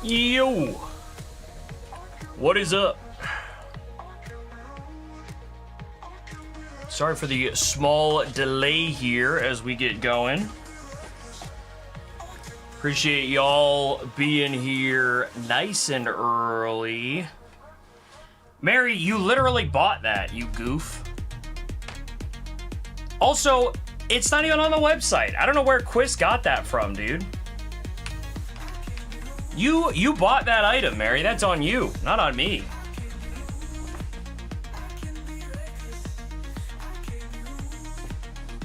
Yo! What is up? Sorry for the small delay here as we get going. Appreciate y'all being here nice and early. Mary, you literally bought that, you goof. Also, it's not even on the website. I don't know where Quiz got that from, dude. You bought that item, Mary. That's on you, not on me.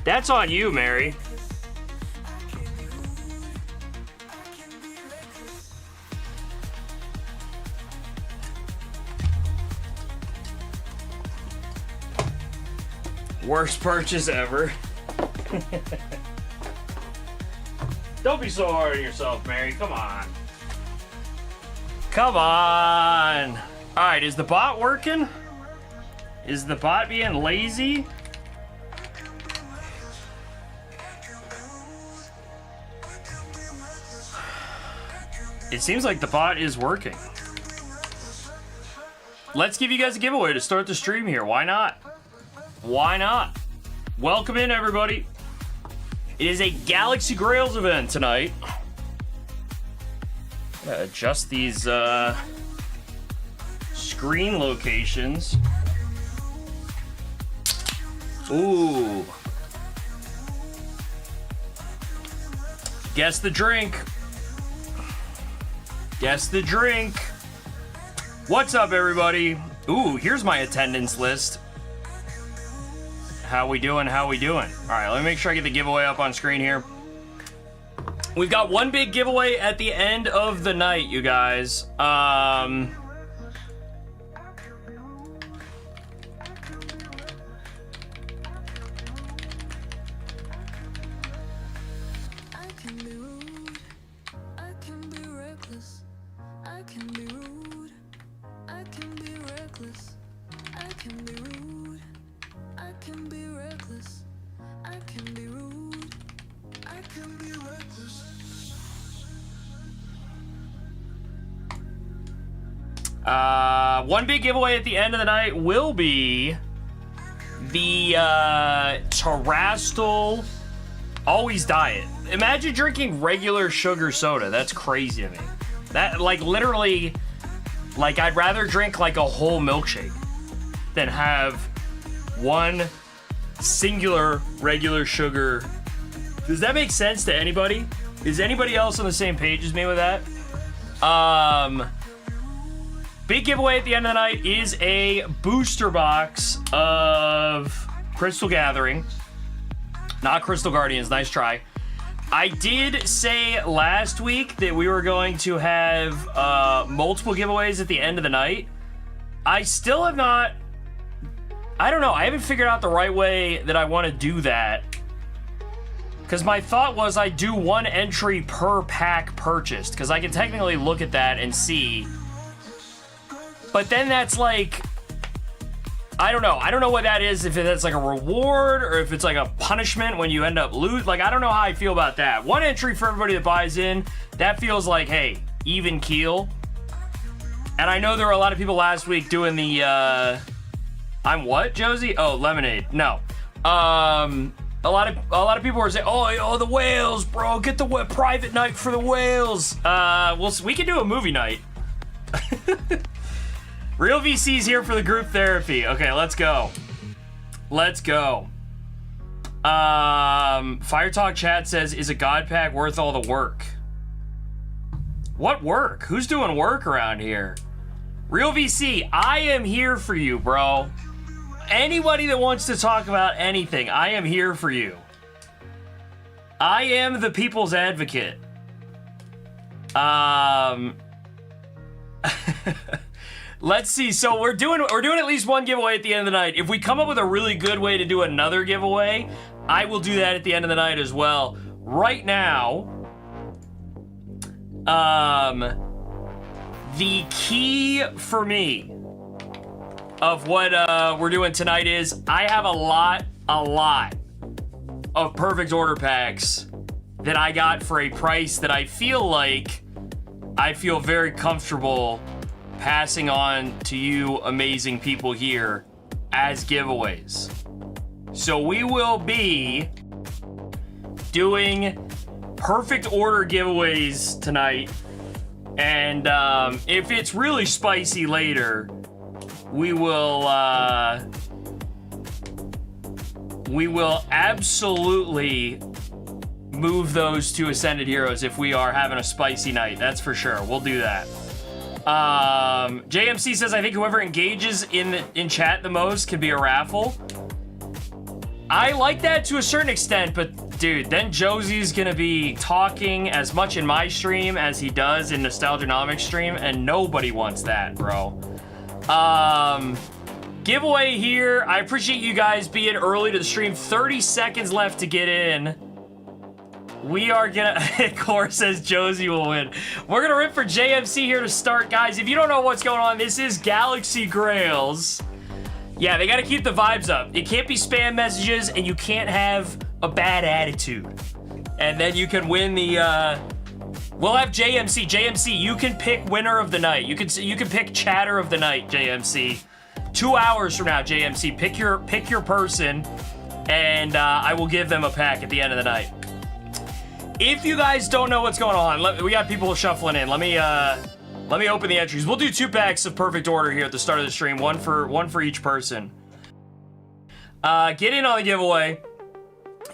That's on you, Mary. Worst purchase ever. Don't be so hard on yourself, Mary. Come on. Come on. All right, is the bot working? Is the bot being lazy? It seems like the bot is working. Let's give you guys a giveaway to start the stream here. Why not? Why not? Welcome in, everybody. It is a Galaxy Grails event tonight. I'm gonna adjust these screen locations. Ooh. Guess the drink. Guess the drink. What's up, everybody? Ooh, here's my attendance list. How we doing? How we doing? All right, let me make sure I get the giveaway up on screen here. We've got one big giveaway at the end of the night, you guys. One big giveaway at the end of the night will be the Terrastal Always Diet. Imagine drinking regular sugar soda. That's crazy to me. That, like, literally, like, I'd rather drink, like, a whole milkshake than have one singular regular sugar. Does that make sense to anybody? Is anybody else on the same page as me with that? Big giveaway at the end of the night is a booster box of Crystal Gathering. Not Crystal Guardians, nice try. I did say last week that we were going to have multiple giveaways at the end of the night. I still have not... I don't know, I haven't figured out the right way that I want to do that. Because my thought was I'd do one entry per pack purchased, because I can technically look at that and see... But then that's like, I don't know. I don't know what that is, if that's like a reward or if it's like a punishment when you end up lose. Like, I don't know how I feel about that. One entry for everybody that buys in, that feels like, hey, even keel. And I know there were a lot of people last week doing the, I'm what, Josie? Oh, lemonade. No. A lot of people were saying, oh, the whales, bro. Get the private night for the whales. We can do a movie night. Real VC's here for the group therapy. Okay, let's go. Let's go. Fire Talk chat says, is a God Pack worth all the work? What work? Who's doing work around here? Real VC, I am here for you, bro. Anybody that wants to talk about anything, I am here for you. I am the people's advocate. Let's see. So we're doing at least one giveaway at the end of the night. If we come up with a really good way to do another giveaway, I will do that at the end of the night as well. Right now, the key for me of what we're doing tonight is I have a lot of perfect order packs that I got for a price that I feel like I feel very comfortable passing on to you amazing people here as giveaways. So we will be doing perfect order giveaways tonight. And if it's really spicy later, we will absolutely move those to Ascended Heroes if we are having a spicy night. That's for sure. We'll do that. JMC says, I think whoever engages in chat the most can be a raffle. I like that to a certain extent, but dude, then Josie's gonna be talking as much in my stream as he does in Nostalgianomics stream, and nobody wants that, bro. Giveaway here. I appreciate you guys being early to the stream. 30 seconds left to get in. We are gonna, Core says Josie will win. We're gonna rip for JMC here to start, guys. If you don't know what's going on, this is Galaxy Grails. Yeah, they gotta keep the vibes up. It can't be spam messages, and you can't have a bad attitude. And then you can win the, we'll have JMC. JMC, you can pick winner of the night. You can pick chatter of the night, JMC. 2 hours from now, JMC, pick your person, and I will give them a pack at the end of the night. If you guys don't know what's going on, we got people shuffling in. Let me open the entries. We'll do 2 packs of perfect order here at the start of the stream, one for each person. Get in on the giveaway.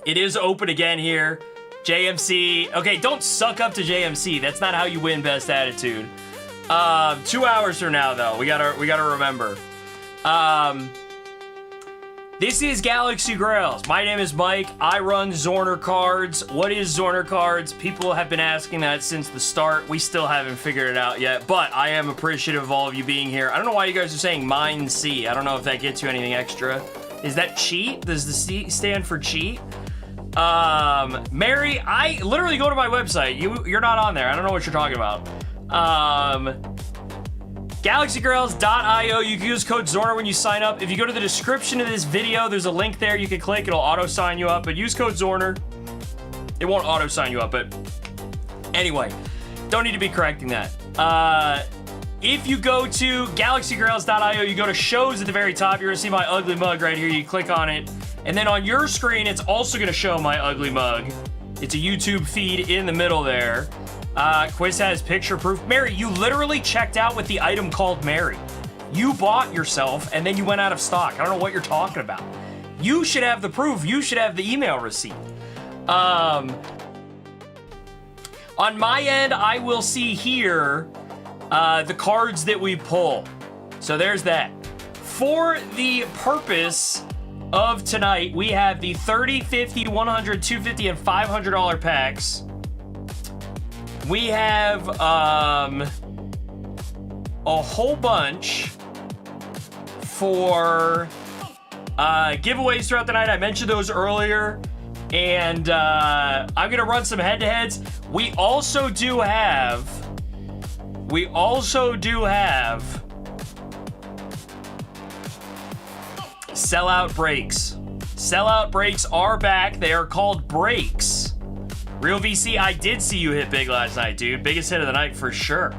It is open again here. JMC. Okay, don't suck up to JMC. That's not how you win best attitude. 2 hours from now, though, we gotta remember. This is Galaxy Grails. My name is Mike. I run Zorner Cards. What is Zorner Cards? People have been asking that since the start. We still haven't figured it out yet, but I am appreciative of all of you being here. I don't know why you guys are saying Mine C. I don't know if that gets you anything extra. Is that cheat? Does the C stand for cheat? Mary, I literally go to my website. You're not on there. I don't know what you're talking about. GalaxyGirls.io. You can use code Zorner when you sign up. If you go to the description of this video, there's a link there you can click. It'll auto sign you up, but use code Zorner. It won't auto sign you up, but anyway, don't need to be correcting that. If you go to GalaxyGirls.io, you go to shows at the very top, you're gonna see my ugly mug right here. You click on it, and then on your screen, it's also gonna show my ugly mug. It's a YouTube feed in the middle there. Quiz has picture proof. Mary, you literally checked out with the item called Mary. You bought yourself, and then you went out of stock. I don't know what you're talking about. You should have the proof. You should have the email receipt. On my end, I will see here the cards that we pull. So there's that. For the purpose of tonight, we have the 30, 50, 100, 250, and $500 packs. We have a whole bunch for giveaways throughout the night. I mentioned those earlier, and I'm gonna run some head-to-heads. We also do have sellout breaks. Sellout breaks are back. They are called breaks. Real VC, I did see you hit big last night, dude. Biggest hit of the night for sure.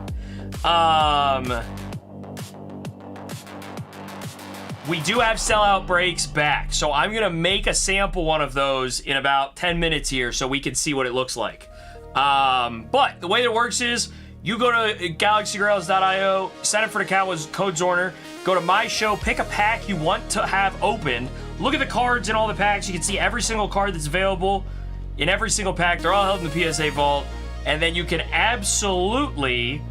We do have sellout breaks back, so I'm gonna make a sample one of those in about 10 minutes here so we can see what it looks like. But the way that it works is you go to GalaxyGirls.io, sign up for the account with code Zorner, go to my show, pick a pack you want to have opened, look at the cards in all the packs, you can see every single card that's available in every single pack. They're all held in the PSA vault, and then you can absolutely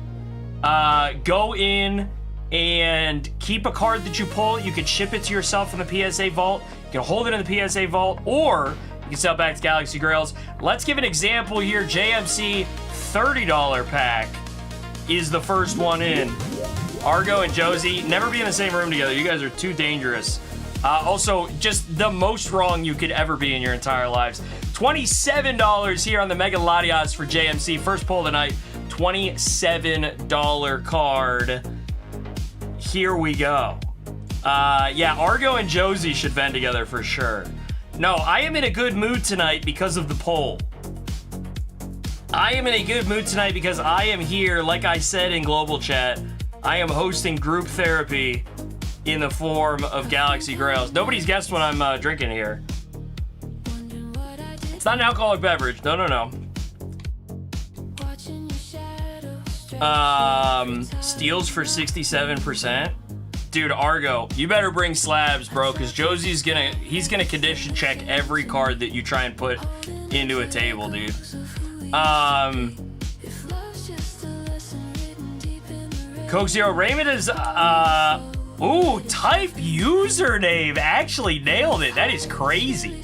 go in and keep a card that you pull. You can ship it to yourself in the PSA vault. You can hold it in the PSA vault, or you can sell back to Galaxy Grails. Let's give an example here. JMC $30 pack is the first one in. Argo and Josie, never be in the same room together. You guys are too dangerous. Also, just the most wrong you could ever be in your entire lives. $27 here on the Mega Lottie odds for JMC. First pull of the night, $27 card. Here we go. Yeah, Argo and Josie should vend together for sure. No, I am in a good mood tonight because of the poll. I am in a good mood tonight because I am here, like I said in global chat, I am hosting group therapy in the form of Galaxy Grails. Nobody's guessed what I'm drinking here. It's not an alcoholic beverage. No, no, no. Steals for 67%. Dude, Argo, you better bring Slabs, bro, because Josie's he's gonna condition check every card that you try and put into a table, dude. Coke Zero Raymond is, ooh, type username actually nailed it. That is crazy.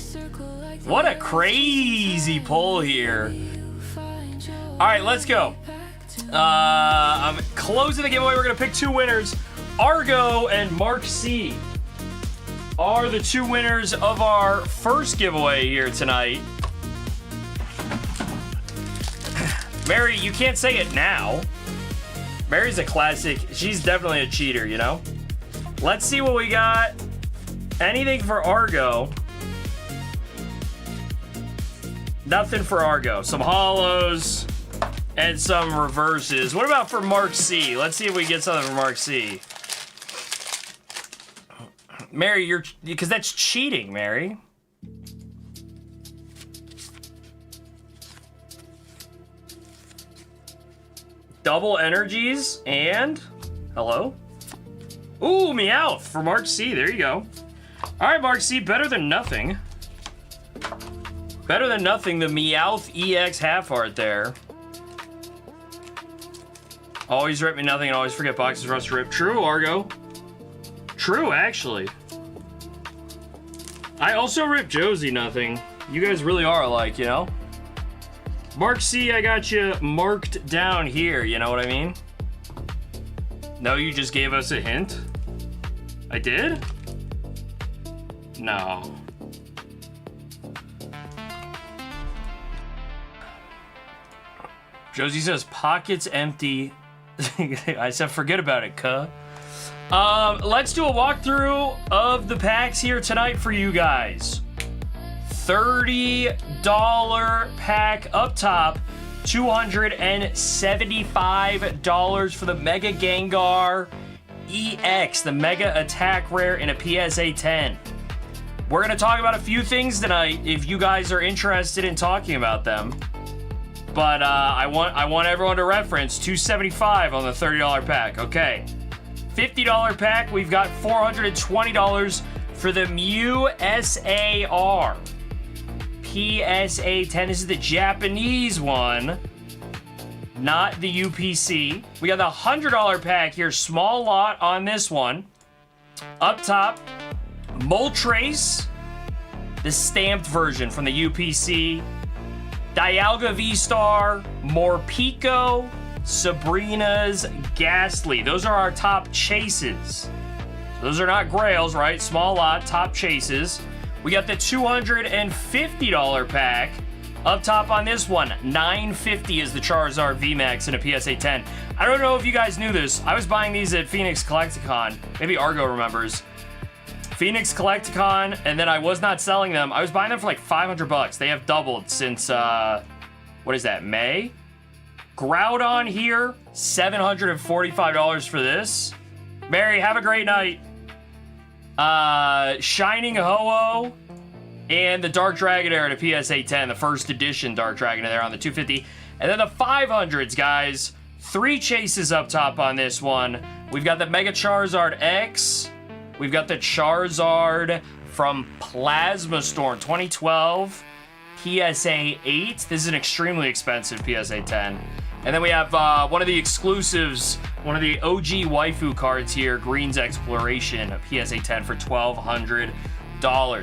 What a crazy pull here. All right, let's go. I'm closing the giveaway. We're gonna pick two winners. Argo and Mark C are the two winners of our first giveaway here tonight. Mary, you can't say it now. Mary's a classic. She's definitely a cheater, you know? Let's see what we got. Anything for Argo? Nothing for Argo. Some hollows and some reverses. What about for Mark C? Let's see if we get something for Mark C. Mary, because that's cheating, Mary. Double energies and hello. Ooh, Meowth for Mark C. There you go. All right, Mark C. Better than nothing. Better than nothing. The Meowth EX half art there. Always rip me nothing and always forget boxes for us to rip. True, Argo. True, actually. I also rip Josie nothing. You guys really are alike, you know? Mark C, I got you marked down here, you know what I mean? No, you just gave us a hint? I did? No. Josie says, pockets empty. I said, forget about it, cuh. Let's do a walkthrough of the packs here tonight for you guys. $30 pack up top, $275 for the Mega Gengar EX, the Mega Attack Rare in a PSA 10. We're gonna talk about a few things tonight if you guys are interested in talking about them. But I want everyone to reference $275 on the $30 pack. Okay. $50 pack, we've got $420 for the Mew SAR. PSA 10, this is the Japanese one, not the UPC. We got the $100 pack here, small lot on this one. Up top, Moltres, the stamped version from the UPC. Dialga V-Star, Morpeko, Sabrina's Ghastly. Those are our top chases. Those are not Grails, right? Small lot, top chases. We got the $250 pack. Up top on this one, $950 is the Charizard VMAX in a PSA 10. I don't know if you guys knew this. I was buying these at Phoenix Collecticon. Maybe Argo remembers. Phoenix Collecticon, and then I was not selling them. I was buying them for like $500. They have doubled since, what is that, May? Groudon here, $745 for this. Mary, have a great night. Shining Ho-Oh and the Dark Dragonair in a PSA 10, the first edition Dark Dragonair on the 250. And then the 500s, guys. 3 chases up top on this one. We've got the Mega Charizard X. We've got the Charizard from Plasma Storm 2012. PSA 8. This is an extremely expensive PSA 10. And then we have one of the exclusives, one of the OG waifu cards here, Green's Exploration, PSA 10 for $1,200. All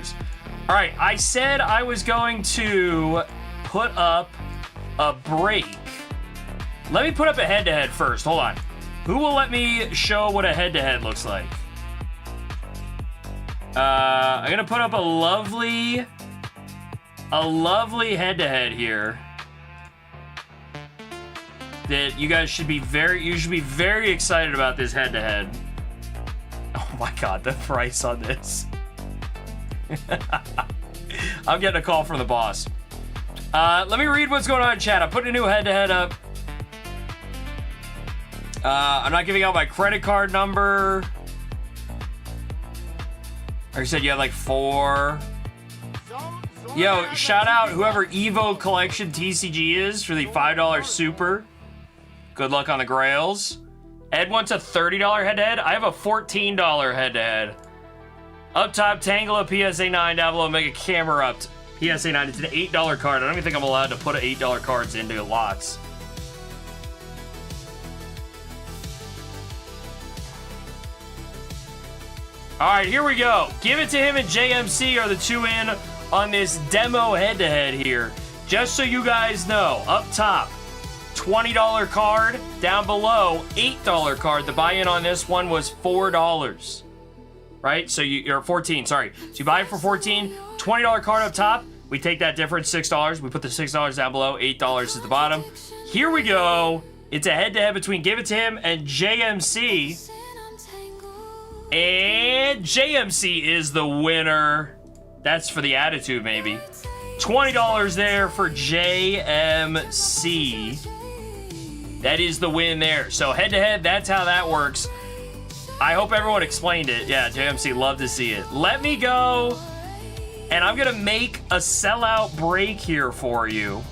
right, I said I was going to put up a break. Let me put up a head-to-head first. Hold on. Who will let me show what a head-to-head looks like? I'm gonna put up a lovely head-to-head here. That you guys should be very excited about this head-to-head. Oh my god, the price on this. I'm getting a call from the boss. Let me read what's going on in chat. I'm putting a new head-to-head up. I'm not giving out my credit card number. Like I said, you have like 4. Yo, shout out whoever Evo Collection TCG is for the $5 super. Good luck on the Grails. Ed wants a $30 head-to-head. I have a $14 head-to-head. Up top, Tangela PSA 9. Down below, Mega Camera up. PSA 9. It's an $8 card. I don't even think I'm allowed to put $8 cards into lots. All right, here we go. Give It to Him and JMC are the 2 in on this demo head-to-head here. Just so you guys know, up top, $20 card. Down below, $8 card. The buy-in on this one was $4. Right? So you're 14, sorry. So you buy it for 14, $20 card up top. We take that difference, $6. We put the $6 down below, $8 is the bottom. Here we go. It's a head-to-head between Give It to Him and JMC. And JMC is the winner. That's for the attitude, maybe. $20 there for JMC. That is the win there. So head-to-head, that's how that works. I hope everyone explained it. Yeah, JMC, love to see it. Let me go, and I'm gonna make a sellout break here for you.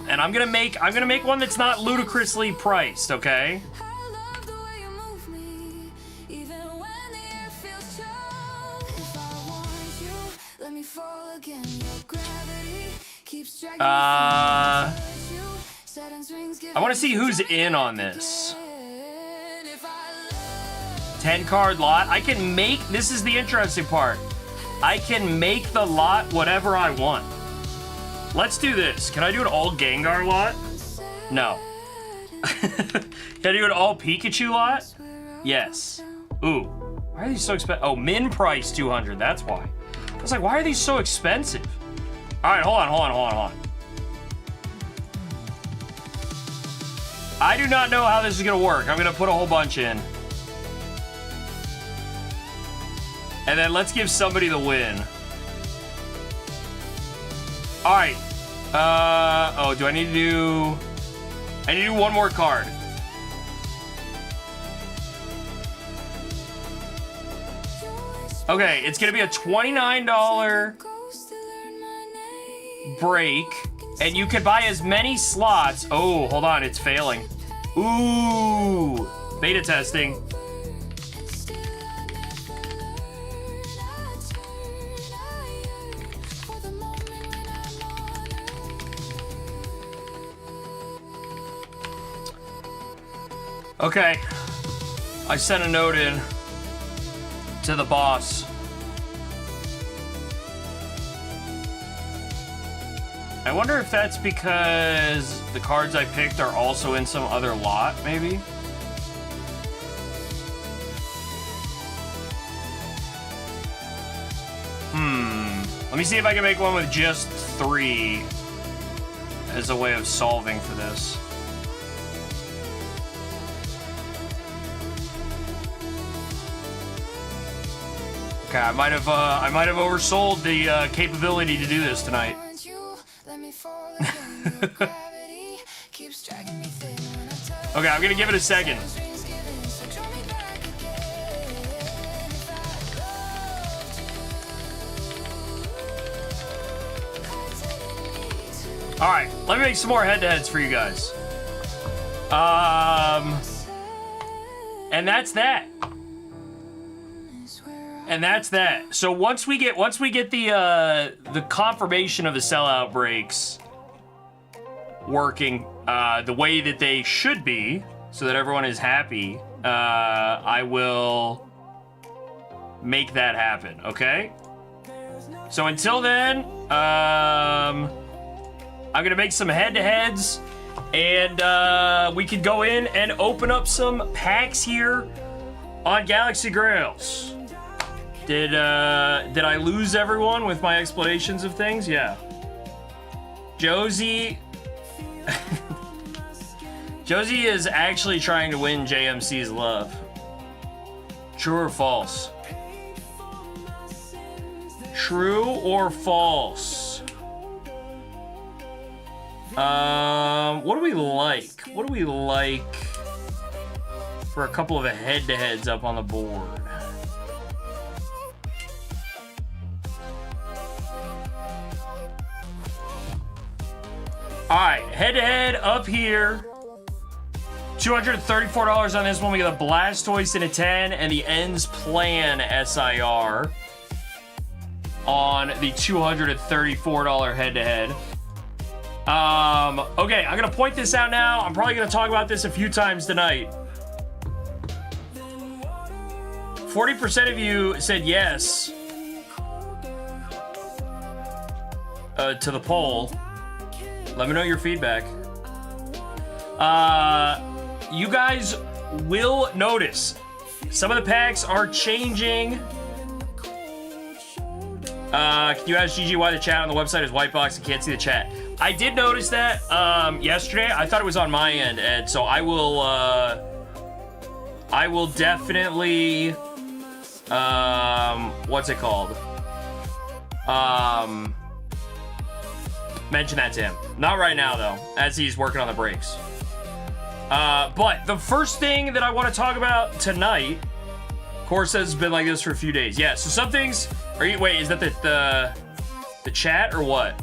And I'm gonna make one that's not ludicrously priced, okay? I want to see who's in on this. 10 card lot. I can make, this is the interesting part. I can make the lot whatever I want. Let's do this. Can I do an all Gengar lot? No. Can I do an all Pikachu lot? Yes. Ooh. Why are these so expensive? Oh, min price 200. That's why. I was like, why are these so expensive? All right, hold on. I do not know how this is gonna work. I'm gonna put a whole bunch in. And then let's give somebody the win. All right. Oh, do I need to do... I need to do one more card. Okay, it's gonna be a $29 break, and you can buy as many slots. Oh, hold on, it's failing. Ooh, beta testing. Okay, I sent a note in to the boss. I wonder if that's because the cards I picked are also in some other lot, maybe? Let me see if I can make one with just 3 as a way of solving for this. Okay, I might have oversold the capability to do this tonight. Okay, I'm gonna give it a second. All right, let me make some more head-to-heads for you guys. And that's that. And that's that. So once we get the confirmation of the sellout breaks working the way that they should be, so that everyone is happy, I will make that happen. Okay. So until then, I'm gonna make some head-to-heads, and we could go in and open up some packs here on Galaxy Grails. Did I lose everyone with my explanations of things? Yeah. Josie... Josie is actually trying to win JMC's love. True or false? True or false? What do we like? What do we like for a couple of head-to-heads up on the board? All right, head-to-head up here. $234 on this one. We got the Blastoise in a 10 and the Ends Plan SIR on the $234 head-to-head. Okay, I'm gonna point this out now. I'm probably gonna talk about this a few times tonight. 40% of you said yes to the poll. Let me know your feedback. You guys will notice some of the packs are changing. Can you ask GG why the chat on the website is white box and can't see the chat? I did notice that yesterday. I thought it was on my end, Ed. So I will definitely what's it called? Mention that to him. Not right now though, as he's working on the brakes. But the first thing that I want to talk about tonight, of course, has been like this for a few days. Yeah, so some things. Wait, is that the chat or what?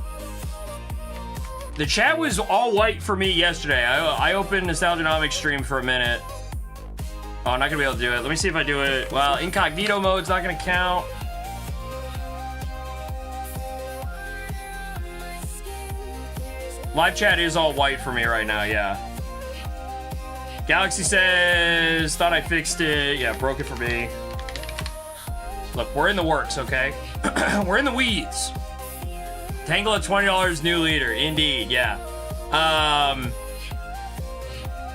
The chat was all white for me yesterday. I opened Nostalgianomics stream for a minute. Oh, I'm not gonna be able to do it. Let me see if I do it. Well, incognito mode's not gonna count. Live chat is all white for me right now, yeah. Galaxy says, thought I fixed it. Yeah, broke it for me. Look, we're in the works, okay? We're in the weeds. Tangle at $20, new leader. Indeed, yeah.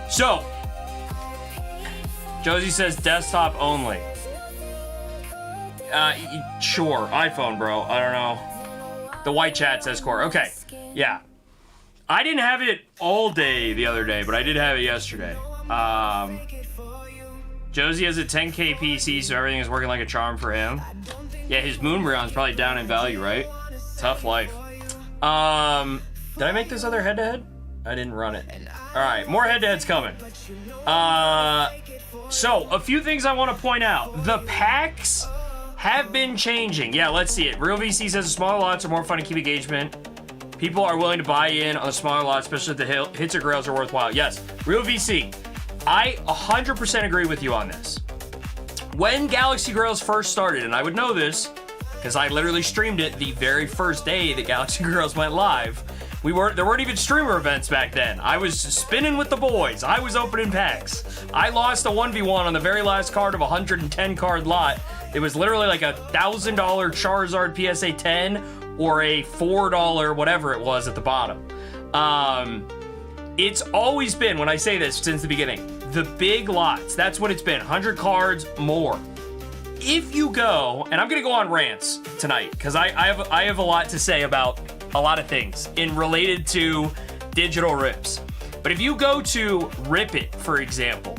So, Josie says desktop only. Sure, iPhone, bro. I don't know. The white chat says core. Okay, yeah. I didn't have it all day the other day, but I did have it yesterday. Josie has a 10K PC, so everything is working like a charm for him. Yeah, his Moonbrion's probably down in value, right? Tough life. Did I make this other head-to-head? I didn't run it. All right, more head-to-heads coming. So, a few things I want to point out. The packs have been changing. Yeah, let's see it. Real VC says the smaller lots are more fun to keep engagement. People are willing to buy in on the smaller lots, especially if the hits or grails are worthwhile. Yes, Real VC. I 100% agree with you on this. When Galaxy Grails first started, and I would know this because I literally streamed it the very first day that Galaxy Grails went live. There weren't even streamer events back then. I was spinning with the boys. I was opening packs. I lost a 1v1 on the very last card of a 110 card lot. It was literally like a $1,000 Charizard PSA 10 or a $4 whatever it was at the bottom. It's always been, when I say this since the beginning, the big lots. That's what it's been, 100 cards more. If you go, and I'm gonna go on rants tonight, because I have a lot to say about a lot of things in related to digital rips. But if you go to Rip It, for example,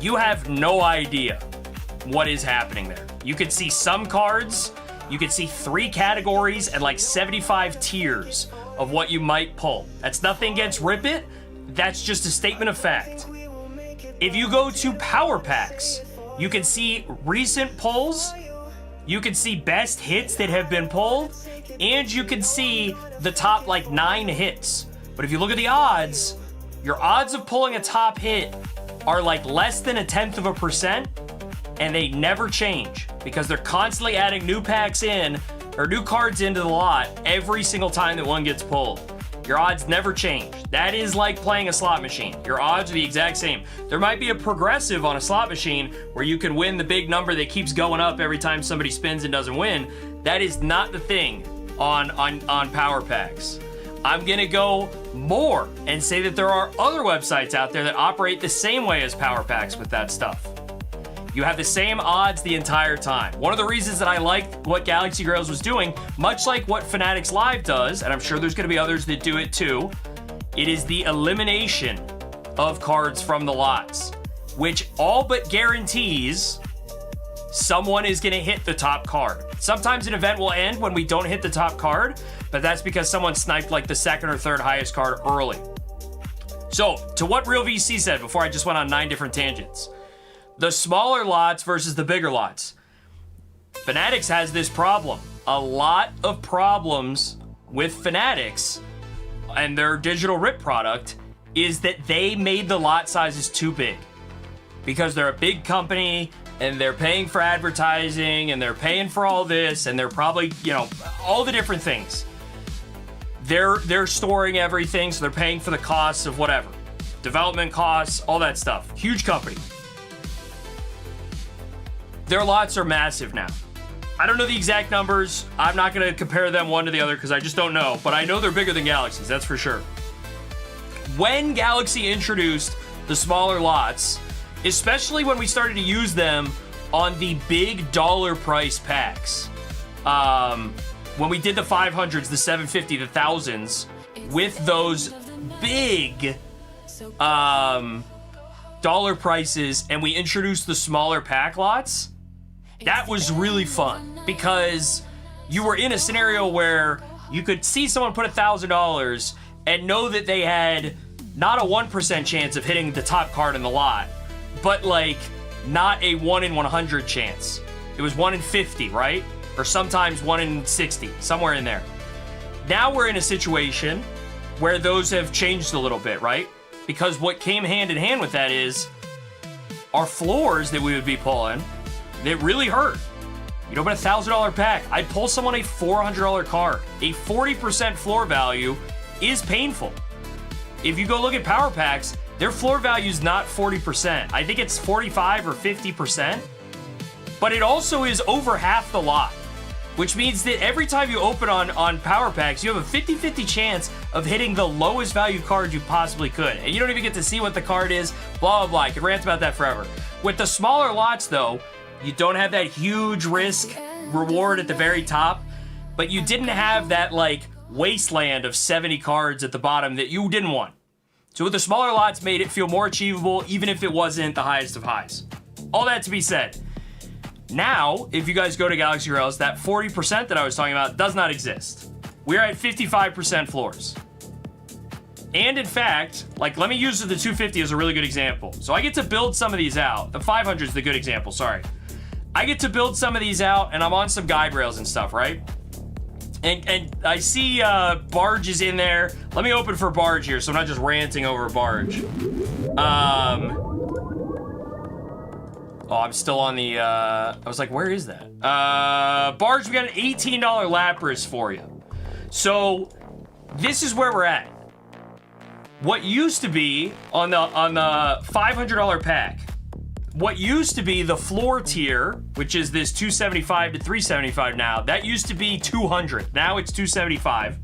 you have no idea what is happening there. You could see some cards, you could see 3 categories and like 75 tiers of what you might pull. That's nothing against Rip It, that's just a statement of fact. If you go to Power Packs, you can see recent pulls, you can see best hits that have been pulled, and you can see the top like 9 hits. But if you look at the odds, your odds of pulling a top hit are like less than 0.1%, and they never change because they're constantly adding new packs in or new cards into the lot every single time that one gets pulled. Your odds never change. That is like playing a slot machine. Your odds are the exact same. There might be a progressive on a slot machine where you can win the big number that keeps going up every time somebody spins and doesn't win. That is not the thing on Power Packs. I'm gonna go more and say that there are other websites out there that operate the same way as Power Packs with that stuff. You have the same odds the entire time. One of the reasons that I liked what Galaxy Grails was doing, much like what Fanatics Live does, and I'm sure there's gonna be others that do it too, it is the elimination of cards from the lots, which all but guarantees someone is gonna hit the top card. Sometimes an event will end when we don't hit the top card, but that's because someone sniped like the second or third highest card early. So, to what Real VC said before I just went on 9 different tangents. The smaller lots versus the bigger lots. Fanatics has this problem. A lot of problems with Fanatics and their digital rip product is that they made the lot sizes too big. Because they're a big company and they're paying for advertising and they're paying for all this and they're probably, you know, all the different things. They're storing everything, so they're paying for the costs of whatever. Development costs, all that stuff. Huge company. Their lots are massive now. I don't know the exact numbers. I'm not going to compare them one to the other because I just don't know. But I know they're bigger than Galaxy's, that's for sure. When Galaxy introduced the smaller lots, especially when we started to use them on the big dollar price packs, when we did the 500s, the 750, the 1000s, with those big dollar prices, and we introduced the smaller pack lots, that was really fun because you were in a scenario where you could see someone put $1,000 and know that they had not a 1% chance of hitting the top card in the lot, but like not a 1 in 100 chance. It was 1 in 50, right? Or sometimes 1 in 60, somewhere in there. Now we're in a situation where those have changed a little bit, right? Because what came hand in hand with that is our floors that we would be pulling, it really hurt. You know, but $1,000 pack, I'd pull someone a $400 card. A 40% floor value is painful. If you go look at power packs, their floor value is not 40%. I think it's 45 or 50%, but it also is over half the lot, which means that every time you open on power packs, you have a 50-50 chance of hitting the lowest value card you possibly could. And you don't even get to see what the card is, blah, blah, blah. I could rant about that forever. With the smaller lots, though, you don't have that huge risk reward at the very top, but you didn't have that, like, wasteland of 70 cards at the bottom that you didn't want. So with the smaller lots, made it feel more achievable, even if it wasn't the highest of highs. All that to be said. Now, if you guys go to Galaxy Grails, that 40% that I was talking about does not exist. We're at 55% floors. And in fact, like, let me use the 250 as a really good example. So I get to build some of these out. The 500 is the good example, sorry. I get to build some of these out, and I'm on some guide rails and stuff, right? And I see Barge is in there. Let me open for Barge here, so I'm not just ranting over Barge. Oh, I'm still on the, I was like, where is that? Barge, we got an $18 Lapras for you. So, this is where we're at. What used to be on the $500 pack, what used to be the floor tier, which is this 275 to 375 now, that used to be 200. Now it's 275.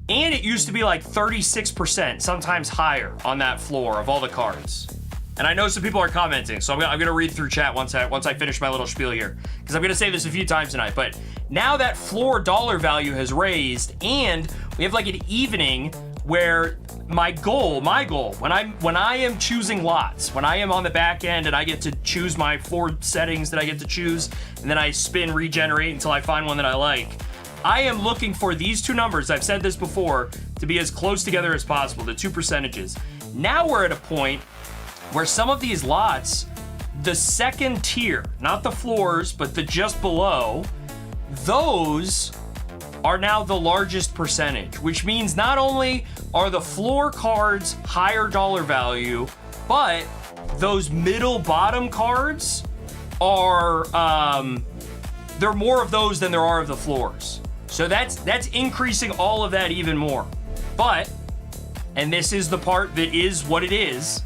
And it used to be like 36%, sometimes higher on that floor of all the cards. And I know some people are commenting, so I'm gonna read through chat once I finish my little spiel here, because I'm gonna say this a few times tonight. But now that floor dollar value has raised, and we have like an evening where my goal, when I am choosing lots, when I am on the back end and I get to choose my 4 settings that I get to choose, and then I spin regenerate until I find one that I like, I am looking for these 2 numbers, I've said this before, to be as close together as possible, the 2 percentages. Now we're at a point where some of these lots, the second tier, not the floors, but the just below, those are now the largest percentage, which means not only are the floor cards higher dollar value, but those middle bottom cards are, there are more of those than there are of the floors. So that's increasing all of that even more. But, and this is the part that is what it is,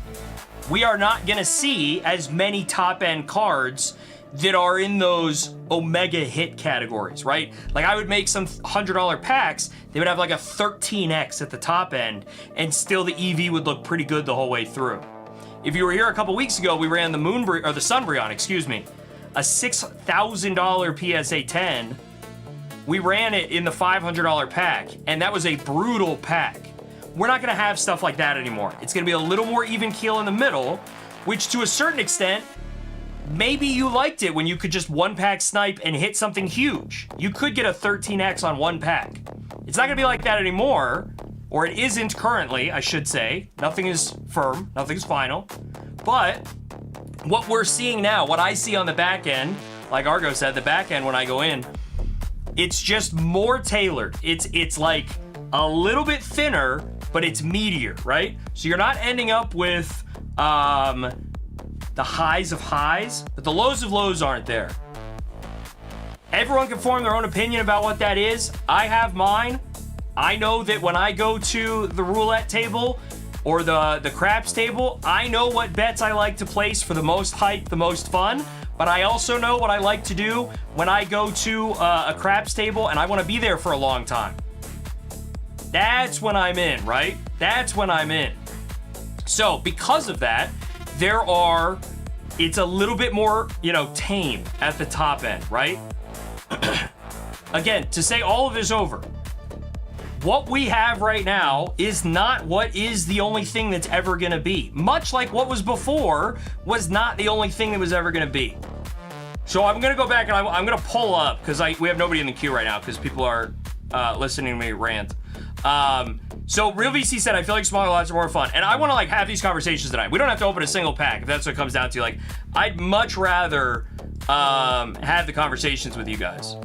we are not gonna see as many top-end cards that are in those Omega hit categories, right? Like, I would make some $100 packs, they would have like a 13x at the top end, and still the EV would look pretty good the whole way through. If you were here a couple weeks ago, we ran the the Sunbreon, excuse me, a $6,000 PSA 10. We ran it in the $500 pack, and that was a brutal pack. We're not gonna have stuff like that anymore. It's gonna be a little more even keel in the middle, which to a certain extent maybe you liked it when you could just one pack snipe and hit something huge. You could get a 13x on one pack. It's not gonna be like that anymore, or it isn't currently, I should say. Nothing is firm, nothing's final. But what we're seeing now, what I see on the back end, like Argo said, the back end when I go in, it's just more tailored. It's like a little bit thinner, but it's meatier, right? So you're not ending up with the highs of highs, but the lows of lows aren't there. Everyone can form their own opinion about what that is. I have mine. I know that when I go to the roulette table or the craps table, I know what bets I like to place for the most hype, the most fun, but I also know what I like to do when I go to a craps table and I want to be there for a long time. That's when I'm in, right? That's when I'm in. So because of that, it's a little bit more, tame at the top end, right? Again, to say all of this over, what we have right now is not what is the only thing that's ever gonna be. Much like what was before was not the only thing that was ever gonna be. So I'm gonna go back and I'm gonna pull up, because we have nobody in the queue right now, because people are listening to me rant. So Real VC said, I feel like smaller lots are more fun. And I want to have these conversations tonight. We don't have to open a single pack if that's what it comes down to. I'd much rather have the conversations with you guys.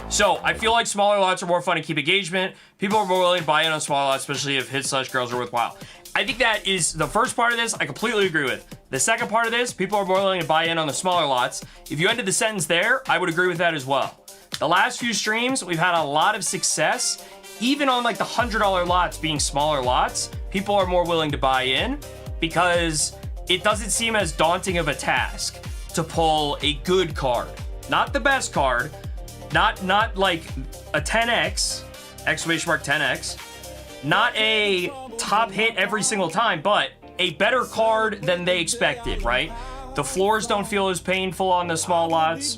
So I feel like smaller lots are more fun to keep engagement. People are more willing to buy in on smaller lots, especially if hits/girls are worthwhile. I think that is the first part of this. I completely agree with. The second part of this, people are more willing to buy in on the smaller lots. If you ended the sentence there, I would agree with that as well. The last few streams, we've had a lot of success. Even on the $100 lots being smaller lots, people are more willing to buy in because it doesn't seem as daunting of a task to pull a good card. Not the best card, not like a 10x, exclamation mark 10x, not a top hit every single time, but a better card than they expected, right? The floors don't feel as painful on the small lots.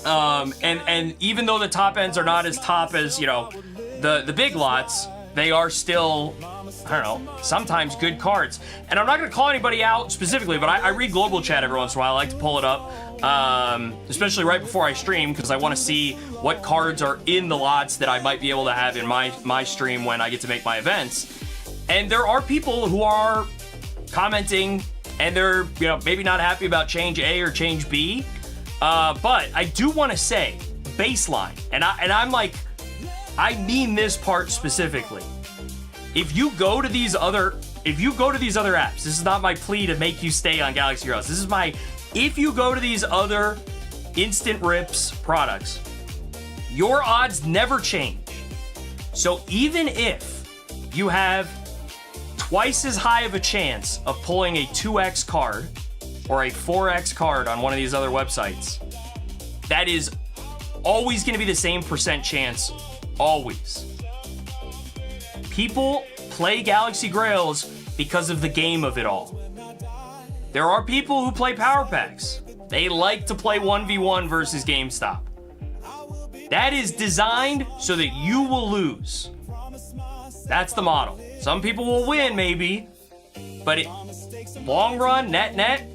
And even though the top ends are not as top as, the big lots, they are still, I don't know, sometimes good cards. And I'm not going to call anybody out specifically, but I read global chat every once in a while. I like to pull it up, especially right before I stream, because I want to see what cards are in the lots that I might be able to have in my stream when I get to make my events. And there are people who are commenting, and they're maybe not happy about change A or change B. But I do want to say baseline, and I'm like, I mean this part specifically. If you go to these other apps, this is not my plea to make you stay on Galaxy Grails. This is if you go to these other instant rips products, your odds never change. So even if you have twice as high of a chance of pulling a 2x card or a 4x card on one of these other websites, that is always going to be the same percent chance. Always. People play Galaxy Grails because of the game of it all. There are people who play power packs. They like to play 1v1 versus GameStop. That is designed so that you will lose. That's the model. Some people will win, maybe, but long run, net,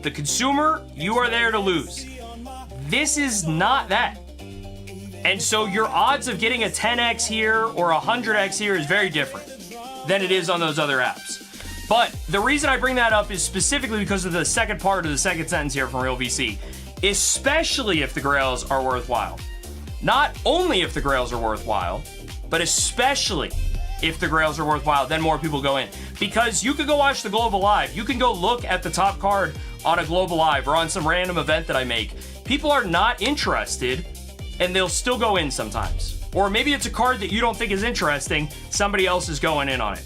the consumer, you are there to lose. This is not that. And so your odds of getting a 10x here or a 100x here is very different than it is on those other apps. But the reason I bring that up is specifically because of the second part of the second sentence here from Real VC. Especially if the Grails are worthwhile. Not only if the Grails are worthwhile, but especially if the Grails are worthwhile, then more people go in. Because you could go watch the Global Live. You can go look at the top card on a Global Live or on some random event that I make. People are not interested, and they'll still go in sometimes. Or maybe it's a card that you don't think is interesting, somebody else is going in on it.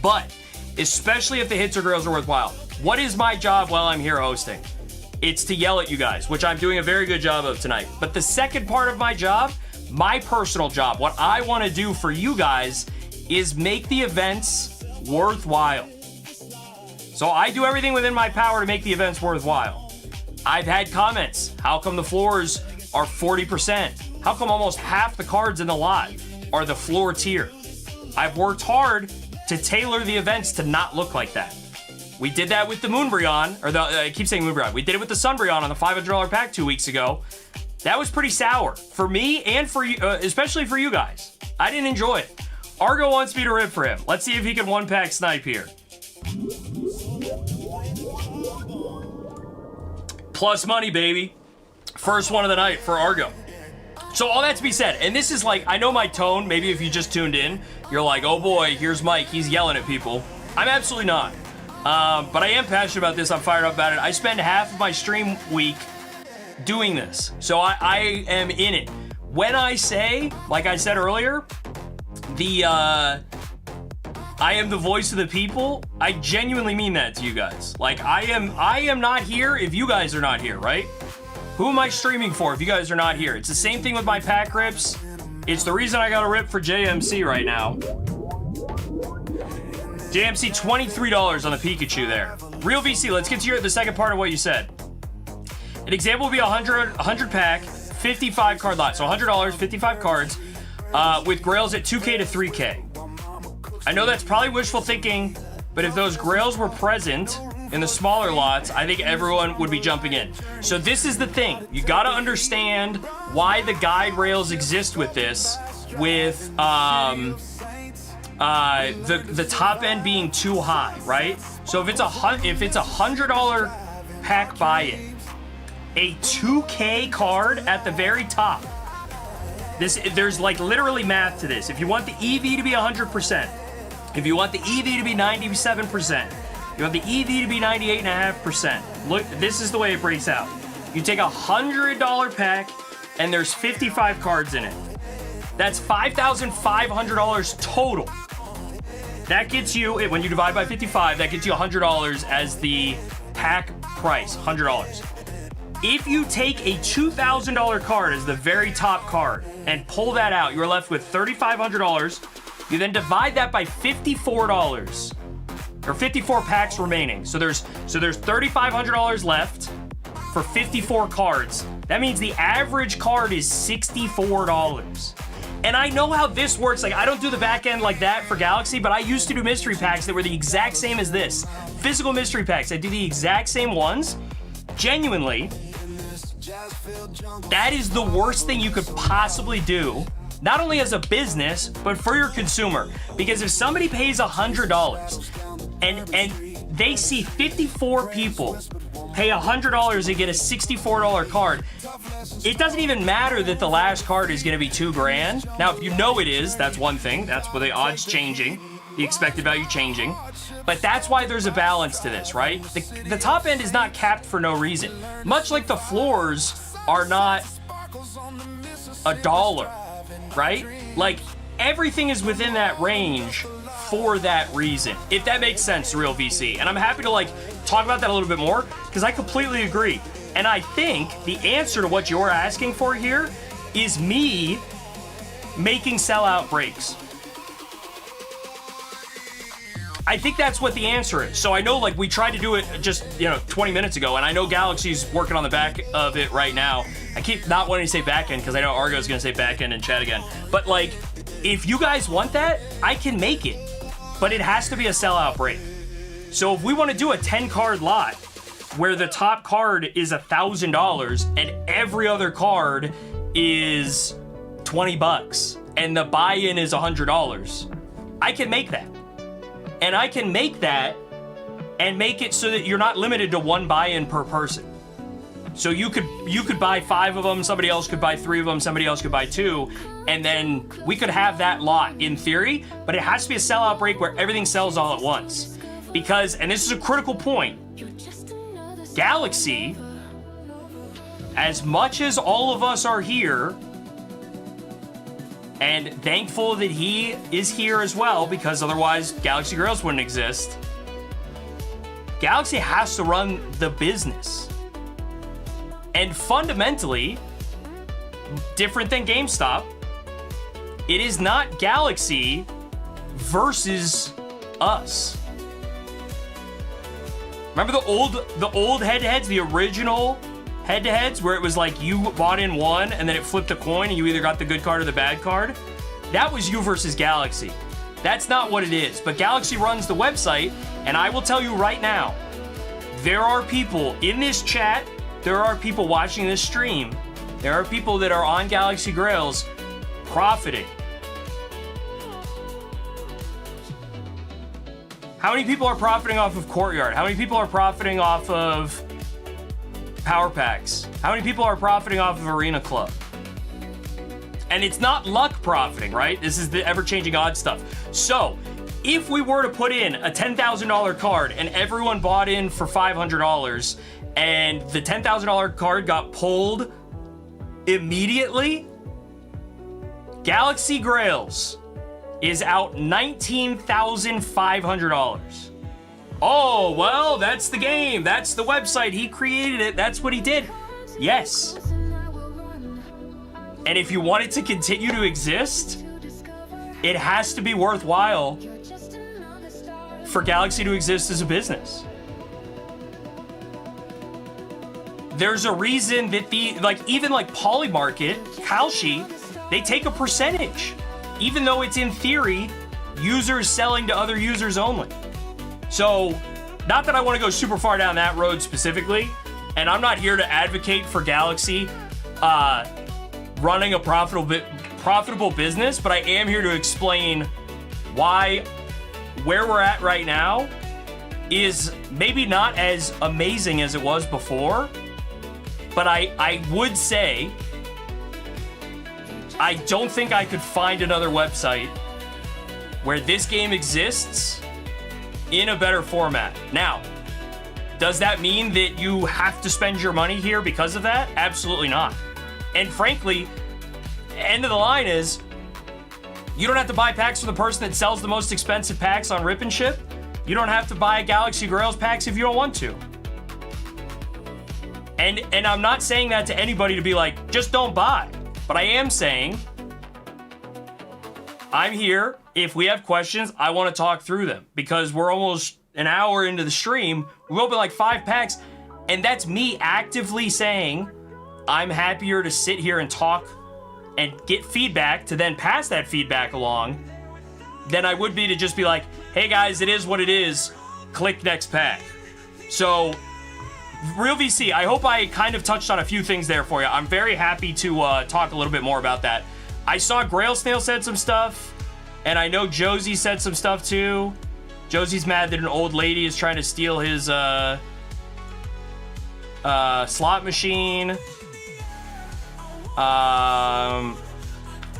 But, especially if the hits or Grails are worthwhile, what is my job while I'm here hosting? It's to yell at you guys, which I'm doing a very good job of tonight. But the second part of my job, my personal job, what I want to do for you guys is make the events worthwhile. So I do everything within my power to make the events worthwhile. I've had comments. How come the floors are 40%? How come almost half the cards in the live are the floor tier? I've worked hard to tailor the events to not look like that. We did that with the Moonbryon, or I keep saying Moonbryon. We did it with the Sunbryon on the $500 pack 2 weeks ago. That was pretty sour for me and for you, especially for you guys. I didn't enjoy it. Argo wants me to rip for him. Let's see if he can one-pack snipe here. Plus money, baby. First one of the night for Argo. So all that to be said, and this is like, I know my tone, maybe if you just tuned in, you're like, oh boy, here's Mike, he's yelling at people. I'm absolutely not. But I am passionate about this, I'm fired up about it. I spend half of my stream week doing this, so I am in it. When I say, like I said earlier, I am the voice of the people, I genuinely mean that to you guys. Like, I am not here if you guys are not here, right? Who am I streaming for if you guys are not here? It's the same thing with my pack rips. It's the reason I got a rip for JMC right now. JMC, $23 on the Pikachu there. Real VC, let's get to the second part of what you said. An example would be 100 pack, 55 card lot. So $100, 55 cards, with Grails at 2K to 3K. I know that's probably wishful thinking, but if those Grails were present in the smaller lots, I think everyone would be jumping in. So this is the thing. You gotta understand why the guide rails exist with this, with the top end being too high, right? So if it's a $100 pack buy-in, a 2K card at the very top. There's like literally math to this. If you want the EV to be 100%, if you want the EV to be 97%, you want the EV to be 98.5%. Look, this is the way it breaks out. You take a $100 pack, and there's 55 cards in it. That's $5,500 total. That gets you, when you divide by 55, that gets you $100 as the pack price, $100. If you take a $2,000 card as the very top card and pull that out, you're left with $3,500. You then divide that by $54. Or 54 packs remaining. So there's $3,500 left for 54 cards. That means the average card is $64. And I know how this works. Like, I don't do the back end like that for Galaxy, but I used to do mystery packs that were the exact same as this. Physical mystery packs. I do the exact same ones. Genuinely, that is the worst thing you could possibly do. Not only as a business, but for your consumer. Because if somebody pays $100 and they see 54 people pay $100 and get a $64 card, it doesn't even matter that the last card is going to be $2,000. Now, if you know it is, that's one thing. That's where the odds changing, the expected value changing. But that's why there's a balance to this, right? The top end is not capped for no reason. Much like the floors are not $1, right? Like, everything is within that range for that reason, if that makes sense, Real VC. And I'm happy to like talk about that a little bit more, because I completely agree. And I think the answer to what you're asking for here is me making sellout breaks. I think that's what the answer is. So I know, like, we tried to do it just, 20 minutes ago, and I know Galaxy's working on the back of it right now. I keep not wanting to say back end because I know Argo's gonna say back end in chat again. But like, if you guys want that, I can make it, but it has to be a sellout break. So if we want to do a 10 card lot where the top card is $1,000 and every other card is $20 and the buy-in is $100, I can make that. And I can make that and make it so that you're not limited to one buy-in per person. So you could buy 5 of them, somebody else could buy 3 of them, somebody else could buy 2, and then we could have that lot in theory, but it has to be a sellout break where everything sells all at once. Because, and this is a critical point, Galaxy, as much as all of us are here, and thankful that he is here as well, because otherwise Galaxy Grails wouldn't exist, Galaxy has to run the business. And fundamentally, different than GameStop, it is not Galaxy versus us. Remember the old head-to-heads, the original head-to-heads, where it was like you bought in one and then it flipped a coin and you either got the good card or the bad card? That was you versus Galaxy. That's not what it is. But Galaxy runs the website, and I will tell you right now, there are people in this chat, there are people watching this stream, there are people that are on Galaxy Grails profiting. How many people are profiting off of Courtyard? How many people are profiting off of Power Packs? How many people are profiting off of Arena Club? And it's not luck profiting, right? This is the ever-changing odds stuff. So, if we were to put in a $10,000 card and everyone bought in for $500 and the $10,000 card got pulled immediately, Galaxy Grails is out $19,500. Oh, well, that's the game. That's the website. He created it. That's what he did. Yes. And if you want it to continue to exist, it has to be worthwhile for Galaxy to exist as a business. There's a reason that even Polymarket, Kalshi, they take a percentage, even though it's in theory users selling to other users only. So, not that I want to go super far down that road specifically, and I'm not here to advocate for Galaxy running a profitable business, but I am here to explain why where we're at right now is maybe not as amazing as it was before, but I would say I don't think I could find another website where this game exists in a better format. Now, does that mean that you have to spend your money here because of that? Absolutely not. And frankly, end of the line is, you don't have to buy packs from the person that sells the most expensive packs on Rip and Ship. You don't have to buy Galaxy Grails packs if you don't want to. And I'm not saying that to anybody to be like, just don't buy. But I am saying, I'm here. If we have questions, I want to talk through them. Because we're almost an hour into the stream. We've opened like 5 packs. And that's me actively saying, I'm happier to sit here and talk and get feedback to then pass that feedback along than I would be to just be like, hey guys, it is what it is, click next pack. So, Real VC, I hope I kind of touched on a few things there for you. I'm very happy to talk a little bit more about that. I saw Grail Snail said some stuff, and I know Josie said some stuff too. Josie's mad that an old lady is trying to steal his slot machine.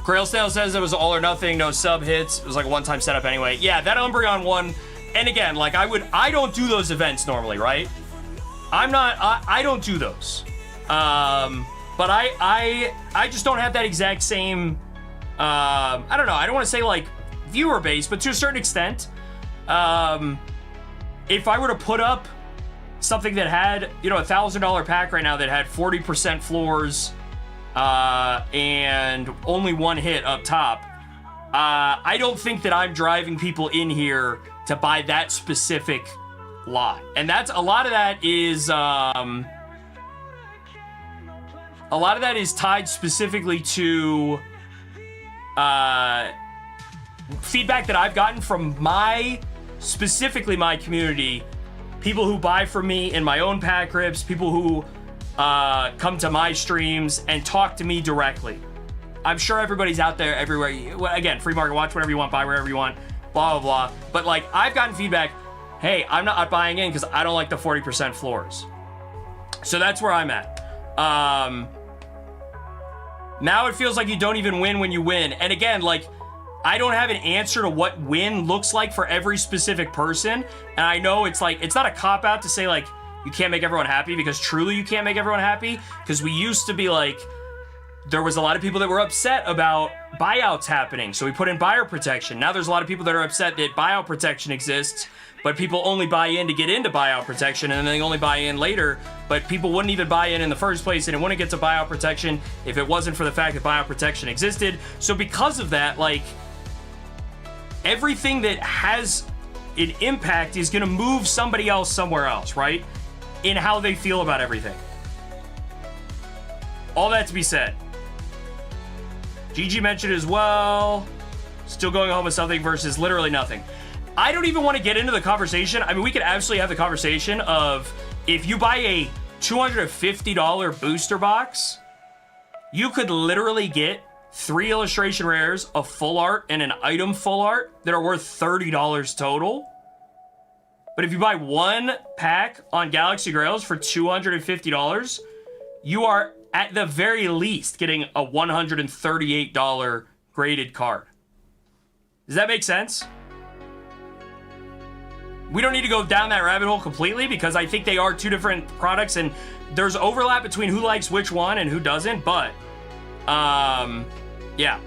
Grail Snail says it was all or nothing, no sub hits. It was like a one-time setup anyway. Yeah, that Umbreon one, and again, like I don't do those events normally, right? I don't do those. But I just don't have that exact same, I don't know, I don't want to say like viewer base, but to a certain extent, if I were to put up something that had, you know, $1,000 pack right now that had 40% floors, and only one hit up top, I don't think that I'm driving people in here to buy that specific lot. And that's a lot of that is tied specifically to feedback that I've gotten from specifically my community, people who buy from me in my own pack rips, people who come to my streams and talk to me directly. I'm sure everybody's out there everywhere. Again, free market, watch whatever you want, buy wherever you want, blah, blah, blah. But like, I've gotten feedback, hey, I'm not buying in because I don't like the 40% floors. So that's where I'm at. Now it feels like you don't even win when you win. And again, like, I don't have an answer to what win looks like for every specific person. And I know it's like, it's not a cop-out to say like, you can't make everyone happy, because truly you can't make everyone happy. Because we used to be like, there was a lot of people that were upset about buyouts happening, so we put in buyer protection. Now there's a lot of people that are upset that buyout protection exists, but people only buy in to get into buyout protection, and then they only buy in later, but people wouldn't even buy in the first place, and it wouldn't get to buyout protection if it wasn't for the fact that buyout protection existed. So because of that, like, everything that has an impact is going to move somebody else somewhere else, right? In how they feel about everything. All that to be said. GG mentioned as well. still going home with something versus literally nothing. I don't even want to get into the conversation. I mean, we could absolutely have the conversation of if you buy a $250 booster box, you could literally get 3 illustration rares, a full art, and an item full art that are worth $30 total. But if you buy one pack on Galaxy Grails for $250, you are at the very least getting a $138 graded card. Does that make sense? We don't need to go down that rabbit hole completely because I think they are two different products and there's overlap between who likes which one and who doesn't, but yeah.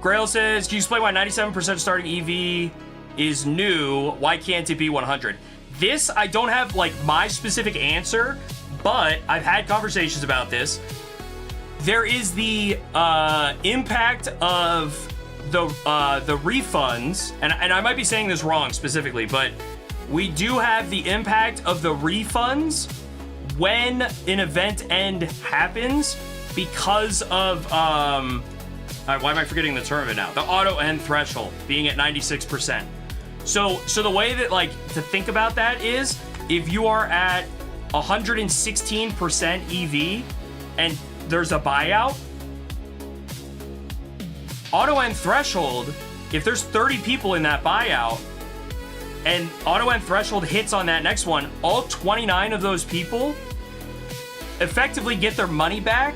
Grail says, can you explain why 97% starting EV is new? Why can't it be 100? This, I don't have like my specific answer, but I've had conversations about this. There is the impact of the refunds, and I might be saying this wrong specifically, but we do have the impact of the refunds when an event end happens because of why am I forgetting the term of it now? The auto end threshold being at 96%. So the way that like to think about that is if you are at 116% EV and there's a buyout, auto end threshold, if there's 30 people in that buyout and auto end threshold hits on that next one, all 29 of those people effectively get their money back.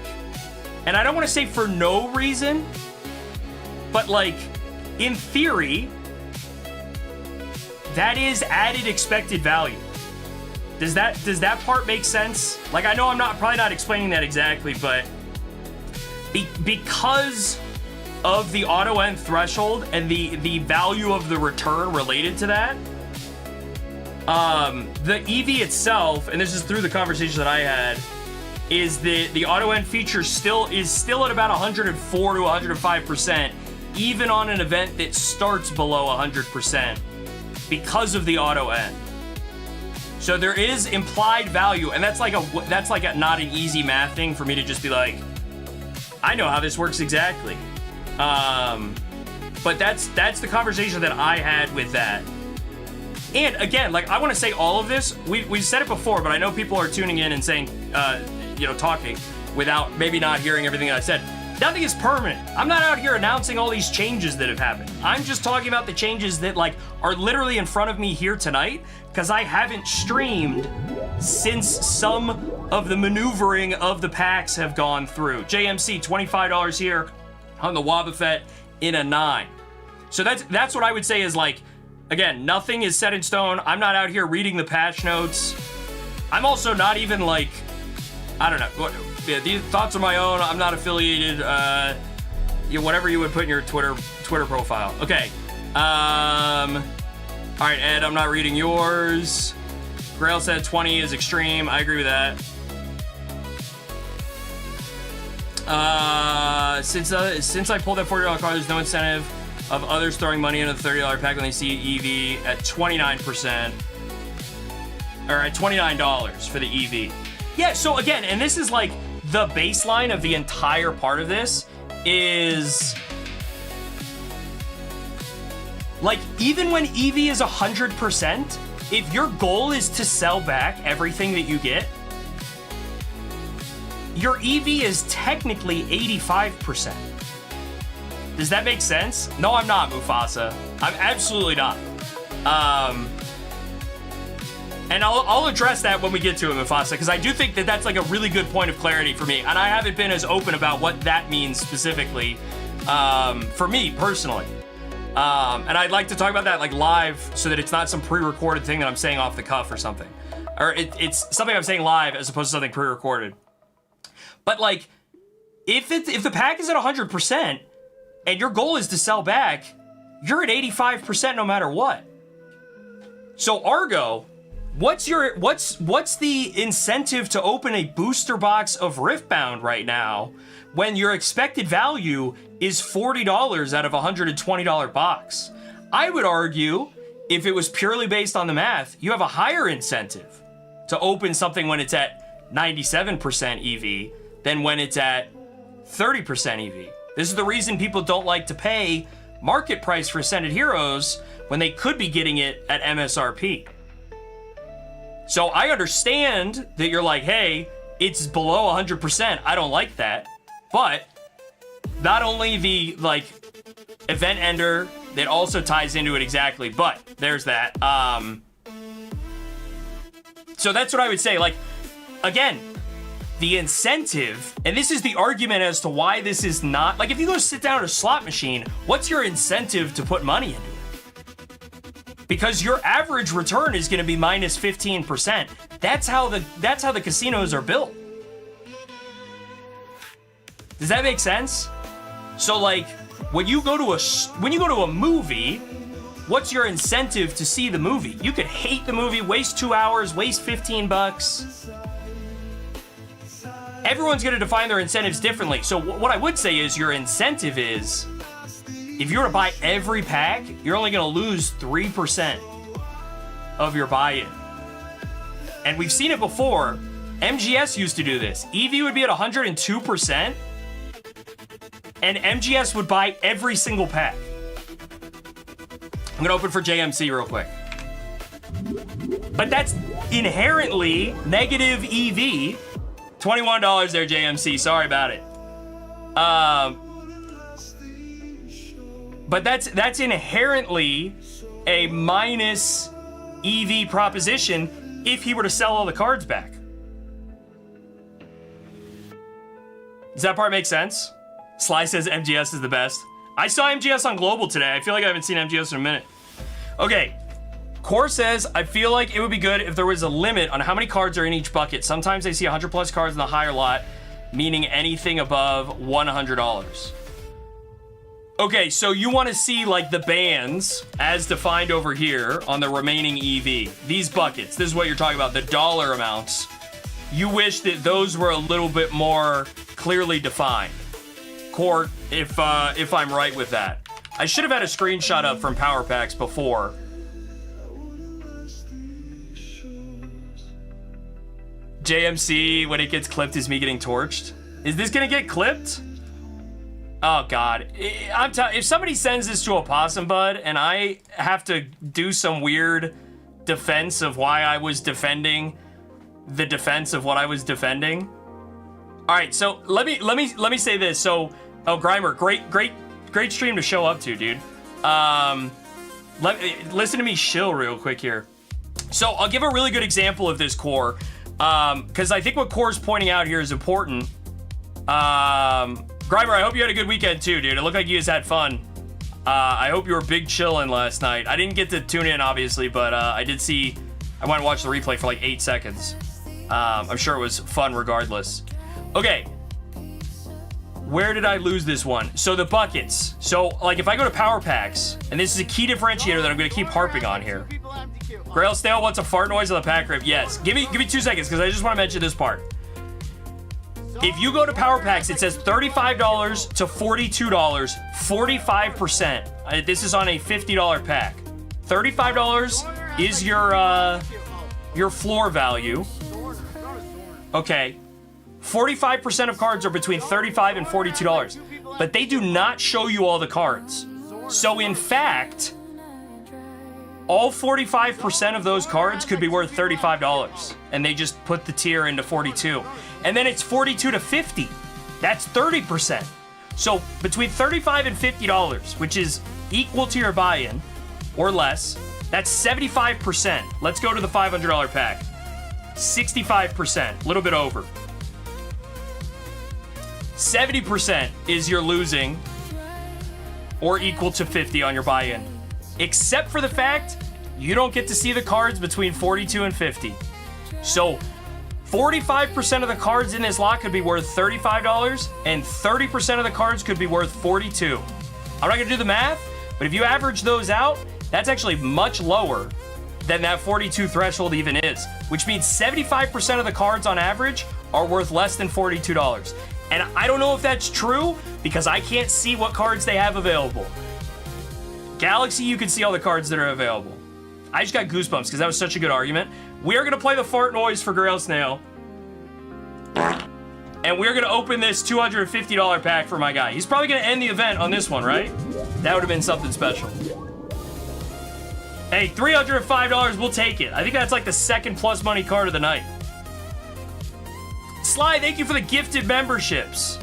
And I don't want to say for no reason, but like in theory, that is added expected value. Does that part make sense? Like, I know I'm probably not explaining that exactly, but because of the auto end threshold and the value of the return related to that, the EV itself, and this is through the conversation that I had, is the auto end feature is still at about 104 to 105%, even on an event that starts below 100%, because of the auto end. So there is implied value, and that's like a not an easy math thing for me to just be like, I know how this works exactly. But that's the conversation that I had with that. And again, like I want to say all of this, we've said it before, but I know people are tuning in and saying, talking without maybe not hearing everything that I said. Nothing is permanent. I'm not out here announcing all these changes that have happened. I'm just talking about the changes that like are literally in front of me here tonight because I haven't streamed since some of the maneuvering of the packs have gone through. JMC, $25 here on the Wobbuffet in a 9. So that's what I would say is like, again, nothing is set in stone. I'm not out here reading the patch notes. I'm also not even like, I don't know. These thoughts are my own. I'm not affiliated. Whatever you would put in your Twitter profile. Okay. All right, Ed, I'm not reading yours. Grail said 20 is extreme. I agree with that. Since I pulled that $40 card, there's no incentive of others throwing money into the $30 pack when they see EV at 29%. Or at $29 for the EV. Yeah, so again, and this is like the baseline of the entire part of this is like even when EV is 100%, if your goal is to sell back everything that you get, your EV is technically 85%. Does that make sense? No, I'm not, Mufasa. I'm absolutely not. And I'll address that when we get to it, Mufasa, because I do think that that's like a really good point of clarity for me. And I haven't been as open about what that means specifically for me personally. And I'd like to talk about that like live so that it's not some pre-recorded thing that I'm saying off the cuff or something. Or it's something I'm saying live as opposed to something pre-recorded. But like, if the pack is at 100% and your goal is to sell back, you're at 85% no matter what. So Argo, what's the incentive to open a booster box of Riftbound right now when your expected value is $40 out of a $120 box? I would argue if it was purely based on the math, you have a higher incentive to open something when it's at 97% EV than when it's at 30% EV. This is the reason people don't like to pay market price for Ascended Heroes when they could be getting it at MSRP. So I understand that you're like, hey, it's below 100%. I don't like that. But not only the like event ender that also ties into it exactly, but there's that. So that's what I would say. Like, again, the incentive, and this is the argument as to why this is not, like if you go sit down at a slot machine, what's your incentive to put money into it? Because your average return is going to be minus 15%. That's how the casinos are built. Does that make sense? So like when you go to a movie, what's your incentive to see the movie? You could hate the movie, waste 2 hours, waste $15. Everyone's going to define their incentives differently. So what I would say is your incentive is, if you were to buy every pack, you're only going to lose 3% of your buy-in. And we've seen it before. MGS used to do this. EV would be at 102%, and MGS would buy every single pack. I'm going to open for JMC real quick. But that's inherently negative EV. $21 there, JMC. Sorry about it. But that's inherently a minus EV proposition if he were to sell all the cards back. Does that part make sense? Sly says MGS is the best. I saw MGS on Global today. I feel like I haven't seen MGS in a minute. Okay. Core says, I feel like it would be good if there was a limit on how many cards are in each bucket. Sometimes I see 100 plus cards in the higher lot, meaning anything above $100. Okay, so you want to see like the bands as defined over here on the remaining EV. These buckets, this is what you're talking about, the dollar amounts. You wish that those were a little bit more clearly defined. Core, if I'm right with that. I should have had a screenshot up from Power Packs before. JMC, when it gets clipped, is me getting torched. Is this gonna get clipped? Oh God, if somebody sends this to a Possum Bud and I have to do some weird defense of why I was defending the defense of what I was defending. All right, so let me say this. So, Grimer, great stream to show up to, dude. Listen to me shill real quick here. So I'll give a really good example of this, Core. Because I think what Core's pointing out here is important. Grimer, I hope you had a good weekend too, dude. It looked like you guys had fun. I hope you were big chillin' last night. I didn't get to tune in, obviously, but I did see... I went and watched the replay for like 8 seconds. I'm sure it was fun regardless. Okay. Where did I lose this one? So the buckets. So, like, if I go to Power Packs, and this is a key differentiator that I'm going to keep harping on here. Grail Stale wants a fart noise on the pack rip. Yes. Give me 2 seconds, because I just want to mention this part. If you go to Power Packs, it says $35 to $42, 45%. This is on a $50 pack. $35 is your floor value. Okay. 45% of cards are between $35 and $42, but they do not show you all the cards. So in fact, all 45% of those cards could be worth $35, and they just put the tier into 42. And then it's 42 to 50. That's 30%. So between $35 and $50, which is equal to your buy-in or less, that's 75%. Let's go to the $500 pack. 65%, a little bit over. 70% is you're losing or equal to 50 on your buy-in. Except for the fact you don't get to see the cards between 42 and 50. So 45% of the cards in this lot could be worth $35 and 30% of the cards could be worth 42. I'm not gonna do the math, but if you average those out, that's actually much lower than that 42 threshold even is, which means 75% of the cards on average are worth less than $42. And I don't know if that's true because I can't see what cards they have available. Galaxy, you can see all the cards that are available. I just got goosebumps because that was such a good argument. We are going to play the fart noise for Grail Snail. And we're going to open this $250 pack for my guy. He's probably going to end the event on this one, right? That would have been something special. Hey, $305, we'll take it. I think that's like the second plus money card of the night. Sly, thank you for the gifted memberships.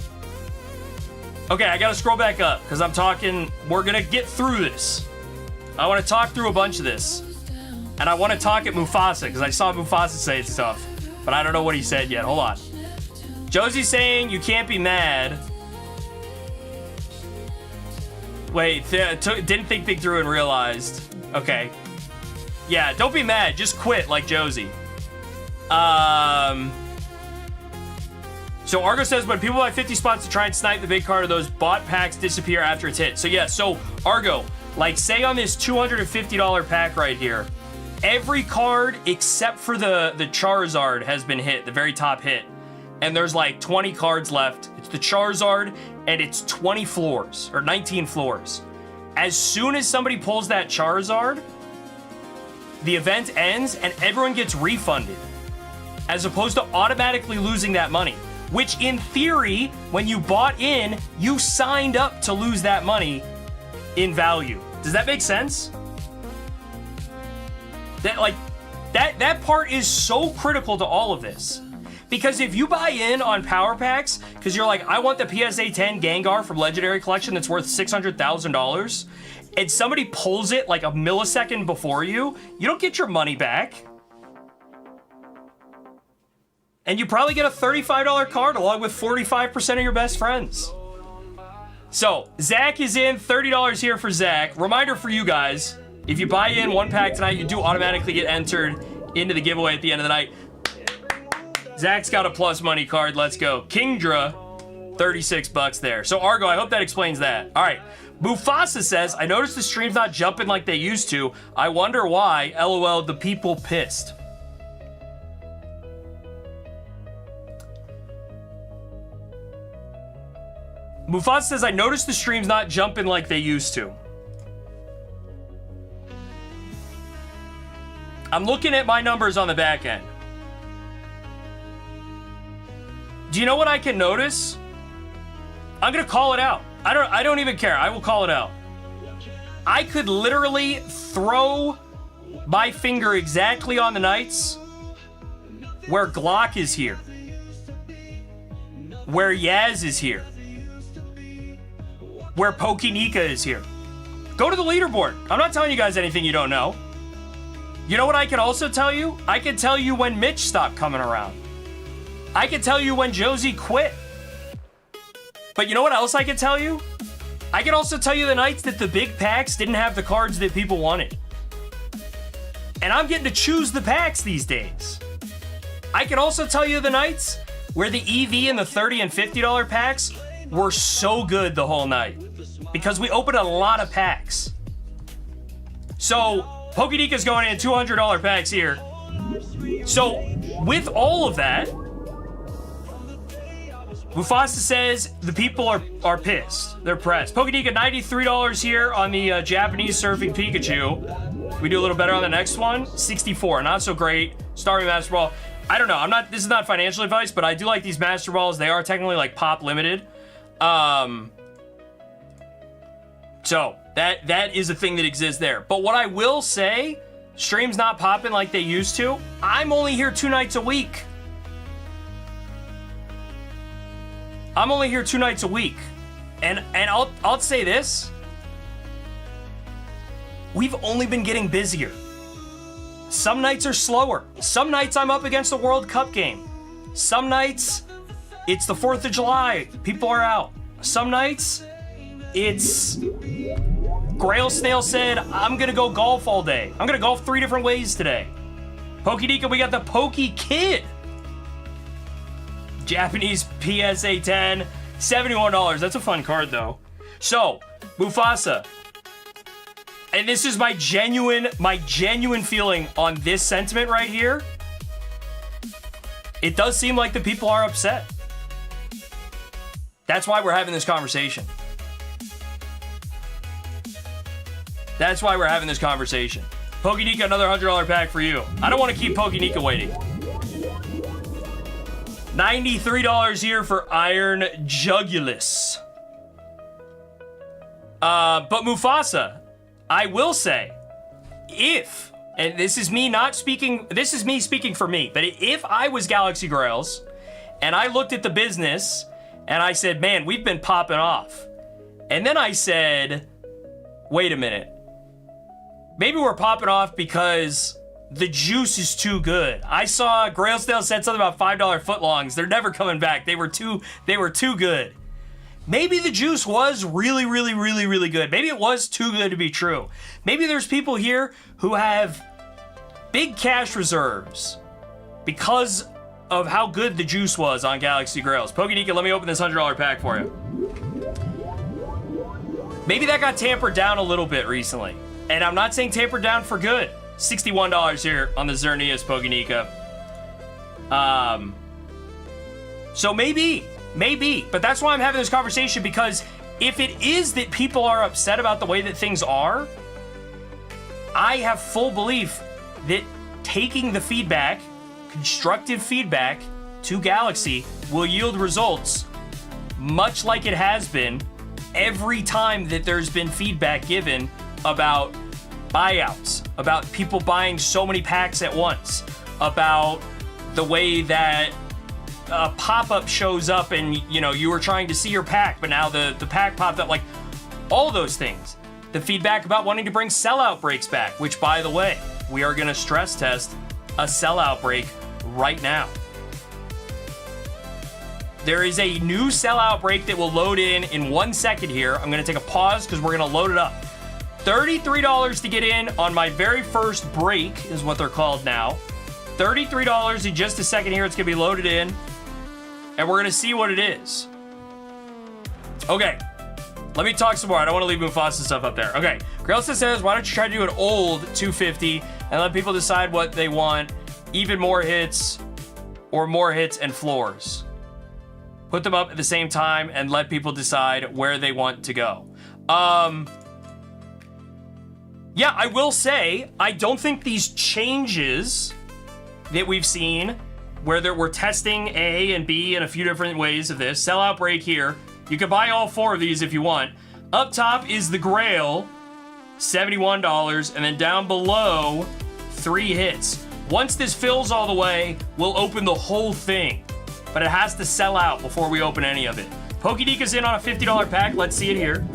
Okay, I gotta scroll back up because I'm talking, we're gonna get through this. I wanna talk through a bunch of this. And I wanna talk at Mufasa because I saw Mufasa say stuff, but I don't know what he said yet. Hold on. Josie's saying you can't be mad. Wait, didn't think through and realized. Okay. Yeah, don't be mad. Just quit like Josie. So Argo says when people buy 50 spots to try and snipe the big card, those bot packs disappear after it's hit. So yeah, so Argo, like say on this $250 pack right here, every card except for the Charizard has been hit, the very top hit. And there's like 20 cards left. It's the Charizard and it's 20 floors or 19 floors. As soon as somebody pulls that Charizard, the event ends and everyone gets refunded as opposed to automatically losing that money. Which in theory, when you bought in, you signed up to lose that money in value. Does that make sense? That part is so critical to all of this. Because if you buy in on power packs, because you're like, I want the PSA 10 Gengar from Legendary Collection that's worth $600,000, and somebody pulls it like a millisecond before you don't get your money back. And you probably get a $35 card along with 45% of your best friends. So, Zach is in, $30 here for Zach. Reminder for you guys, if you buy in one pack tonight, you do automatically get entered into the giveaway at the end of the night. Zach's got a plus money card, let's go. Kingdra, $36 there. So Argo, I hope that explains that. All right, Mufasa says, I noticed the stream's not jumping like they used to. I wonder why, LOL, the people pissed. Mufasa says, I noticed the stream's not jumping like they used to. I'm looking at my numbers on the back end. Do you know what I can notice? I'm gonna call it out. I don't even care. I will call it out. I could literally throw my finger exactly on the nights where Glock is here, where Yaz is here, where Pokinika is here. Go to the leaderboard. I'm not telling you guys anything you don't know. You know what I can also tell you? I can tell you when Mitch stopped coming around. I can tell you when Josie quit. But you know what else I can tell you? I can also tell you the nights that the big packs didn't have the cards that people wanted. And I'm getting to choose the packs these days. I can also tell you the nights where the EV and the $30 and $50 packs were so good the whole night. Because we opened a lot of packs. So, Pokedika's going in $200 packs here. So, with all of that, Mufasa says the people are pissed. They're pressed. Pokedika, $93 here on the Japanese Surfing Pikachu. We do a little better on the next one. $64, not so great. Starry Master Ball. I don't know. This is not financial advice, but I do like these Master Balls. They are technically like pop limited. So that is a thing that exists there. But what I will say, streams not popping like they used to. I'm only here 2 nights a week. I'm only here 2 nights a week. And I'll say this. We've only been getting busier. Some nights are slower. Some nights I'm up against a World Cup game. Some nights it's the 4th of July. People are out. Some nights it's Grail Snail said, I'm gonna go golf all day. I'm gonna golf 3 different ways today. Pokedika, we got the Pokey Kid. Japanese PSA 10, $71. That's a fun card though. So, Mufasa. And this is my genuine feeling on this sentiment right here. It does seem like the people are upset. That's why we're having this conversation. That's why we're having this conversation. Pokenika, another $100 pack for you. I don't want to keep Pokenika waiting. $93 here for Iron Jugulus. But Mufasa, I will say, if, and this is me speaking for me, but if I was Galaxy Grails and I looked at the business and I said, man, we've been popping off. And then I said, wait a minute. Maybe we're popping off because the juice is too good. I saw Grailsdale said something about $5 footlongs. They're never coming back. They were too good. Maybe the juice was really, really, really, really good. Maybe it was too good to be true. Maybe there's people here who have big cash reserves because of how good the juice was on Galaxy Grails. Pokenika, let me open this $100 pack for you. Maybe that got tampered down a little bit recently. And I'm not saying tampered down for good. $61 here on the Xerneas Pokenika. So maybe. But that's why I'm having this conversation, because if it is that people are upset about the way that things are, I have full belief that taking the feedback, constructive feedback to Galaxy will yield results, much like it has been every time that there's been feedback given about buyouts, about people buying so many packs at once, about the way that a pop-up shows up and, you know, you were trying to see your pack, but now the pack popped up, like all those things. The feedback about wanting to bring sellout breaks back, which, by the way, we are going to stress test a sellout break right now. There is a new sellout break that will load in 1 second here. I'm going to take a pause because we're going to load it up. $33 to get in on my very first break is what they're called now. $33 in just a second here. It's going to be loaded in. And we're going to see what it is. Okay. Let me talk some more. I don't want to leave Mufasa stuff up there. Okay. Grailsa says, why don't you try to do an old 250 and let people decide what they want. Even more hits or more hits and floors. Put them up at the same time and let people decide where they want to go. Yeah, I will say, I don't think these changes that we've seen, where we're testing A and B in a few different ways of this. Sellout break here. You can buy all 4 of these if you want. Up top is the Grail, $71, and then down below, 3 hits. Once this fills all the way, we'll open the whole thing. But it has to sell out before we open any of it. Pokedika's in on a $50 pack. Let's see it here.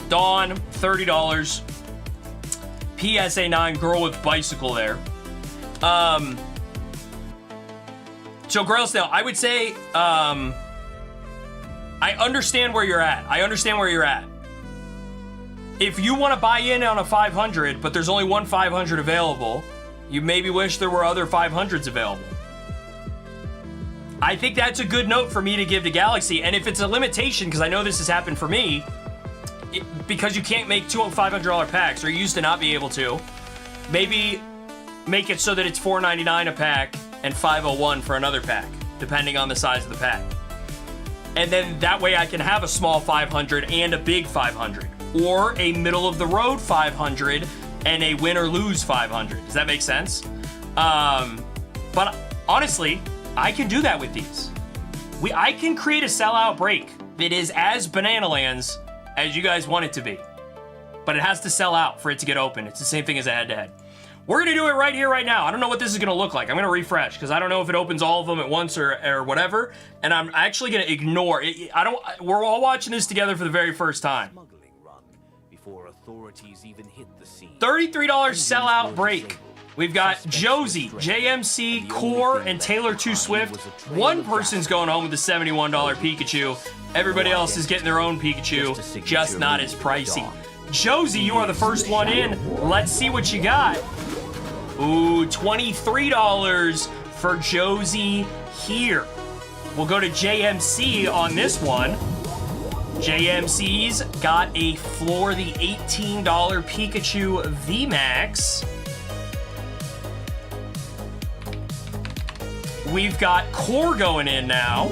Dawn, $30. PSA 9, girl with bicycle there. So Grailsdale, I would say, I understand where you're at. If you want to buy in on a 500, but there's only one 500 available, you maybe wish there were other 500s available. I think that's a good note for me to give to Galaxy. And if it's a limitation, because I know this has happened for me, because you can't make 2 $500 packs, or you used to not be able to, maybe make it so that it's $4.99 a pack and $5.01 for another pack, depending on the size of the pack. And then that way I can have a small 500 and a big 500, or a middle of the road 500 and a win or lose 500. Does that make sense? But honestly, I can do that with these. I can create a sellout break that is as Bananalands as you guys want it to be. But it has to sell out for it to get open. It's the same thing as a head-to-head. We're going to do it right here, right now. I don't know what this is going to look like. I'm going to refresh because I don't know if it opens all of them at once or whatever. And I'm actually going to ignore it. We're all watching this together for the very first time. Before authorities even hit the scene. $33 sellout break. We've got Josie, JMC, Core, and Taylor 2 Swift. One person's going home with the $71 Pikachu. Everybody else is getting their own Pikachu, just not as pricey. Josie, you are the first one in. Let's see what you got. Ooh, $23 for Josie here. We'll go to JMC on this one. JMC's got a floor, the $18 Pikachu VMAX. We've got Core going in now.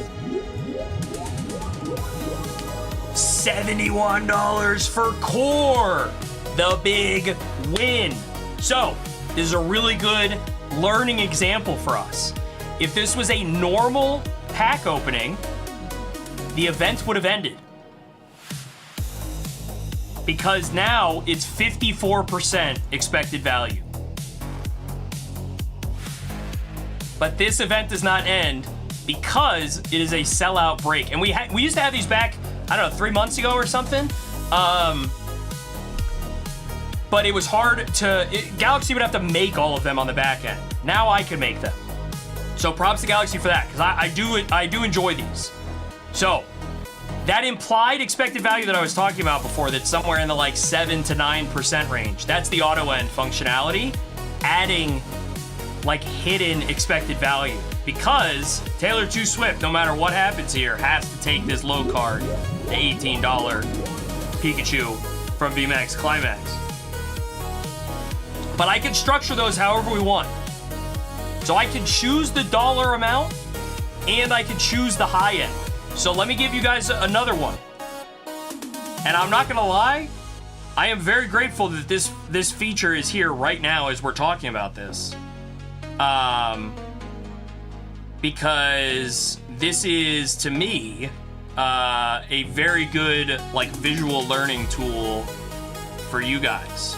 $71 for Core. The big win. So, this is a really good learning example for us. If this was a normal pack opening, the event would have ended. because now it's 54% expected value. But this event does not end because it is a sellout break. And we used to have these back, I don't know, 3 months ago or something. But it was hard to, Galaxy would have to make all of them on the back end. Now I can make them. So props to Galaxy for that, because I do enjoy these. So that implied expected value that I was talking about before, that's somewhere in the like 7 to 9% range. That's the auto end functionality, adding like hidden expected value. Because Taylor Too Swift, no matter what happens here, has to take this low card, the $18 Pikachu from VMAX Climax. But I can structure those however we want. So I can choose the dollar amount and I can choose the high end. So let me give you guys another one. And I'm not gonna lie, I am very grateful that this feature is here right now as we're talking about this. Because this is, to me, a very good like visual learning tool for you guys.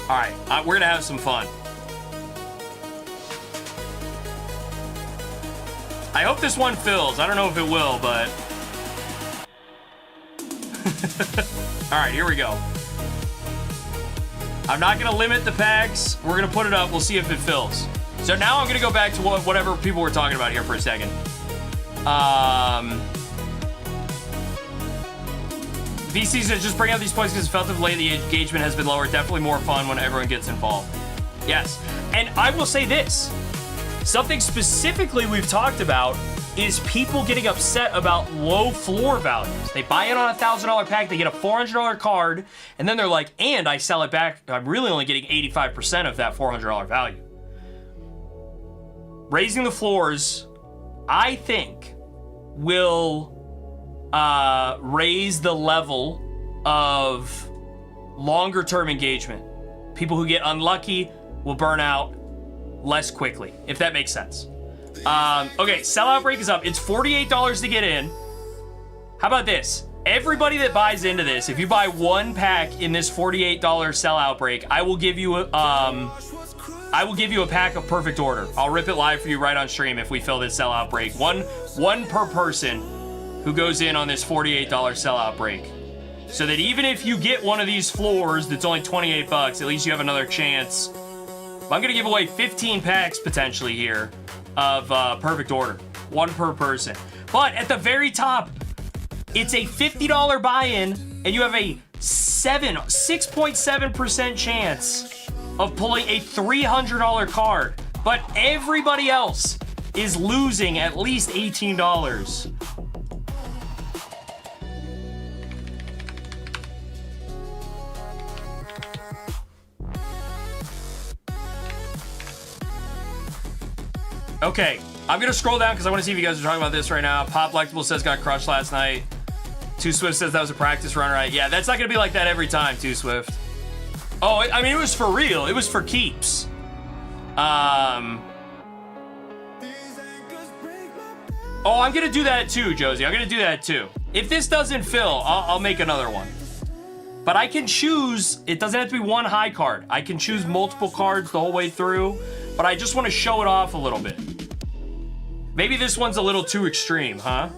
All right, we're gonna have some fun. I hope this one fills. I don't know if it will, but... All right, here we go. I'm not gonna limit the packs. We're gonna put it up. We'll see if it fills. So now I'm gonna go back to whatever people were talking about here for a second. VC says just bring out these points because it felt of late the engagement has been lower. Definitely more fun when everyone gets involved. Yes, and I will say this. Something specifically we've talked about is people getting upset about low floor values. They buy it on a $1,000 pack, they get a $400 card, and then they're like, and I sell it back, I'm really only getting 85% of that $400 value. Raising the floors, I think, will raise the level of longer term engagement. People who get unlucky will burn out less quickly, if that makes sense. Okay, sellout break is up. It's $48 to get in. How about this? Everybody that buys into this, if you buy one pack in this $48 sellout break, I will give you a pack of Perfect Order. I'll rip it live for you right on stream if we fill this sellout break. One per person who goes in on this $48 sellout break. So that even if you get one of these floors that's only 28 bucks, at least you have another chance. I'm gonna give away 15 packs potentially here of Perfect Order. One per person. But at the very top, it's a $50 buy-in and you have a 6.7% chance of pulling a $300 card. But everybody else is losing at least $18. Okay, I'm gonna scroll down because I want to see if you guys are talking about this right now. Pop Lectable says got crushed last night. Too Swift says that was a practice run, right? Yeah, that's not gonna be like that every time, Too Swift. Oh, I mean, it was for real. It was for keeps. Oh, I'm gonna do that too, Josie. I'm gonna do that too. If this doesn't fill, I'll make another one. But I can choose, it doesn't have to be one high card. I can choose multiple cards the whole way through, but I just want to show it off a little bit. Maybe this one's a little too extreme, huh?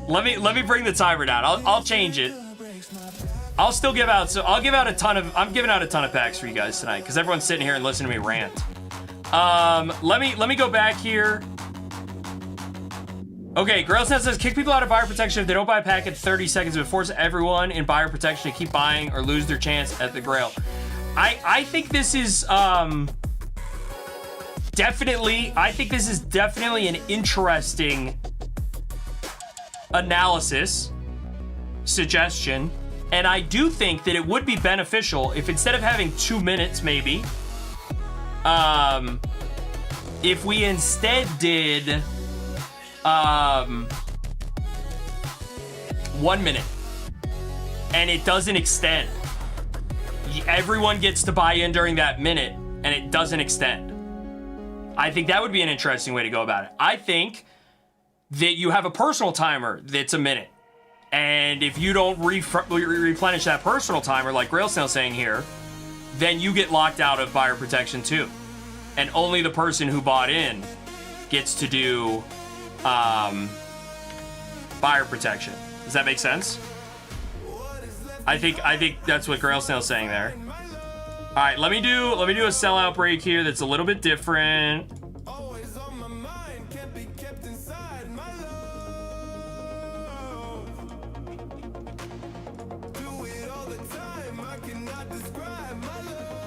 Let me bring the timer down. I'll change it. I'll still give out, so I'll give out a ton of, I'm giving out a ton of packs for you guys tonight because everyone's sitting here and listening to me rant. Let me go back here. Okay, Grails says kick people out of buyer protection if they don't buy a pack in 30 seconds. It forces everyone in buyer protection to keep buying or lose their chance at the Grail. I think this is definitely an interesting analysis, suggestion, and I do think that it would be beneficial if instead of having 2 minutes, maybe, if we instead did 1 minute and it doesn't extend. Everyone gets to buy in during that minute and it doesn't extend. I think that would be an interesting way to go about it. I think that you have a personal timer that's a minute And if you don't replenish that personal timer, like Grailsnail's saying here, then you get locked out of buyer protection too. And only the person who bought in gets to do buyer protection. Does that make sense? I think that's what Grailsnail's saying there. All right, let me do a sellout break here that's a little bit different.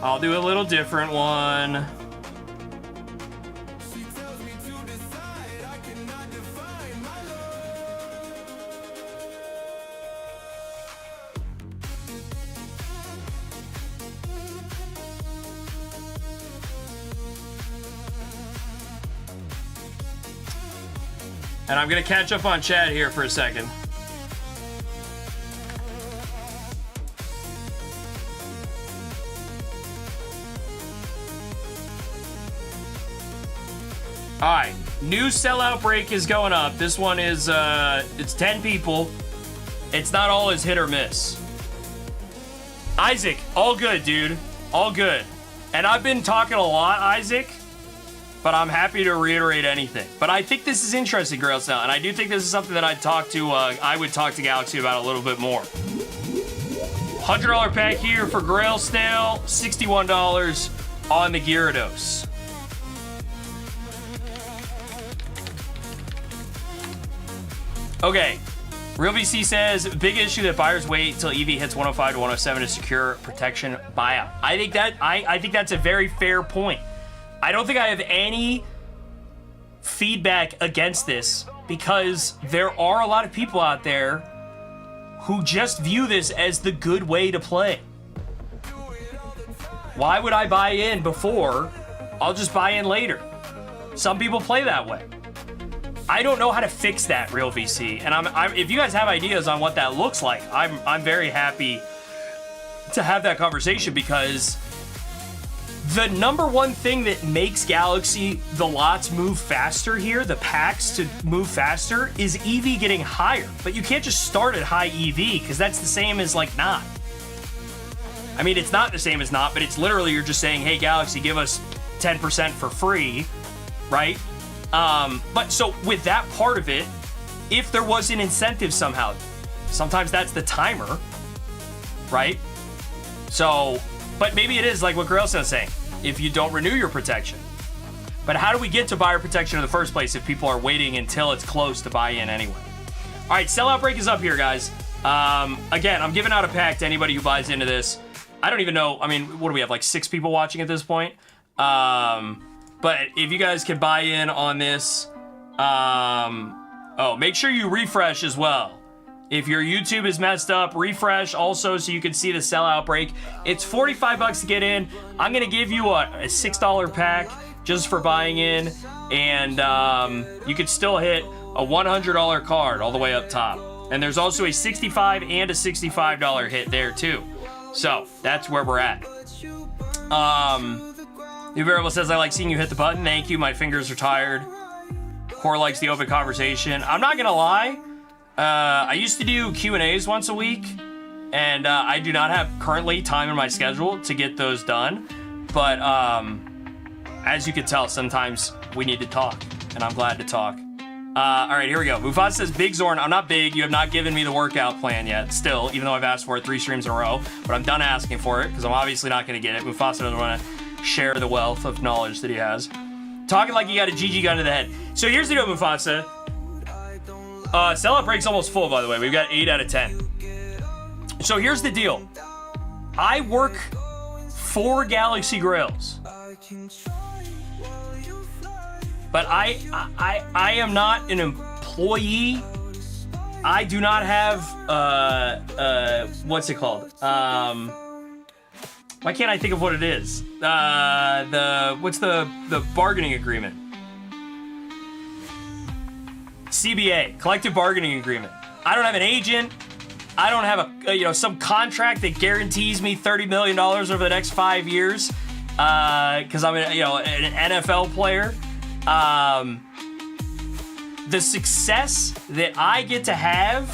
I'll do a little different one. And I'm gonna catch up on chat here for a second. All right, new sellout break is going up. This one is, it's 10 people. It's not all as hit or miss. Isaac, all good, dude. All good. And I've been talking a lot, Isaac, but I'm happy to reiterate anything. But I think this is interesting, Grails now, and I do think this is something that I would talk to Galaxy about a little bit more. $100 pack here for Grailsnail, $61 on the Gyarados. Okay, Real VC says, big issue that buyers wait till EV hits 105 to 107 to secure protection buyout. I think that's a very fair point. I don't think I have any feedback against this because there are a lot of people out there who just view this as the good way to play. Why would I buy in before? I'll just buy in later. Some people play that way. I don't know how to fix that, Real VC, and if you guys have ideas on what that looks like, I'm very happy to have that conversation because the number one thing that makes Galaxy the lots move faster here, the packs to move faster, is EV getting higher. But you can't just start at high EV because that's the same as like not. I mean, it's not the same as not, but it's literally you're just saying, hey, Galaxy, give us 10% for free, right? But so with that part of it, if there was an incentive somehow, sometimes that's the timer, right? So, but maybe it is like what Grails is saying, if you don't renew your protection. But how do we get to buyer protection in the first place if people are waiting until it's close to buy in anyway? All right, sellout break is up here, guys. Again, I'm giving out a pack to anybody who buys into this. I don't even know, I mean, what do we have, like 6 people watching at this point? But if you guys can buy in on this, make sure you refresh as well. If your YouTube is messed up, refresh also so you can see the sellout break. It's $45 to get in. I'm gonna give you a $6 pack just for buying in, and you could still hit a $100 card all the way up top. And there's also a $65 and a $65 hit there too. So that's where we're at. New Variable says, I like seeing you hit the button. Thank you. My fingers are tired. Core likes the open conversation. I'm not going to lie. I used to do Q&As once a week, and I do not have currently time in my schedule to get those done. But as you can tell, sometimes we need to talk, and I'm glad to talk. All right, here we go. Mufasa says, big Zorn. I'm not big. You have not given me the workout plan yet, still, even though I've asked for it 3 streams in a row. But I'm done asking for it because I'm obviously not going to get it. Mufasa doesn't want to share the wealth of knowledge that he has. Talking like you got a GG gun to the head. So here's the deal, Mufasa. Sellout break's almost full, by the way. We've got 8 out of 10. So here's the deal. I work for Galaxy Grails. But I am not an employee. I do not have what's it called? Why can't I think of what it is? What's the bargaining agreement? CBA, collective bargaining agreement. I don't have an agent. I don't have a some contract that guarantees me $30 million over the next 5 years because I'm an NFL player. The success that I get to have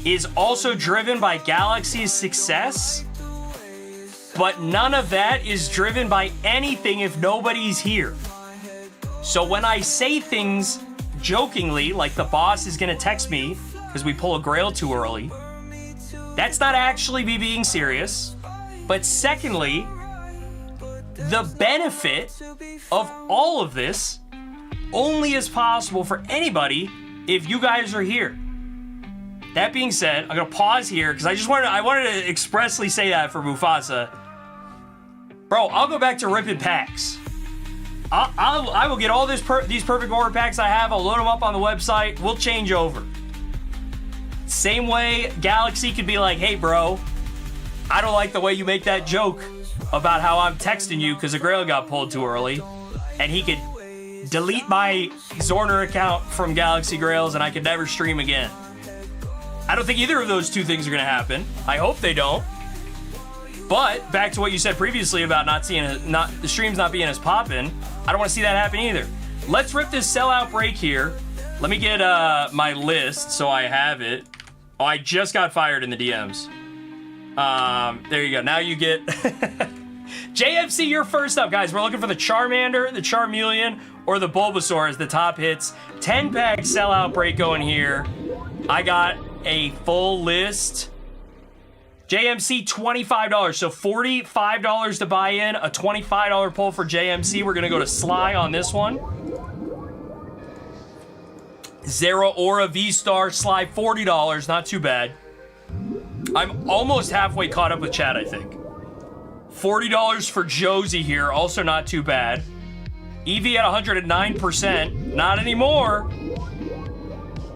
is also driven by Galaxy's success, but none of that is driven by anything if nobody's here. So when I say things jokingly, like the boss is gonna text me because we pull a Grail too early, that's not actually me being serious. But secondly, the benefit of all of this only is possible for anybody if you guys are here. That being said, I'm gonna pause here because I wanted to expressly say that for Mufasa. Bro, I'll go back to ripping packs. I will get all these perfect order packs I have. I'll load them up on the website. We'll change over. Same way Galaxy could be like, hey, bro, I don't like the way you make that joke about how I'm texting you because a Grail got pulled too early. And he could delete my Zorner account from Galaxy Grails and I could never stream again. I don't think either of those two things are going to happen. I hope they don't. But back to what you said previously about the streams not being as poppin', I don't want to see that happen either. Let's rip this sellout break here. Let me get my list so I have it. Oh, I just got fired in the DMs. There you go. Now you get JFC. You're first up, guys. We're looking for the Charmander, the Charmeleon, or the Bulbasaur as the top hits. 10-pack sellout break going here. I got a full list. JMC, $25. So $45 to buy in, a $25 pull for JMC. We're going to go to Sly on this one. Zero Aura V-Star Sly, $40. Not too bad. I'm almost halfway caught up with chat, I think. $40 for Josie here. Also not too bad. Eevee at 109%. Not anymore.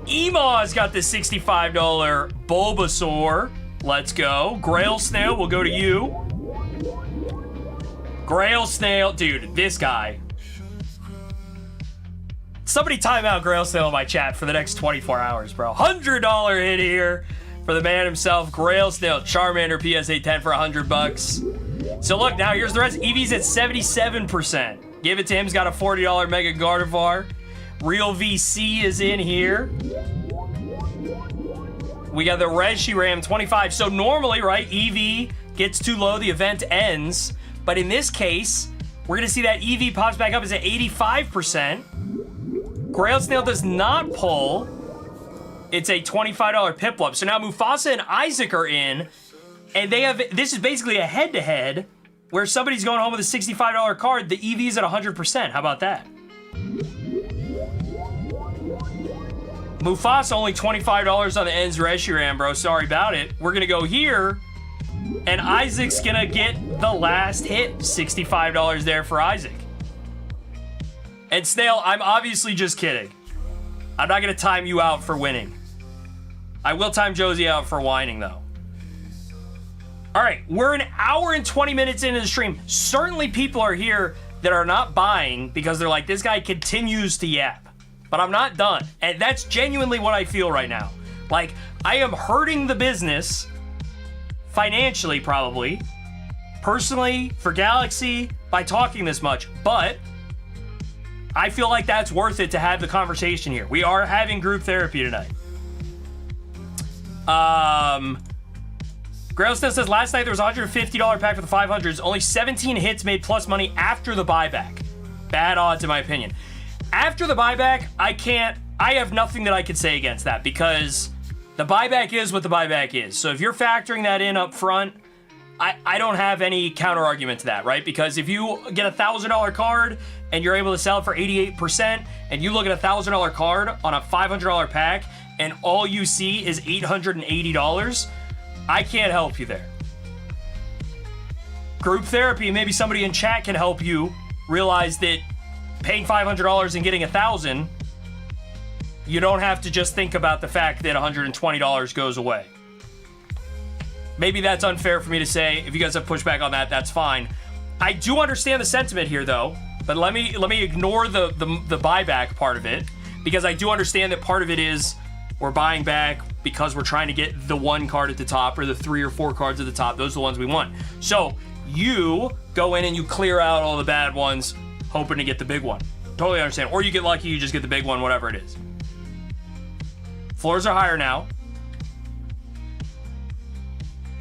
Ema's got the $65 Bulbasaur. Let's go. Grail Snail will go to you. Grail Snail. Dude, this guy. Somebody time out Grail Snail in my chat for the next 24 hours, bro. $100 hit here for the man himself. Grail Snail. Charmander PSA 10 for $100. So look, now here's the rest. Eevee's at 77%. Give it to him. He's got a $40 Mega Gardevoir. Real VC is in here. We got the Reshiram 25. So normally, right, Eevee gets too low, the event ends. But in this case, we're going to see that Eevee pops back up. Is at 85%. Grail Snail does not pull. It's a $25 Piplup. So now Mufasa and Isaac are in. And they have, this is basically a head-to-head where somebody's going home with a $65 card. The Eevee's at 100%. How about that? Mufasa only $25 on the ends Reshiram, bro. Sorry about it. We're going to go here, and Isaac's going to get the last hit. $65 there for Isaac. And Snail, I'm obviously just kidding. I'm not going to time you out for winning. I will time Josie out for whining, though. All right, we're an hour and 20 minutes into the stream. Certainly people are here that are not buying because they're like, this guy continues to yap. But I'm not done. And that's genuinely what I feel right now. Like, I am hurting the business financially, probably. Personally, for Galaxy, by talking this much. But I feel like that's worth it to have the conversation here. We are having group therapy tonight. Grailston says, last night there was a $150 pack for the 500s. Only 17 hits made plus money after the buyback. Bad odds, in my opinion. After the buyback, I have nothing that I could say against that because the buyback is what the buyback is. So if you're factoring that in up front, I don't have any counter argument to that, right? Because if you get a $1,000 card and you're able to sell it for 88%, and you look at a $1,000 card on a $500 pack and all you see is $880, I can't help you there. Group therapy, maybe somebody in chat can help you realize that paying $500 and getting $1,000, you don't have to just think about the fact that $120 goes away. Maybe that's unfair for me to say. If you guys have pushback on that, that's fine. I do understand the sentiment here, though. But let me ignore the buyback part of it, because I do understand that part of it is we're buying back because we're trying to get the one card at the top or the 3 or 4 cards at the top. Those are the ones we want. So you go in and you clear out all the bad ones, hoping to get the big one. Totally understand. Or you get lucky, you just get the big one, whatever it is. Floors are higher now.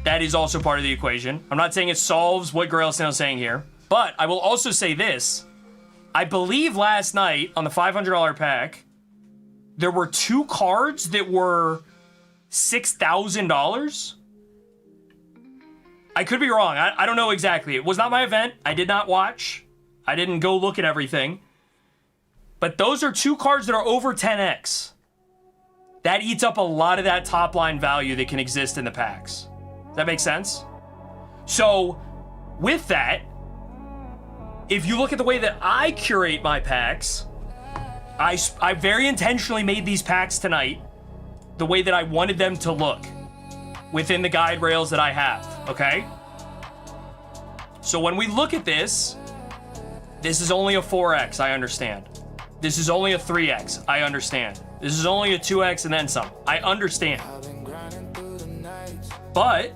That is also part of the equation. I'm not saying it solves what Grails now is saying here, but I will also say this. I believe last night on the $500 pack, there were 2 cards that were $6,000. I could be wrong. I don't know exactly. It was not my event. I did not watch. I didn't go look at everything. But those are 2 cards that are over 10x. That eats up a lot of that top line value that can exist in the packs. Does that make sense? So, with that, if you look at the way that I curate my packs, I very intentionally made these packs tonight the way that I wanted them to look within the guide rails that I have, okay? So when we look at this is only a 4x, I understand. This is only a 3x, I understand. This is only a 2x and then some, I understand. But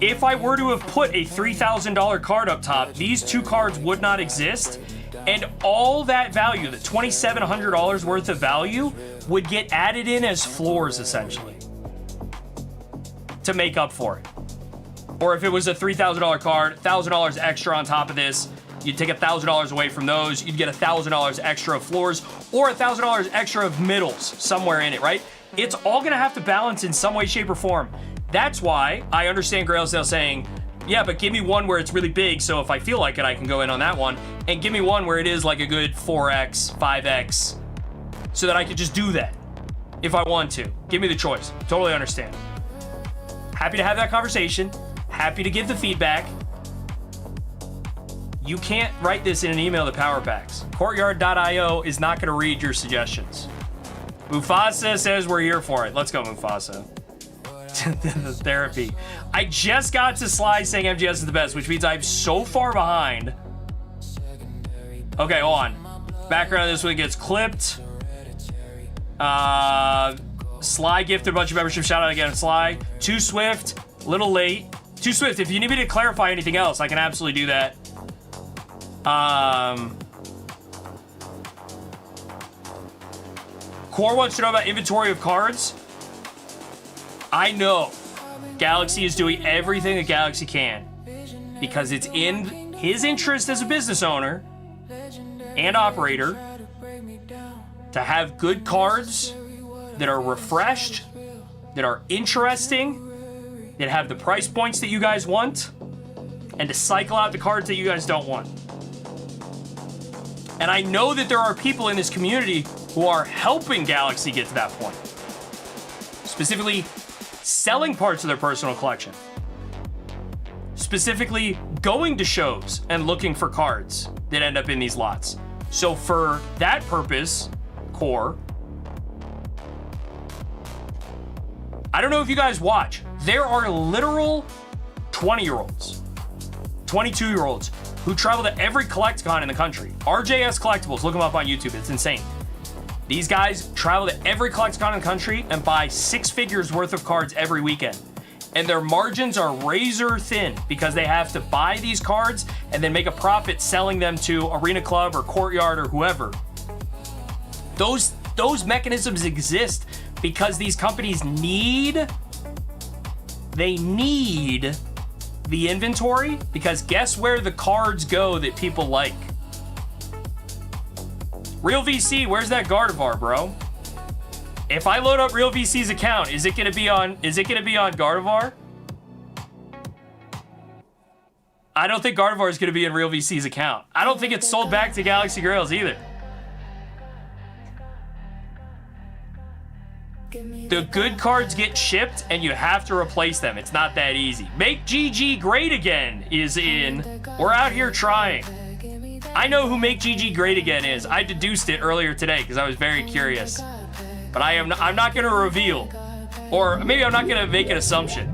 if I were to have put a $3,000 card up top, these 2 cards would not exist, and all that value, the $2,700 worth of value, would get added in as floors, essentially, to make up for it. Or if it was a $3,000 card, $1,000 extra on top of this, you'd take $1,000 away from those, you'd get $1,000 extra of floors, or $1,000 extra of middles somewhere in it, right? It's all gonna have to balance in some way, shape, or form. That's why I understand Grailsdale saying, yeah, but give me one where it's really big, so if I feel like it, I can go in on that one, and give me one where it is like a good 4x, 5x, so that I could just do that if I want to. Give me the choice. Totally understand. Happy to have that conversation. Happy to give the feedback. You can't write this in an email to Power Packs. Courtyard.io is not going to read your suggestions. Mufasa says we're here for it. Let's go, Mufasa. The therapy. I just got to Sly saying MGS is the best, which means I'm so far behind. Okay, hold on. Background of this one gets clipped. Sly gifted a bunch of membership. Shout out again, Sly. Too Swift, little late. Too Swift, if you need me to clarify anything else, I can absolutely do that. Core wants to know about inventory of cards. I know Galaxy is doing everything that Galaxy can because it's in his interest as a business owner and operator to have good cards that are refreshed, that are interesting, that have the price points that you guys want, and to cycle out the cards that you guys don't want. And I know that there are people in this community who are helping Galaxy get to that point. Specifically, selling parts of their personal collection. Specifically, going to shows and looking for cards that end up in these lots. So for that purpose, Core, I don't know if you guys watch, there are literal 20-year-olds, 22-year-olds who travel to every CollectCon in the country. RJS Collectibles, look them up on YouTube, it's insane. These guys travel to every CollectCon in the country and buy 6 figures worth of cards every weekend. And their margins are razor thin because they have to buy these cards and then make a profit selling them to Arena Club or Courtyard or whoever. Those mechanisms exist because these companies need the inventory, because guess where the cards go that people like? Real VC, where's that Gardevoir, bro? If I load up Real VC's account, is it gonna be on Gardevoir? I don't think Gardevoir is gonna be in Real VC's account. I don't think it's sold back to Galaxy Grails either. The good cards get shipped and you have to replace them. It's not that easy. Make GG Great Again is in. We're out here trying. I know who Make GG Great Again is. I deduced it earlier today because I was very curious. But I'm not going to reveal. Or maybe I'm not going to make an assumption.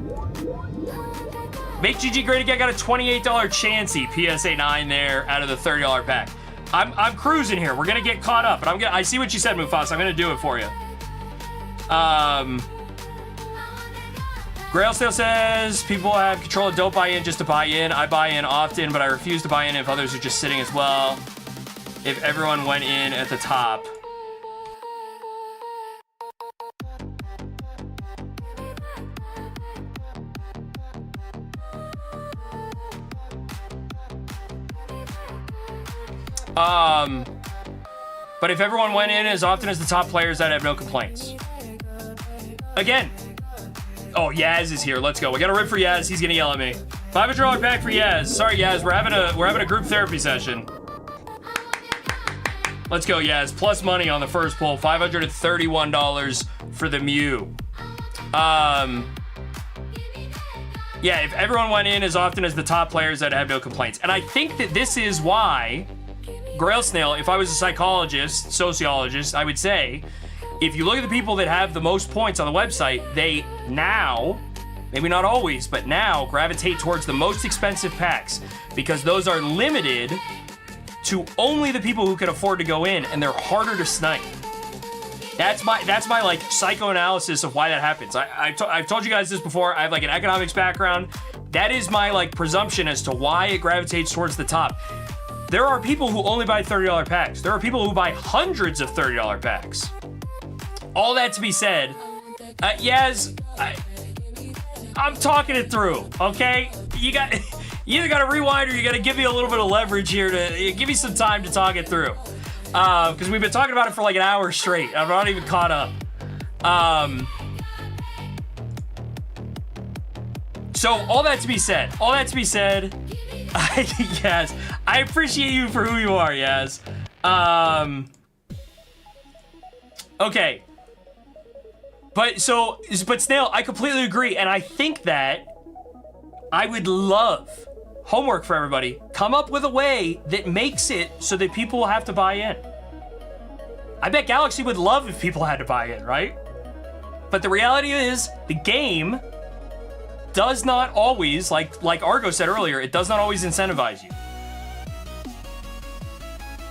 Make GG Great Again got a $28 Chansey PSA 9 there out of the $30 pack. I'm cruising here. We're going to get caught up. But I see what you said, Mufasa. I'm going to do it for you. Grailsdale says people have control and don't buy in just to buy in. I buy in often, but I refuse to buy in if others are just sitting as well. If everyone went in at the top. But if everyone went in as often as the top players, I'd have no complaints. Again. Oh, Yaz is here. Let's go. We got a rip for Yaz. He's gonna yell at me. $500 pack for Yaz. Sorry, Yaz. We're having a group therapy session. Let's go, Yaz. Plus money on the first pull. $531 for the Mew. Yeah, if everyone went in as often as the top players, I'd have no complaints. And I think that this is why Grail Snail, if I was a psychologist, sociologist, I would say, if you look at the people that have the most points on the website, they now, maybe not always, but now gravitate towards the most expensive packs because those are limited to only the people who can afford to go in, and they're harder to snipe. That's my like psychoanalysis of why that happens. I've told you guys this before. I have like an economics background. That is my like presumption as to why it gravitates towards the top. There are people who only buy $30 packs. There are people who buy hundreds of $30 packs. All that to be said, Yaz, I'm talking it through, okay? You either got to rewind or you got to give me a little bit of leverage here to give me some time to talk it through. Because we've been talking about it for like an hour straight. I'm not even caught up. So all that to be said, Yaz, I appreciate you for who you are, Yaz. Okay. But Snail, I completely agree, and I think that I would love homework for everybody. Come up with a way that makes it so that people will have to buy in. I bet Galaxy would love if people had to buy in, right? But the reality is, the game does not always, like Argo said earlier, it does not always incentivize you.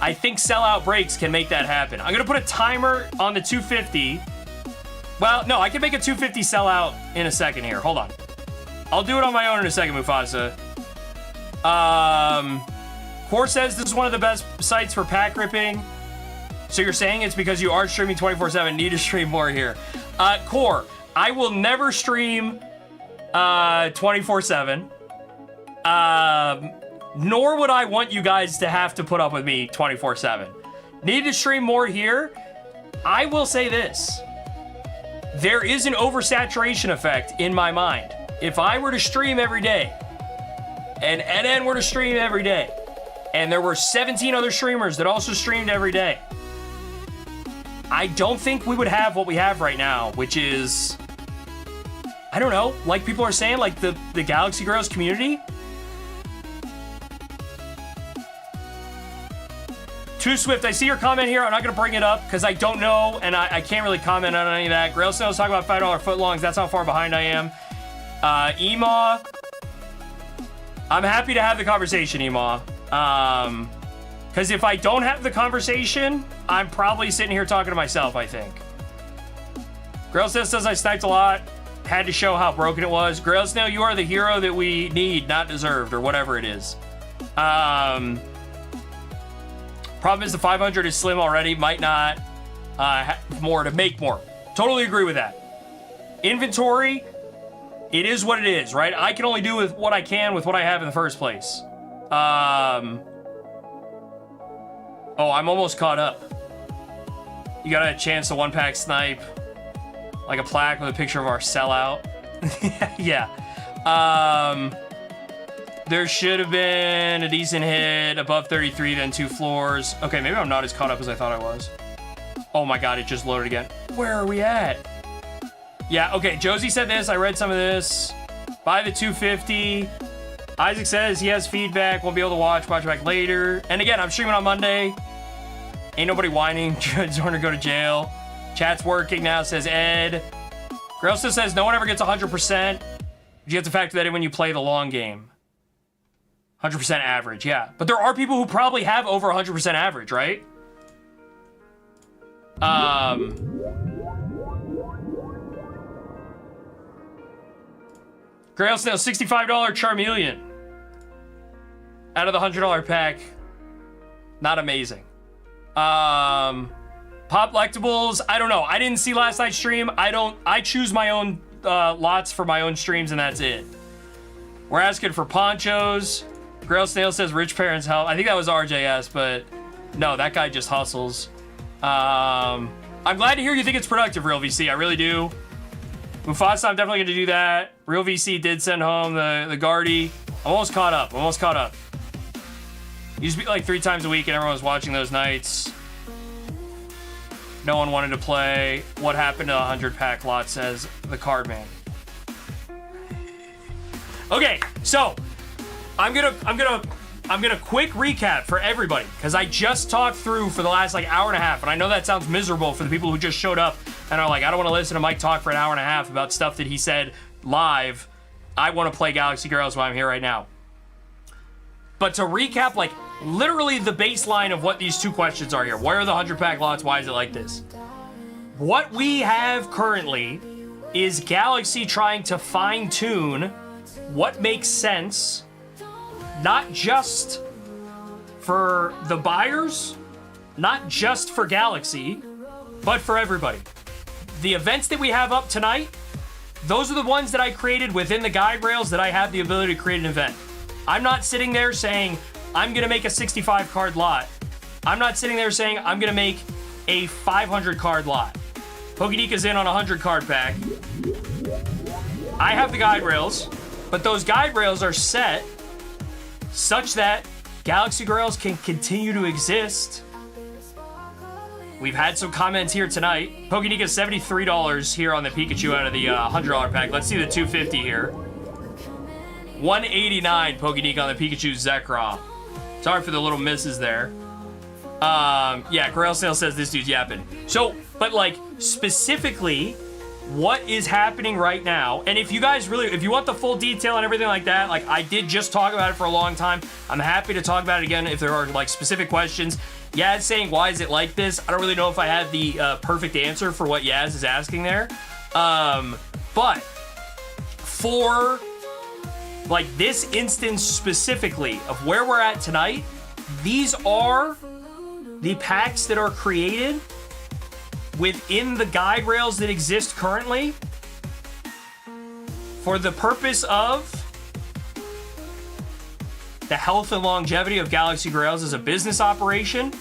I think sellout breaks can make that happen. I'm gonna put a timer on the 250. Well, no, I can make a 250 sellout in a second here. Hold on. I'll do it on my own in a second, Mufasa. Core says this is one of the best sites for pack ripping. So you're saying it's because you are streaming 24/7, need to stream more here. Core, I will never stream 24/7. Nor would I want you guys to have to put up with me 24/7. Need to stream more here? I will say this. There is an oversaturation effect in my mind. If I were to stream every day, and NN were to stream every day, and there were 17 other streamers that also streamed every day, I don't think we would have what we have right now, which is, I don't know, like people are saying, like the Galaxy Grails community. Too Swift, I see your comment here. I'm not going to bring it up because I don't know, and I can't really comment on any of that. Grail Snail's talking about $5 footlongs. That's how far behind I am. Ema, I'm happy to have the conversation, Ema. Because if I don't have the conversation, I'm probably sitting here talking to myself, I think. Grail Snail says I sniped a lot. Had to show how broken it was. Grail Snail, you are the hero that we need, not deserved, or whatever it is. Problem is the 500 is slim already. Might not have more to make more. Totally agree with that. Inventory, it is what it is, right? I can only do with what I can with what I have in the first place. Oh, I'm almost caught up. You got a chance to one-pack snipe. Like a plaque with a picture of our sellout. Yeah. There should have been a decent hit above 33, then 2 floors. Okay, maybe I'm not as caught up as I thought I was. Oh my God, it just loaded again. Where are we at? Yeah, okay, Josie said this. I read some of this. Buy the 250. Isaac says he has feedback. Won't be able to watch it back later. And again, I'm streaming on Monday. Ain't nobody whining. Zorner go to jail. Chat's working now, says Ed. Grail still says no one ever gets 100%. You have to factor that in when you play the long game. 100% average, yeah. But there are people who probably have over 100% average, right? Grail Snail, $65 Charmeleon. Out of the $100 pack. Not amazing. Pop Lectables, I don't know. I didn't see last night's stream. I choose my own lots for my own streams, and that's it. We're asking for ponchos. Grail Snail says rich parents help. I think that was RJS, but No, that guy just hustles. I'm glad to hear you think it's productive, Real VC. I really do. Mufasa, I'm definitely going to do that. Real VC did send home the Guardy. I'm almost caught up. Used to be like 3 times a week and everyone was watching those nights. No one wanted to play. What happened to a 100-pack lot, says the card man. Okay, so I'm gonna quick recap for everybody because I just talked through for the last like hour and a half, and I know that sounds miserable for the people who just showed up and are like, I don't want to listen to Mike talk for an hour and a half about stuff that he said live. I want to play Galaxy Grails while I'm here right now. But to recap, like, literally the baseline of what these 2 questions are here. Where are the 100-pack lots? Why is it like this? What we have currently is Galaxy trying to fine-tune what makes sense, not just for the buyers, not just for Galaxy, but for everybody. The events that we have up tonight, those are the ones that I created within the guide rails that I have the ability to create an event. I'm not sitting there saying, I'm going to make a 65 card lot. I'm not sitting there saying, I'm going to make a 500 card lot. Pokenika's in on a 100 card pack. I have the guide rails, but those guide rails are set such that Galaxy Grails can continue to exist. We've had some comments here tonight. Pokenika's $73 here on the Pikachu out of the $100 pack. Let's see the 250 here. 189 Pokenika on the Pikachu Zekrom. Sorry for the little misses there. Yeah, Grail Sale says this dude's yapping. So, but like, specifically, what is happening right now, and if you guys really, if you want the full detail and everything like that, like, I did just talk about it for a long time. I'm happy to talk about it again if there are, like, specific questions. Yaz saying, why is it like this? I don't really know if I have the perfect answer for what Yaz is asking there. But for like this instance specifically of where we're at tonight, these are the packs that are created within the guide rails that exist currently for the purpose of the health and longevity of Galaxy Grails as a business operation,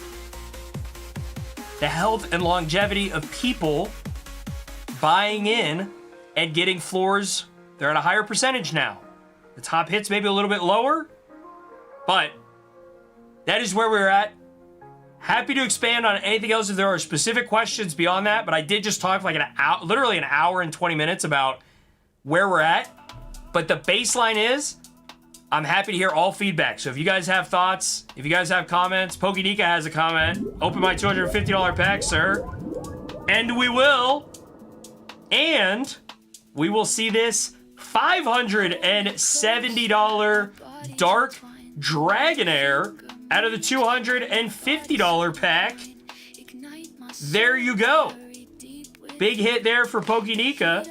the health and longevity of people buying in and getting floors. They're at a higher percentage now. The top hits maybe a little bit lower, but that is where we're at. Happy to expand on anything else if there are specific questions beyond that, but I did just talk like literally an hour and 20 minutes about where we're at. But the baseline is, I'm happy to hear all feedback. So if you guys have thoughts, if you guys have comments, Pokenika has a comment. Open my $250 pack, sir. And we will. And we will see this $570 Dark Dragonair out of the $250 pack. There you go. Big hit there for Pokenika.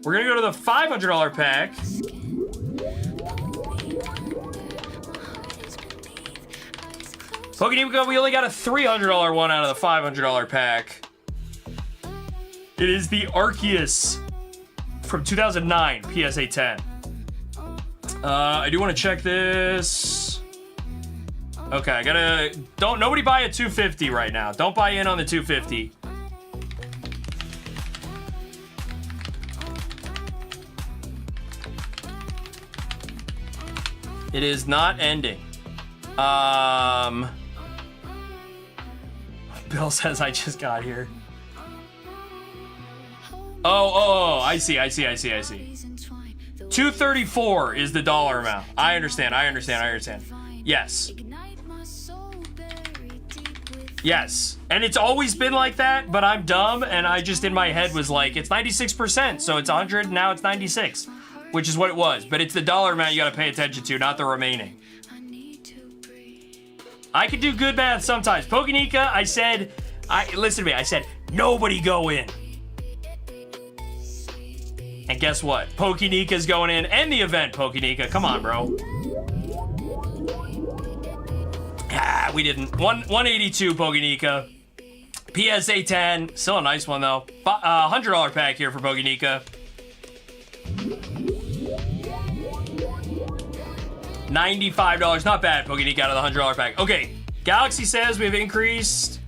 We're going to go to the $500 pack. Pokenika, we only got a $300 one out of the $500 pack. It is the Arceus from 2009 PSA 10. I do want to check this. Okay, I gotta, nobody buy a 250 right now. Don't buy in on the 250. It is not ending. Bill says I just got here. Oh, I see. 234 is the dollar amount. I understand. Yes. And it's always been like that, but I'm dumb, and I just in my head was like, it's 96%, so it's 100, now it's 96, which is what it was. But it's the dollar amount you gotta pay attention to, not the remaining. I can do good math sometimes. Pokenika, listen to me, I said, nobody go in. And guess what? Pokenika's going in, and the event, Pokenika. Come on, bro. We didn't. 182 Pokenika. PSA 10. Still a nice one, though. $100 pack here for Pokenika. $95. Not bad, Pokenika, out of the $100 pack. Okay, Galaxy says we've increased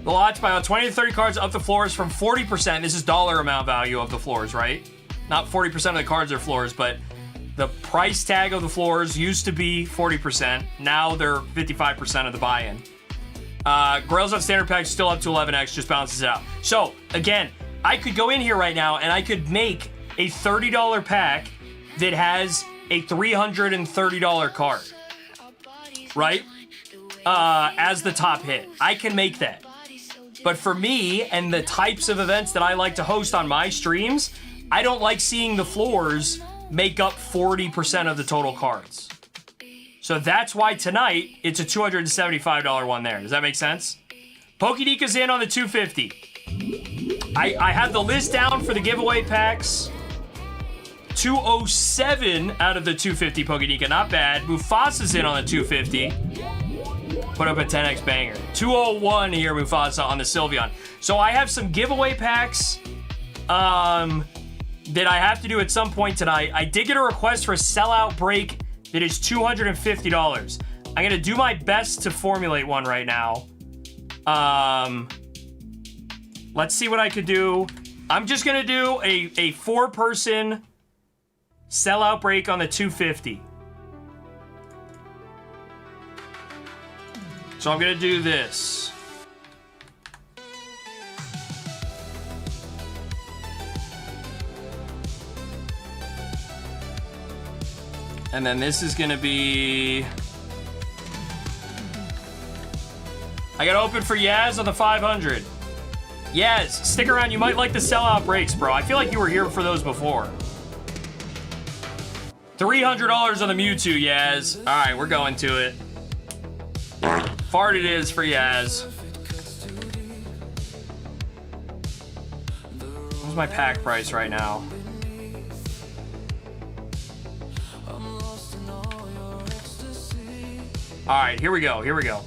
the lots by about 20 to 30 cards up the floors from 40%. This is dollar amount value of the floors, right? Not 40% of the cards are floors, but the price tag of the floors used to be 40%. Now they're 55% of the buy-in. Grails on standard packs still up to 11x, just balances it out. So, again, I could go in here right now and I could make a $30 pack that has a $330 card, right? As the top hit. I can make that. But for me and the types of events that I like to host on my streams, I don't like seeing the floors make up 40% of the total cards. So that's why tonight it's a $275 one there. Does that make sense? Pokédika's in on the 250. I have the list down for the giveaway packs. 207 out of the 250 Pokédika, not bad. Mufasa's in on the 250. Put up a 10x banger. 201 here, Mufasa on the Sylveon. So I have some giveaway packs that I have to do at some point tonight. I did get a request for a sellout break that is $250. I'm going to do my best to formulate one right now. Let's see what I could do. I'm just going to do a 4-person sellout break on the 250. So I'm going to do this. And then this is going to be... I got to open for Yaz on the 500. Yaz, stick around. You might like the sellout breaks, bro. I feel like you were here for those before. $300 on the Mewtwo, Yaz. All right, we're going to it. Fart it is for Yaz. What's my pack price right now? All right, here we go. Here we go.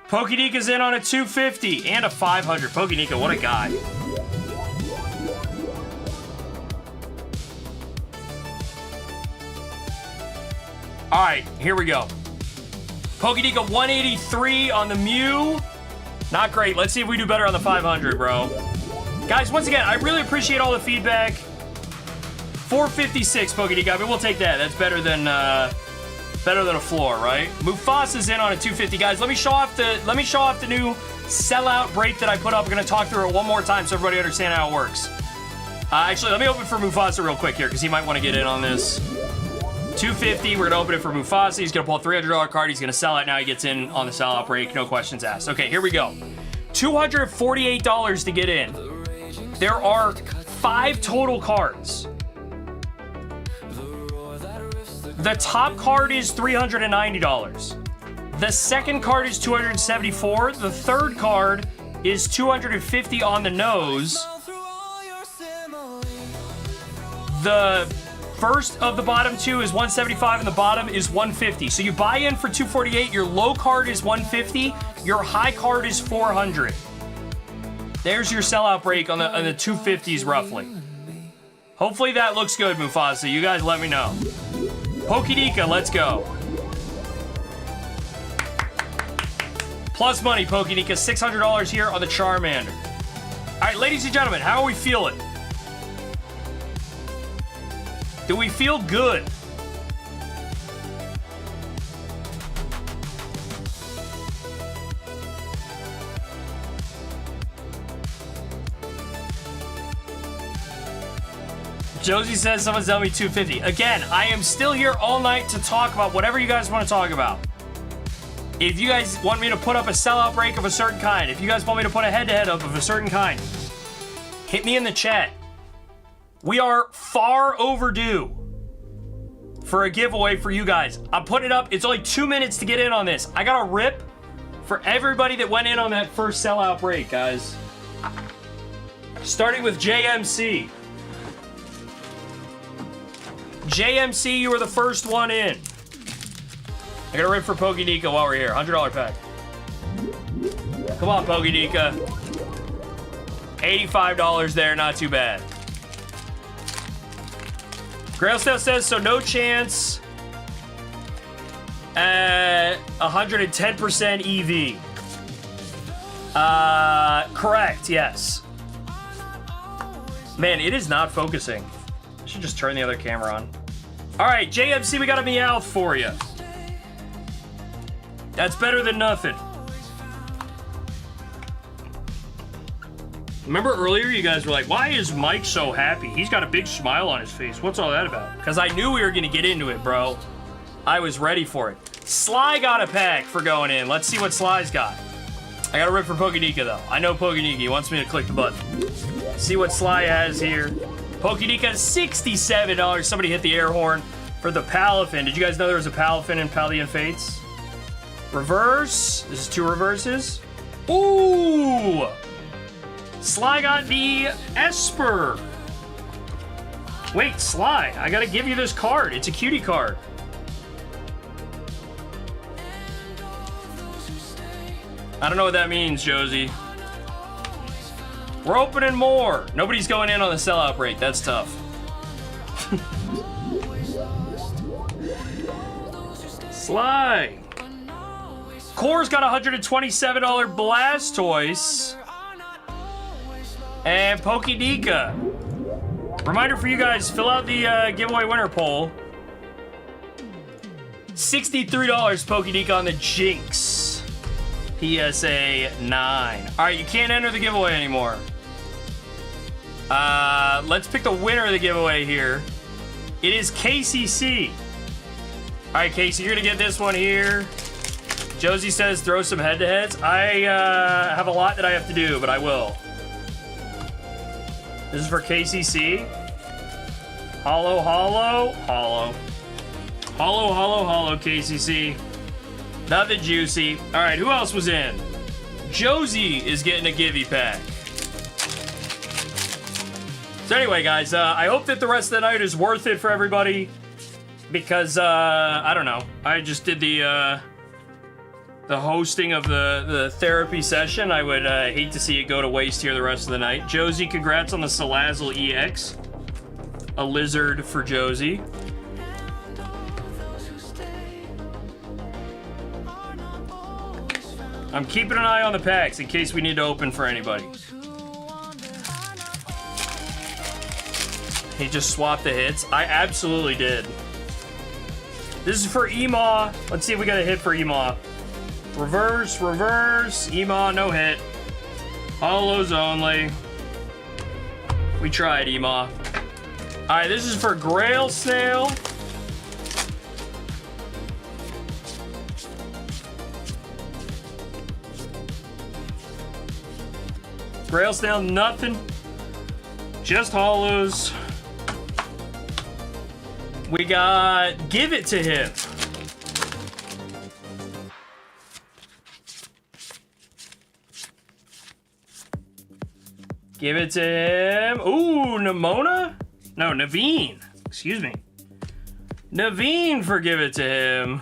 Pokédika's in on a 250 and a 500. Pokédika, what a guy. All right, here we go. Pokédika 183 on the Mew. Not great. Let's see if we do better on the 500, bro. Guys, once again, I really appreciate all the feedback. 456 Pokédika. I mean, we'll take that. That's better than a floor, right? Mufasa's in on a 250, guys. Let me show off the new sellout break that I put up. We're gonna talk through it one more time so everybody understands how it works. Actually, let me open for Mufasa real quick here because he might want to get in on this. 250. We're gonna open it for Mufasa. He's gonna pull a $300 card. He's gonna sell it. Now he gets in on the sellout break. No questions asked. Okay, here we go. $248 to get in. There are 5 total cards. The top card is $390. The second card is $274. The third card is $250 on the nose. The first of the bottom two is $175 and the bottom is $150. So you buy in for $248. Your low card is $150. Your high card is $400. There's your sellout break on the 250s roughly. Hopefully that looks good, Mufasa. You guys let me know. Pokédika, let's go. Plus money, Pokédika. $600 here on the Charmander. All right, ladies and gentlemen, how are we feeling? Do we feel good? Josie says someone's telling me 250. Again, I am still here all night to talk about whatever you guys want to talk about. If you guys want me to put up a sellout break of a certain kind, if you guys want me to put a head-to-head up of a certain kind, hit me in the chat. We are far overdue for a giveaway for you guys. I'm putting it up. It's only 2 minutes to get in on this. I got a rip for everybody that went in on that first sellout break, guys. Starting with JMC. JMC, you were the first one in. I gotta rip for Pokénika while we're here. $100 pack. Come on, Pokénika. $85 there, not too bad. Grails says, so no chance at 110% EV. Correct, yes. Man, it is not focusing. I should just turn the other camera on. All right, JMC, we got a Meowth for you. That's better than nothing. Remember earlier you guys were like, why is Mike so happy? He's got a big smile on his face. What's all that about? Because I knew we were going to get into it, bro. I was ready for it. Sly got a pack for going in. Let's see what Sly's got. I got to rip for Pokénika, though. I know Pokénika. He wants me to click the button. See what Sly has here. Pokénika, $67. Somebody hit the air horn for the Palafin. Did you guys know there was a Palafin in Paldean Fates? Reverse. This is 2 reverses. Ooh! Sly got the Esper. Wait, Sly, I gotta give you this card. It's a cutie card. I don't know what that means, Josie. We're opening more. Nobody's going in on the sellout break. That's tough. Sly. Core's got $127 Blastoise. And Pokénika. Reminder for you guys, fill out the giveaway winner poll. $63 Pokénika on the Jinx. PSA 9. All right, you can't enter the giveaway anymore. Let's pick the winner of the giveaway here. It is KCC. All right, Casey, you're gonna get this one here. Josie says throw some head-to-heads. I have a lot that I have to do, but I will. This is for KCC. Hollow, hollow, hollow. Hollow, hollow, hollow, KCC. Nothing juicy. All right, who else was in? Josie is getting a Givey pack. So anyway, guys, I hope that the rest of the night is worth it for everybody. Because, I don't know. I just did the hosting of the therapy session. I would hate to see it go to waste here the rest of the night. Josie, congrats on the Salazzle EX. A lizard for Josie. I'm keeping an eye on the packs in case we need to open for anybody. He just swapped the hits. I absolutely did. This is for Emaw. Let's see if we got a hit for Emaw. Reverse, reverse. Emaw, no hit. Hollows only. We tried, Emaw. Alright, this is for Grail Snail. Grail Snail, nothing. Just hollows. We got Give It to Him. Give it to him. Ooh, Nimona? No, Naveen. Excuse me. Naveen for Give It to Him.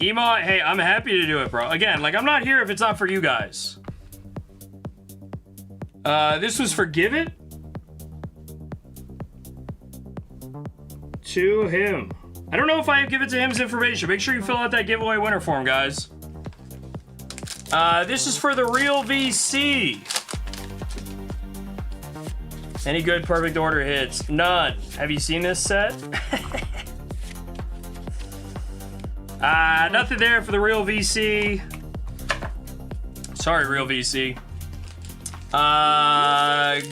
Emo, hey, I'm happy to do it, bro. Again, like, I'm not here if it's not for you guys. This was for Give It to Him. I don't know if I have Give It to Him's information. Make sure you fill out that giveaway winner form, guys. This is for the Real VC. Any good perfect order hits? None. Have you seen this set? Nothing there for the Real VC. Sorry, Real VC.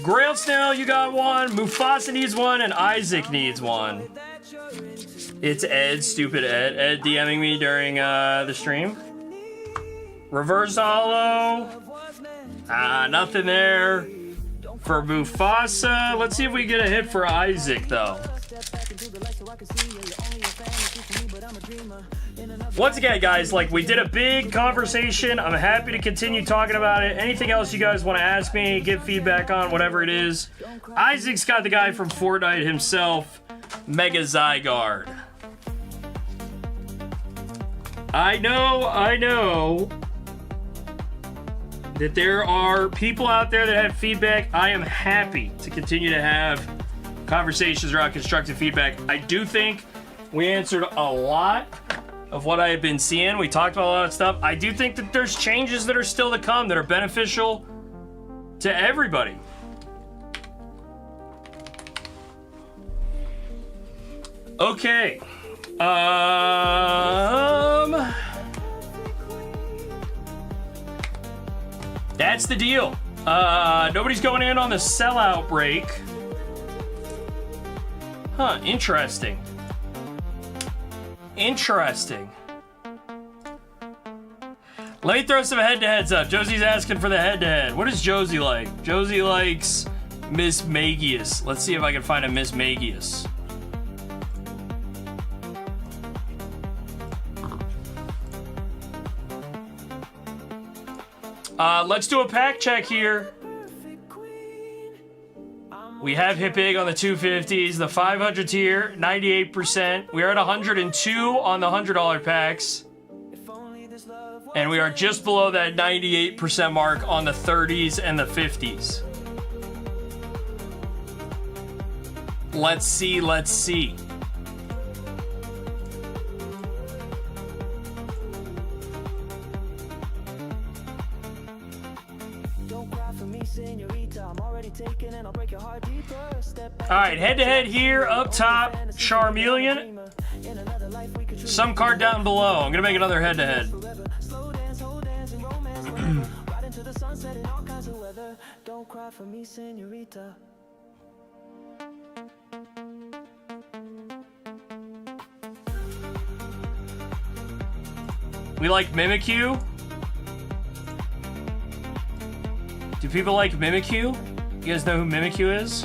Grail Snail, you got one. Mufasa needs one, and Isaac needs one. It's Ed, stupid Ed. Ed DMing me during the stream. Reverse Hollow. Nothing there. For Mufasa, let's see if we get a hit for Isaac, though. Once again, guys, like, we did a big conversation. I'm happy to continue talking about it. Anything else you guys want to ask me, give feedback on, whatever it is. Isaac's got the guy from Fortnite himself. Mega Zygarde. I know that there are people out there that have feedback. I am happy to continue to have conversations around constructive feedback. I do think we answered a lot of what I have been seeing. We talked about a lot of stuff. I do think that there's changes that are still to come that are beneficial to everybody. Okay. That's the deal. Nobody's going in on the sellout break. Huh, interesting. Interesting. Let me throw some head-to-heads up. Josie's asking for the head-to-head. What does Josie like? Josie likes Miss Magius. Let's see if I can find a Miss Magius. Let's do a pack check here. We have hit big on the 250s, the 500 tier, 98%. We are at 102 on the $100 packs. And we are just below that 98% mark on the 30s and the 50s. Let's see, let's see. Alright, head-to-head here, up top, Charmeleon. Some card down below. I'm gonna make another head-to-head. We like Mimikyu. Do people like Mimikyu? You guys know who Mimikyu is?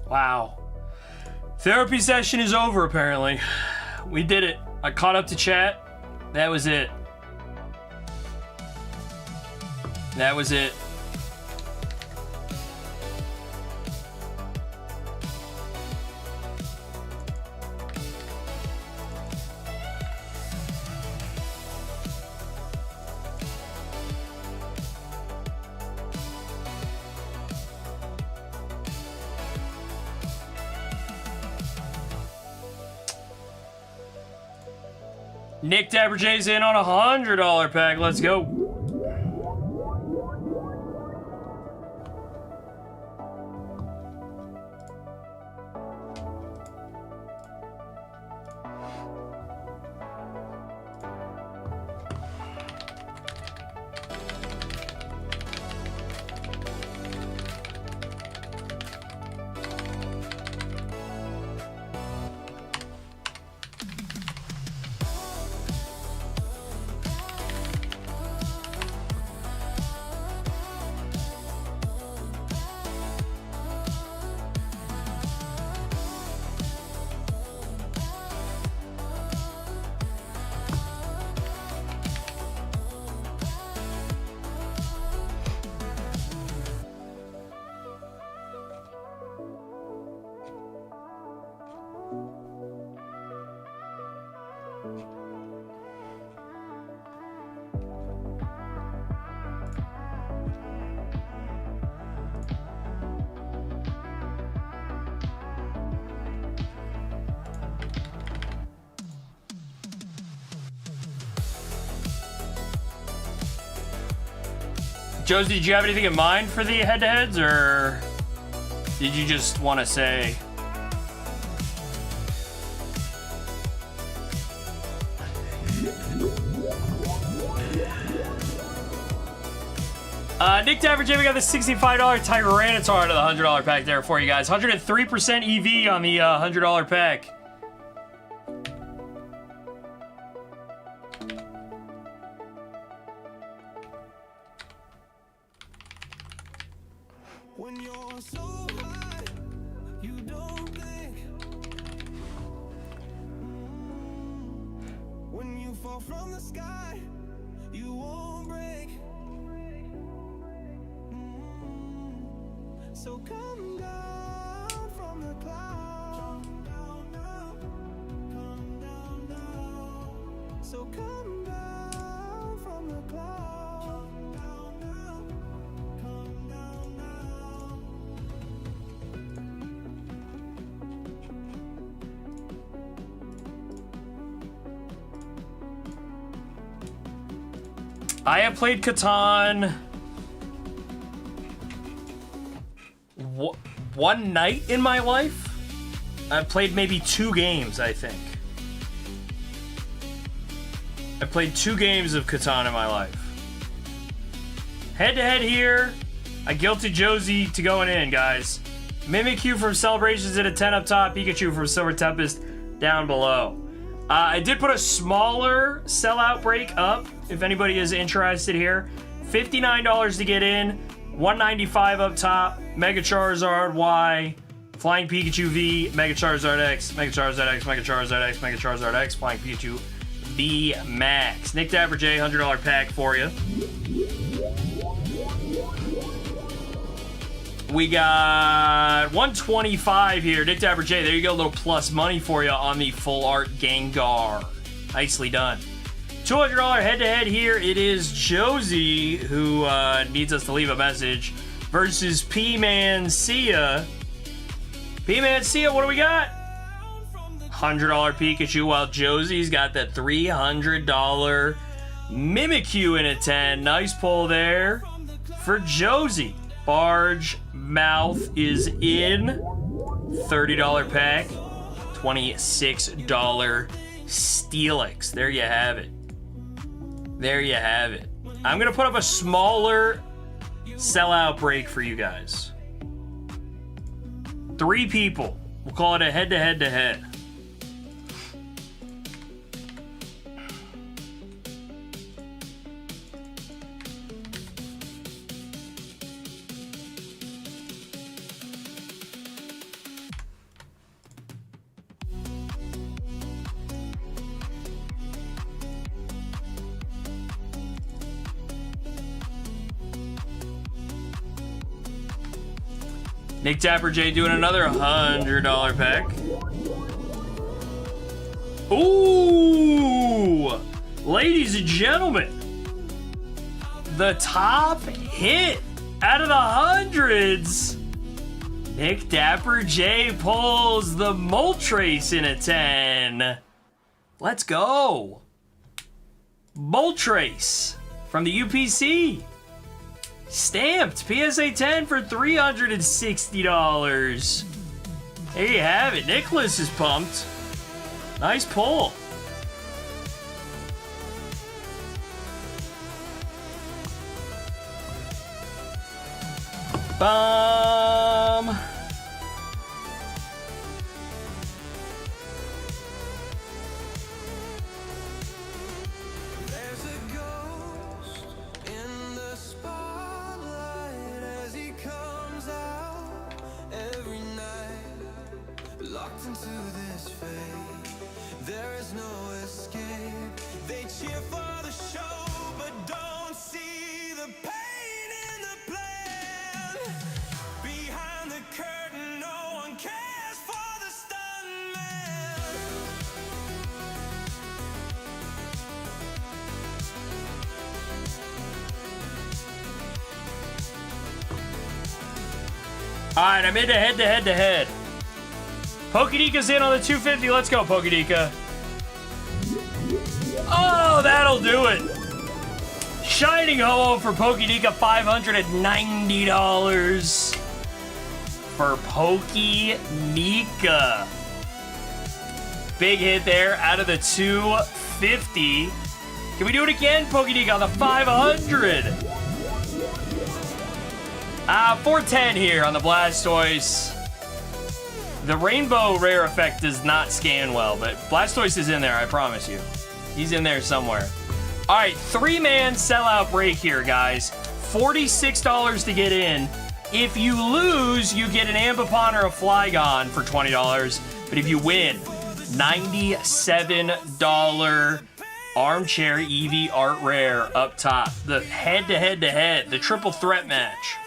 Wow. Therapy session is over, apparently. We did it. I caught up to chat. That was it. That was it. Nick Daberjay's in on a $100 pack. Let's go. Josie, did you have anything in mind for the head-to-heads, or did you just want to say? Nick Daverjay, we got the $65 Tyranitar out of the $100 pack there for you guys. 103% EV on the $100 pack. When you're so high, you don't think. When you fall from the sky, you come down from the cloud. Come down now. So come down from the cloud. Come down now. I have played Catan one night in my life. I've played maybe 2 games, I think. I played 2 games of Catan in my life. Head-to-head here. I guilted Josie to going in, guys. Mimikyu from Celebrations at a 10 up top. Pikachu from Silver Tempest down below. I did put a smaller sellout break up, if anybody is interested here. $59 to get in. $195 up top. Mega Charizard Y. Flying Pikachu V. Mega Charizard X. Mega Charizard X. Mega Charizard X. Mega Charizard X. Flying Pikachu V Max. Nick Dapper J, $100 pack for you. We got 125 here. Nick Dapper J, there you go. A little plus money for you on the full art Gengar. Nicely done. $200 head-to-head here. It is Josie who needs us to leave a message versus P-Man Sia. P-Man Sia, what do we got? $100 Pikachu, while Josie's got the $300 Mimikyu in a 10. Nice pull there for Josie. Barge Mouth is in. $30 pack. $26 Steelix. There you have it. There you have it. I'm going to put up a smaller sellout break for you guys. 3 people. We'll call it a head-to-head-to-head. Nick Dapper J doing another $100 pack. Ooh! Ladies and gentlemen, the top hit out of the hundreds. Nick Dapper J pulls the Moltres in a 10. Let's go. Moltres from the UPC. Stamped PSA 10 for $360. There you have it. Nicholas is pumped. Nice pull. Bum. There's a ghost in the spotlight as he comes out every night, locked into this fate. There is no escape. They cheer for the show, but don't see the pain in the plan. Behind the curtain, no one cares for the stuntman. All right, I'm into head-to-head-to-head. Pokedika's in on the 250. Let's go, Pokedika. Oh, that'll do it. Shining Ho-Oh for Pokedika, $590 for Pokedika. Big hit there out of the 250. Can we do it again, Pokedika, on the 500? 410 here on the Blastoise. The rainbow rare effect does not scan well, but Blastoise is in there, I promise you. He's in there somewhere. All right, 3-man sellout break here, guys. $46 to get in. If you lose, you get an Ambipom or a Flygon for $20. But if you win, $97 Armchair Eevee Art Rare up top. The head-to-head-to-head, the triple threat match.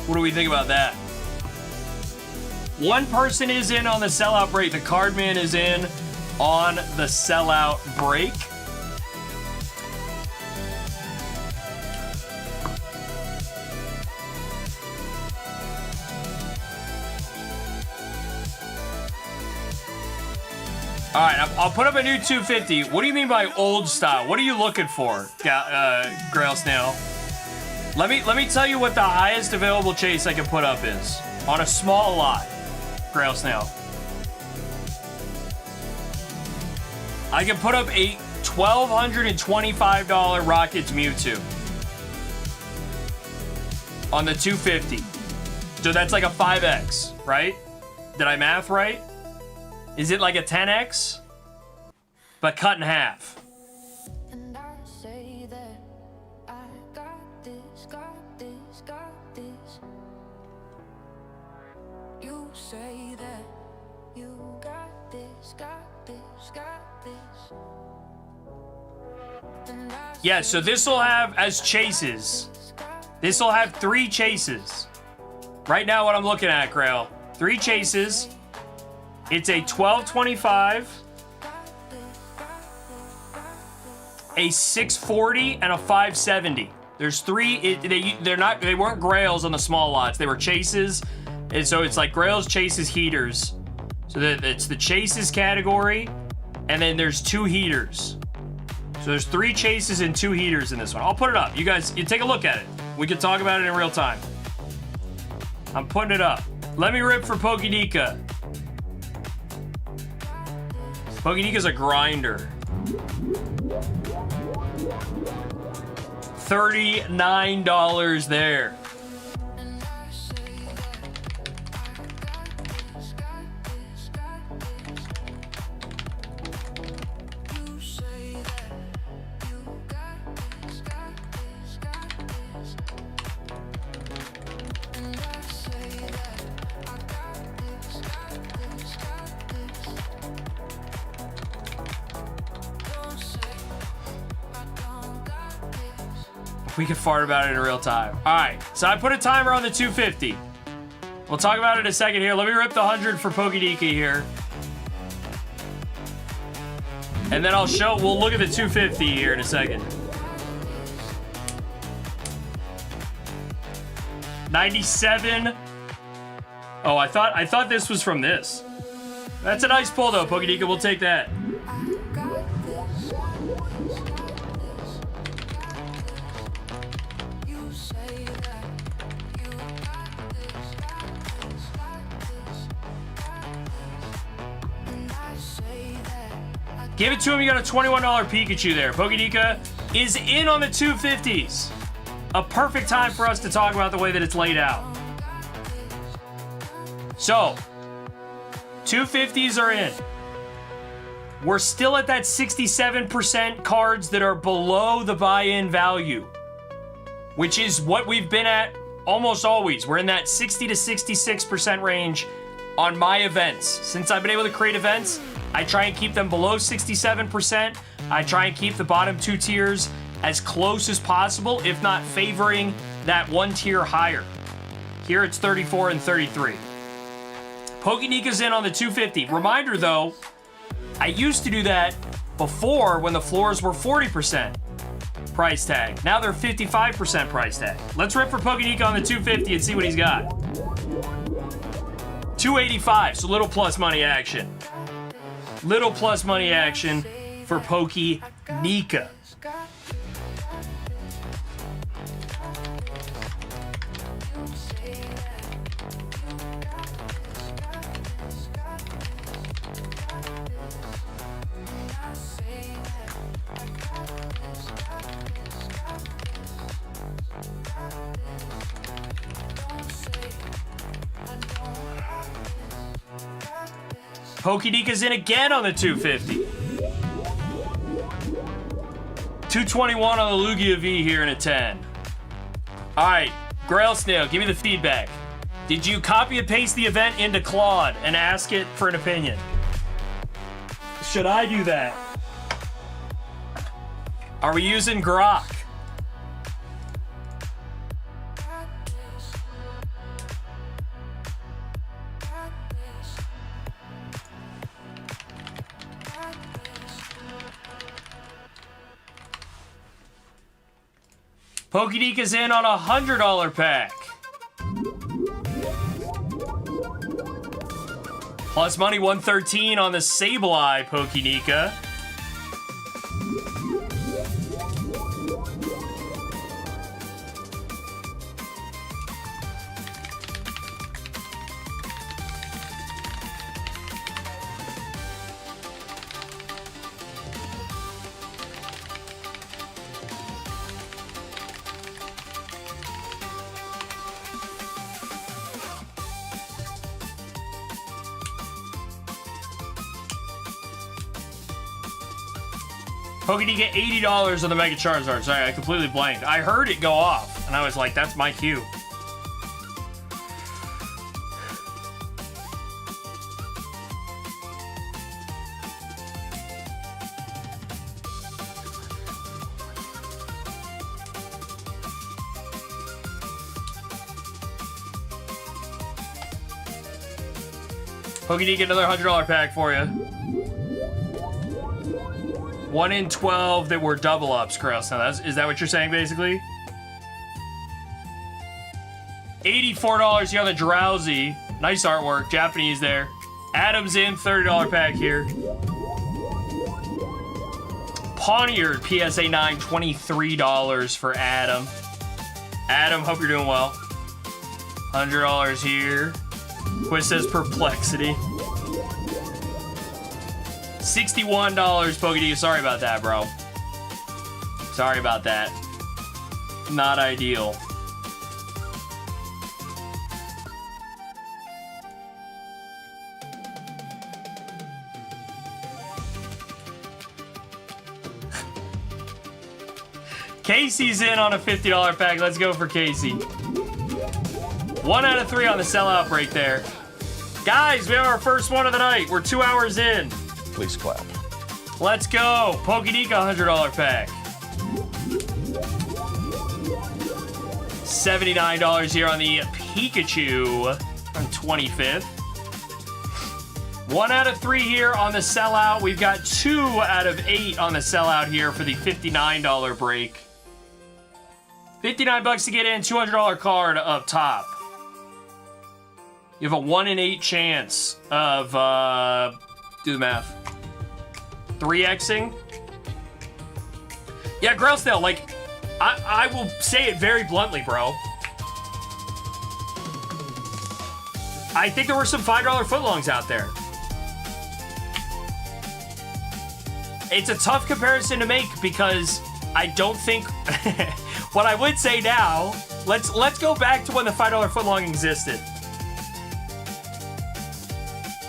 What do we think about that? One person is in on the sellout break. The Cardman is in on the sellout break. All right, I'll put up a new 250. What do you mean by old style? What are you looking for, Grail Snail? Let me tell you what the highest available chase I can put up is on a small lot, Grail Snail. I can put up a $1,225 Rockets Mewtwo on the 250. So that's like a 5X, right? Did I math right? Is it like a 10X? But cut in half. And I say that I got this, got this, got this. You say that you got this, got this, got this. And I Yeah, so this will have as chases. This will have 3 chases. Right now what I'm looking at, Grail. 3 chases. It's a 1225, a 640, and a 570. There's 3. They weren't Grails on the small lots. They were chases, and so it's like Grails, chases, heaters. So it's the chases category, and then there's 2 heaters. So there's 3 chases and 2 heaters in this one. I'll put it up. You guys, you take a look at it. We can talk about it in real time. I'm putting it up. Let me rip for Pokénika. Pokénika's a grinder. $39 there. We can fart about it in real time. All right, so I put a timer on the 250. We'll talk about it in a second here. Let me rip the 100 for Pokénika here. And then we'll look at the 250 here in a second. 97. Oh, I thought this was from this. That's a nice pull though, Pokénika. We'll take that. Give it to him. You got a $21 Pikachu there. Pokénika is in on the 250s. A perfect time for us to talk about the way that it's laid out. So, 250s are in. We're still at that 67% cards that are below the buy-in value, which is what we've been at almost always. We're in that 60 to 66% range on my events. Since I've been able to create events, I try and keep them below 67%. I try and keep the bottom 2 tiers as close as possible, if not favoring that 1 tier higher. Here it's 34 and 33. Pokénika's in on the 250. Reminder though, I used to do that before when the floors were 40% price tag. Now they're 55% price tag. Let's rip for Pokénika on the 250 and see what he's got. 285, so little plus money action. Little plus money action for Pokénika. Pokénika's in again on the 250. 221 on the Lugia V here in a 10. All right, Grail Snail, give me the feedback. Did you copy and paste the event into Claude and ask it for an opinion? Should I do that? Are we using Grok? Pokédika's in on a $100 pack. Plus money 113 on the Sableye Pokédika. Pokédika, $80 on the Mega Charizard. Sorry, I completely blanked. I heard it go off, and I was like, that's my cue. Pokédika, another $100 pack for you. 1 in 12 that were double ups, Grails. Now, is that what you're saying, basically? $84 here on the Drowsy. Nice artwork. Japanese there. Adam's in. $30 pack here. Pawniard PSA 9. $23 for Adam. Adam, hope you're doing well. $100 here. Quiz says Perplexity. $61 Pokédika. Sorry about that, bro. Sorry about that. Not ideal. Casey's in on a $50 pack. Let's go for Casey. 1 out of 3 on the sellout break there. Guys, we have our first one of the night. We're 2 hours in. Please clap. Let's go. Pokédika, $100 pack. $79 here on the Pikachu on 25th. 1 out of 3 here on the sellout. We've got 2 out of 8 on the sellout here for the $59 break. 59 bucks to get in, $200 card up top. You have a 1 in 8 chance of, do the math. 3xing? Yeah, Grailsdale, like, I will say it very bluntly, bro. I think there were some $5 footlongs out there. It's a tough comparison to make because I don't think... What I would say now, let's go back to when the $5 footlong existed.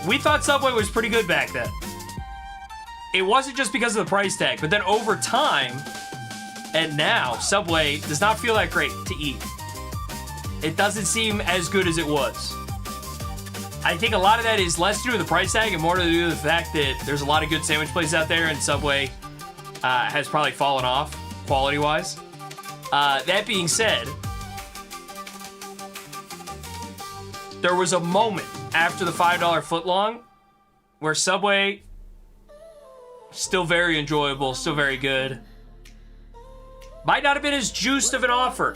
We thought Subway was pretty good back then. It wasn't just because of the price tag, but then over time, and now, Subway does not feel that great to eat. It doesn't seem as good as it was. I think a lot of that is less to do with the price tag and more to do with the fact that there's a lot of good sandwich places out there, and Subway has probably fallen off quality-wise. That being said, there was a moment after the $5 footlong where Subway, still very enjoyable, still very good. Might not have been as juiced of an offer.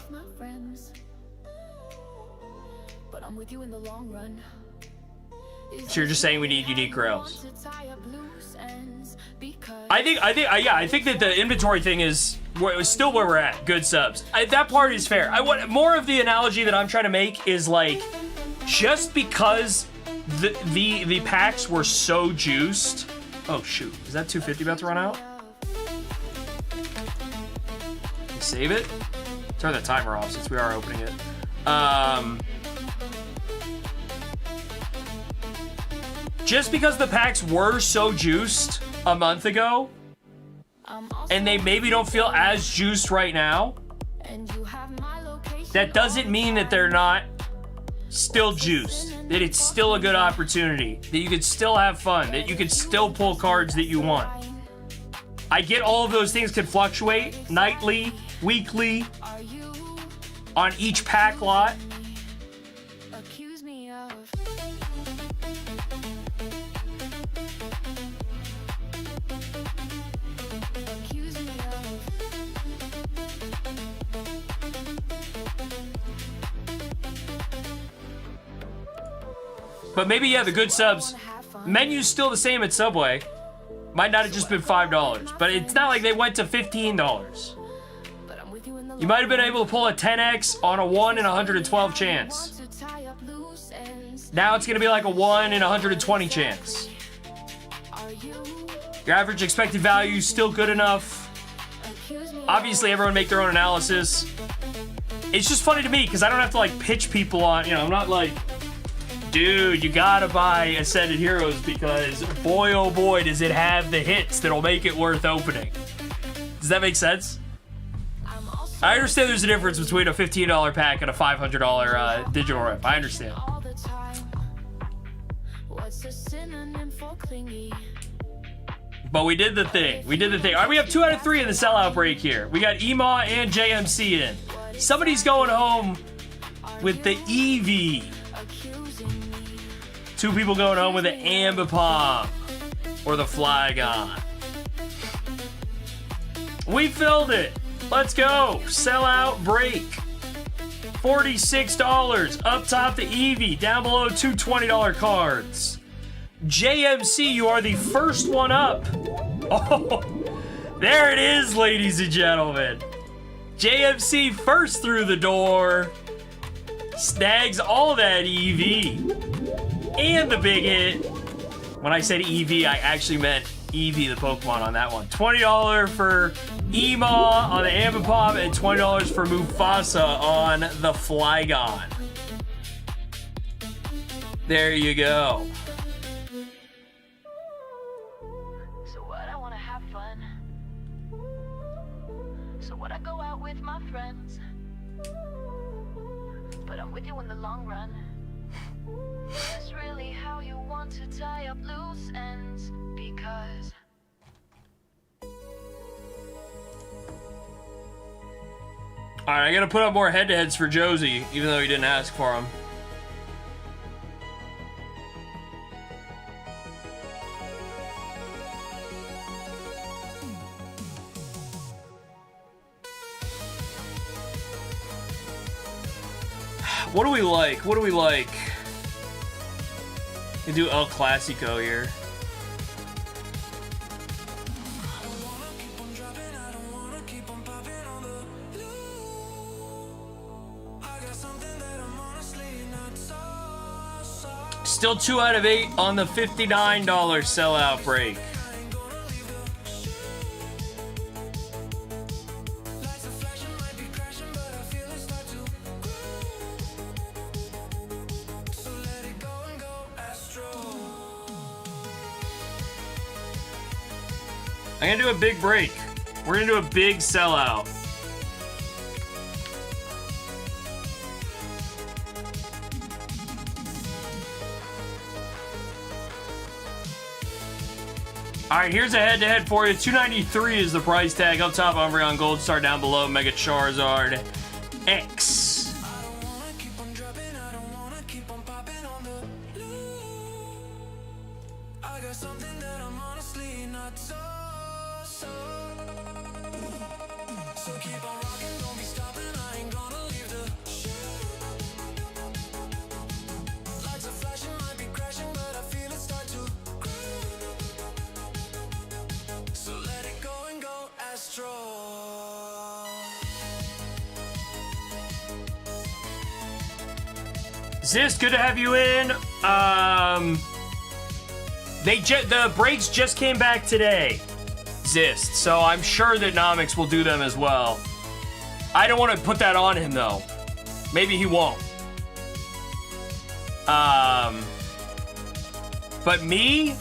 But I'm with you in the long run. So you're just saying we need unique Grails? I think that the inventory thing is still where we're at. Good subs. That part is fair. I want more of the analogy that I'm trying to make is like, just because the packs were so juiced. Oh shoot, is that 250 about to run out? Save it. Turn the timer off since we are opening it. Just because the packs were so juiced a month ago, and they maybe don't feel as juiced right now, that doesn't mean that they're not still juiced, that it's still a good opportunity, that you could still have fun, that you could still pull cards that you want. I get all of those things can fluctuate nightly, weekly, on each pack lot. But maybe, yeah, the good subs. Menu's still the same at Subway. Might not have just been $5. But it's not like they went to $15. You might have been able to pull a 10x on a 1 in 112 chance. Now it's going to be like a 1 in 120 chance. Your average expected value is still good enough. Obviously, everyone make their own analysis. It's just funny to me because I don't have to like pitch people on, I'm not like, dude, you gotta buy Ascended Heroes because boy, oh boy, does it have the hits that'll make it worth opening. Does that make sense? I understand there's a difference between a $15 pack and a $500 digital rip. I understand. But we did the thing. We did the thing. All right, we have 2 out of 3 in the sellout break here. We got EMA and JMC in. Somebody's going home with the EV. 2 people going home with the Ambipom or the Flygon. We filled it. Let's go. Sellout break. $46. Up top the EV. Down below 2 $20 cards. JMC, you are the first one up. Oh, there it is, ladies and gentlemen. JMC first through the door. Snags all that EV. And the big hit. When I said EV, I actually meant Eevee, the Pokemon, on that one. $20 for EMA on the Ambipom and $20 for Mufasa on the Flygon. There you go. So what, I wanna have fun. So what, I go out with my friends. But I'm with you in the long run. That's really how you want to tie up loose ends. Because alright, I gotta put up more head-to-heads for Josie, even though he didn't ask for them. What do we like? What do we like? We do El Clasico here. Still 2 out of 8 on the $59 sellout break. I'm gonna do a big break. We're gonna do a big sellout. All right, here's a head-to-head for you. $293 is the price tag. Up top, Umbreon Gold Star. Down below, Mega Charizard X. Zist, good to have you in. The breaks just came back today, Zist, so I'm sure that Nomics will do them as well. I don't want to put that on him though. Maybe he won't. But me,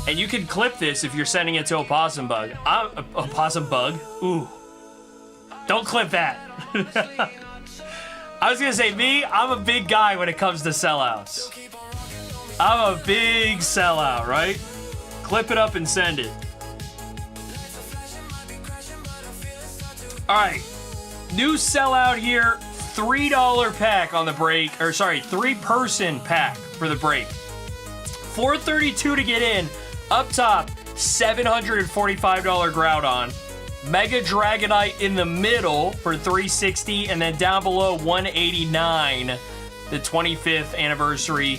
and you can clip this if you're sending it to Opossum Bug. Opossum Bug? Ooh. Don't clip that. I was gonna say, me, I'm a big guy when it comes to sellouts. I'm a big sellout, right? Clip it up and send it. All right, new sellout here, $3 pack on the break, or sorry, 3-person pack for the break. $432 to get in. Up top, $745 Groudon. Mega Dragonite in the middle for $360, and then down below $189, the 25th anniversary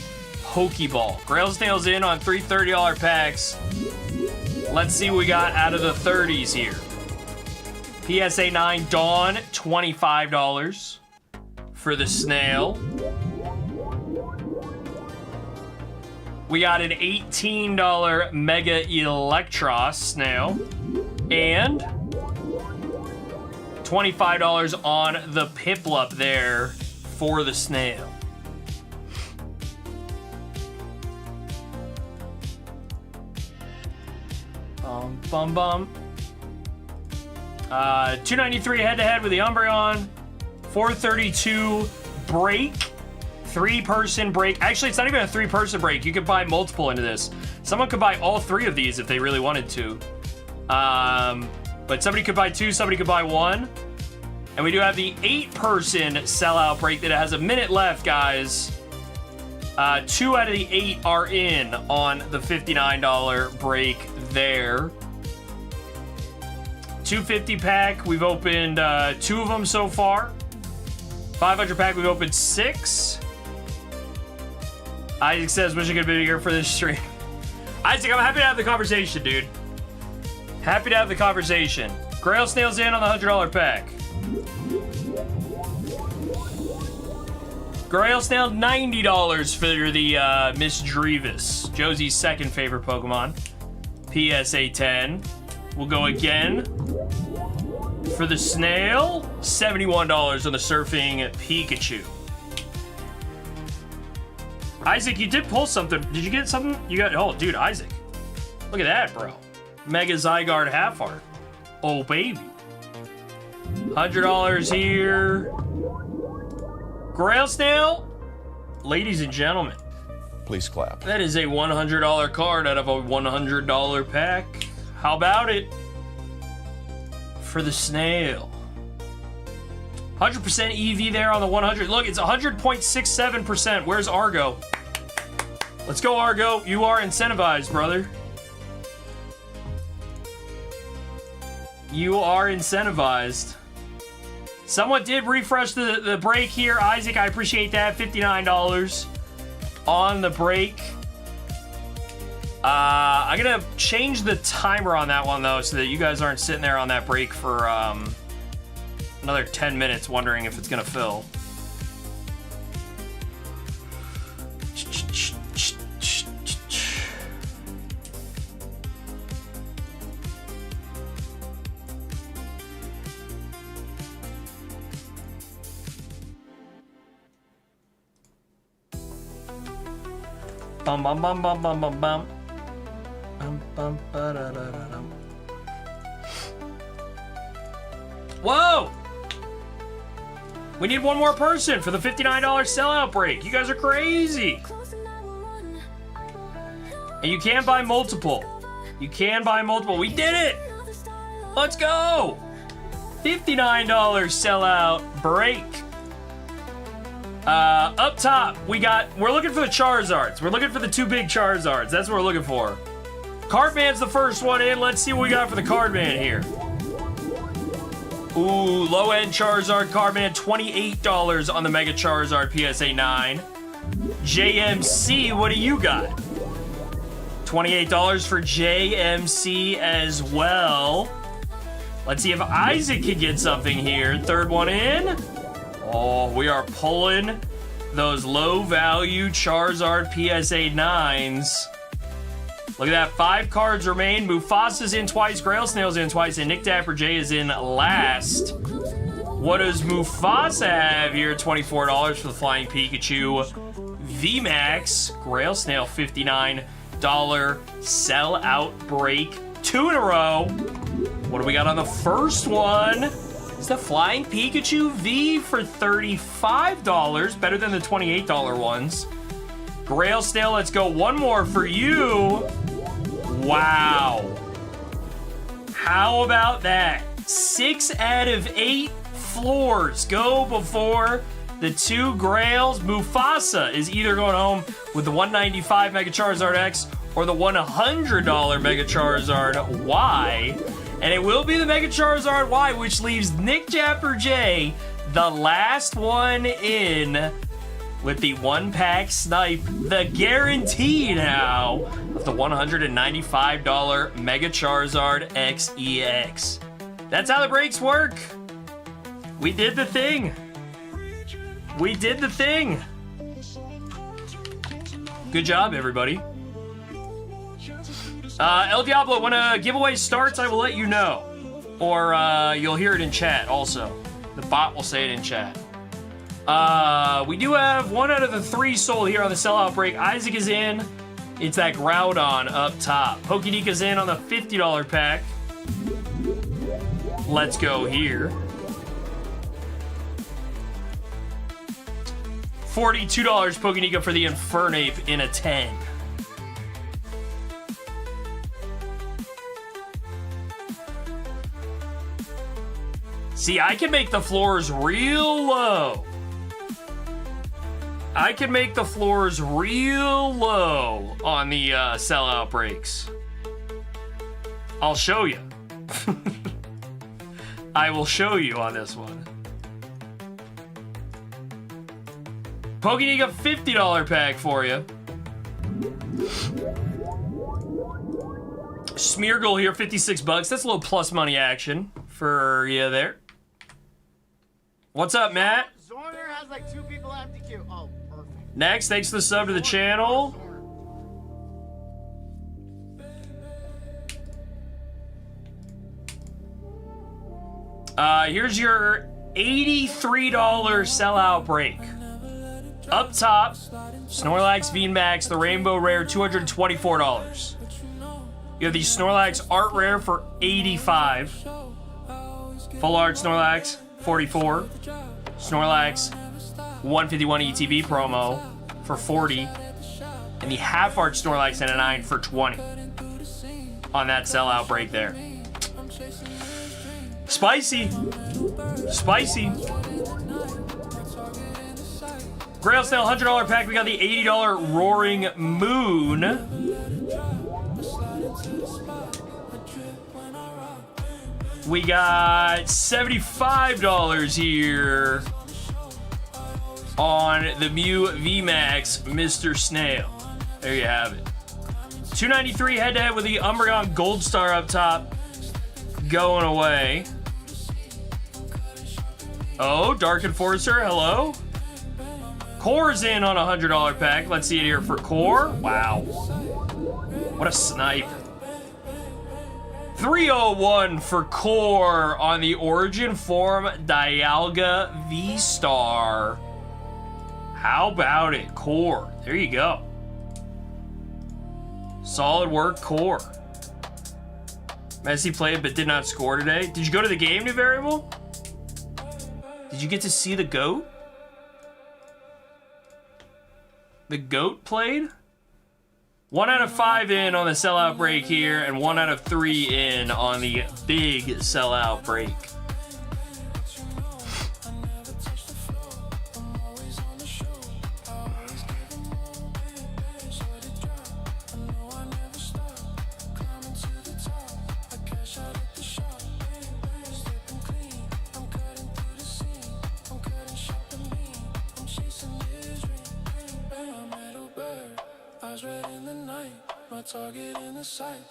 Pokeball. Grails Nails in on 3 $30 packs. Let's see what we got out of the 30s here. PSA 9 Dawn, $25 for the snail. We got an $18 Mega Electros snail. And $25 on the Piplup there for the snail. Bum bum. 293 head-to-head with the Umbreon. 432 break. 3-person break. Actually, it's not even a 3-person break. You could buy multiple into this. Someone could buy all 3 of these if they really wanted to. But somebody could buy 2, somebody could buy 1. And we do have the 8-person sellout break that has a minute left, guys. 2 out of the 8 are in on the $59 break there. 250 pack, we've opened 2 of them so far. 500 pack, we've opened 6. Isaac says, wish I could be here for this stream. Isaac, I'm happy to have the conversation, dude. Happy to have the conversation. Grail Snails in on the $100 pack. Grail Snail, $90 for the Miss Drevis. Josie's second favorite Pokemon. PSA 10. We'll go again for the snail. $71 on the Surfing Pikachu. Isaac, you did pull something. Did you get something? You got, oh, dude, Isaac. Look at that, bro. Mega Zygarde half art. Oh, baby. $100 here. Grail Snail. Ladies and gentlemen. Please clap. That is a $100 card out of a $100 pack. How about it? For the snail. 100% EV there on the 100. Look, it's 100.67%. Where's Argo? Let's go, Argo. You are incentivized, brother. You are incentivized. Someone did refresh the break here. Isaac, I appreciate that. $59 on the break. I'm gonna change the timer on that one though, so that you guys aren't sitting there on that break for another 10 minutes wondering if it's gonna fill. Bum bum bum bum bum bum bum. Whoa! We need one more person for the $59 sellout break. You guys are crazy. And you can buy multiple. You can buy multiple. We did it! Let's go! $59 sellout break. Up top, we're looking for the Charizards. We're looking for the 2 big Charizards. That's what we're looking for. Cardman's the first one in. Let's see what we got for the Cardman here. Ooh, low-end Charizard Cardman, $28 on the Mega Charizard PSA 9. JMC, what do you got? $28 for JMC as well. Let's see if Isaac can get something here. Third one in. Oh, we are pulling those low-value Charizard PSA 9s. Look at that. 5 cards remain. Mufasa's in twice. Grail Snail's in twice. And Nick Dapper J is in last. What does Mufasa have here? $24 for the Flying Pikachu. VMAX. Grail Snail, $59 sellout break. 2 in a row. What do we got on the first one? It's the Flying Pikachu V for $35. Better than the $28 ones. Grail Snail, let's go. One more for you. Wow. How about that? 6 out of 8 floors go before the 2 Grails. Mufasa is either going home with the $195 Mega Charizard X or the $100 Mega Charizard Y. And it will be the Mega Charizard Y, which leaves Nick Japper J the last one in with the 1-pack snipe, the guarantee now of the $195 Mega Charizard XEX. That's how the breaks work. We did the thing. We did the thing. Good job, everybody. El Diablo, when a giveaway starts, I will let you know. Or you'll hear it in chat also. The bot will say it in chat. We do have 1 out of the 3 sold here on the sellout break. Isaac is in. It's that Groudon up top. Pokédika's in on the $50 pack. Let's go here. $42 Pokédika for the Infernape in a 10. See, I can make the floors real low. I can make the floors real low on the sellout breaks. I'll show you. I will show you on this one. Pokédika $50 pack for you. Smeargle here, $56. That's a little plus money action for you there. What's up, Matt? Zorner has like 2 people empty queue. Oh, perfect. Next, thanks for the sub to the channel. Here's your $83 sellout break. Up top, Snorlax VMAX, the Rainbow Rare, $224. You have the Snorlax Art Rare for $85. Full Art Snorlax, $44. Snorlax 151 ETB promo for $40. And the Half Art Snorlax in a 9 for $20. On that sellout break there. Spicy. Spicy. Grails Snail $100 pack. We got the $80 Roaring Moon. We got $75 here on the Mew VMAX Mr. Snail. There you have it. $293 head-to-head with the Umbreon Gold Star up top. Going away. Oh, Dark Enforcer, hello. Core's in on a $100 pack. Let's see it here for Core. Wow. What a snipe. 301 for Core on the Origin Form Dialga V-Star. How about it, Core? There you go. Solid work, Core. Messi played but did not score today. Did you go to the game, New Variable? Did you get to see the GOAT? The GOAT played? 1 out of 5 in on the sellout break here, and 1 out of 3 in on the big sellout break. Red in the night, my target in the sight,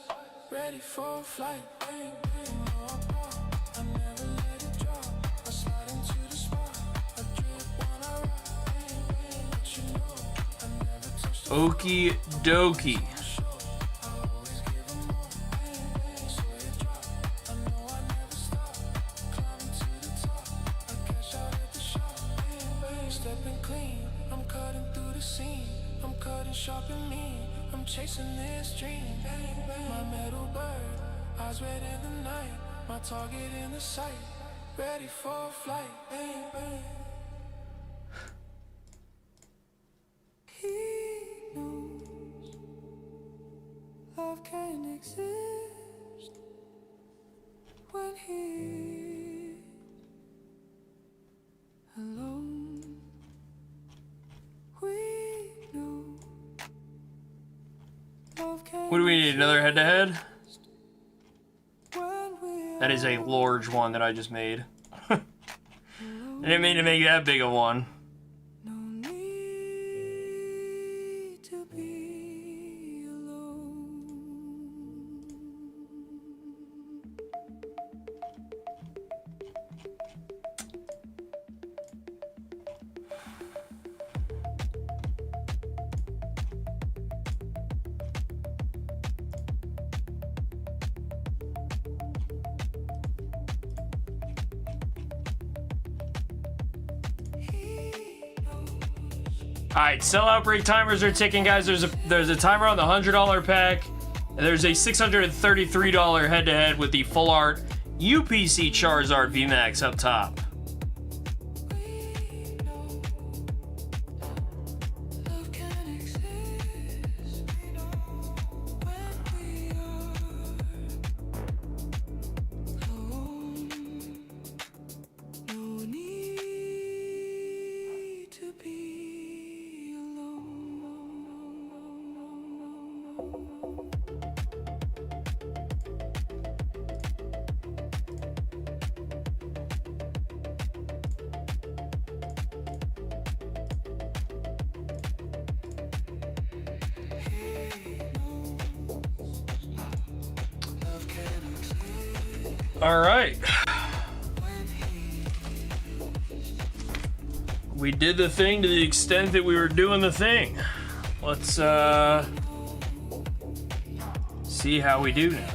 ready for flight. I never let it drop. I slide into the spot. I drip when I ride. But you know, I never touch the Okie dokie. stepping clean. I'm cutting through the scene. I'm cutting sharp and mean. I'm chasing this dream. My metal bird, eyes red in the night. My target in the sight, ready for flight. He knows love can exist when he's alone. We know love can What do we need? Another head-to-head? when we're That is a large one that I just made. I didn't mean to make that big of one. no need Alright, sellout break timers are ticking, guys. There's a timer on the $100 pack. And there's a $633 head-to-head with the full art UPC Charizard VMAX up top. All right. We did the thing to the extent that we were doing the thing. Let's see how we do now.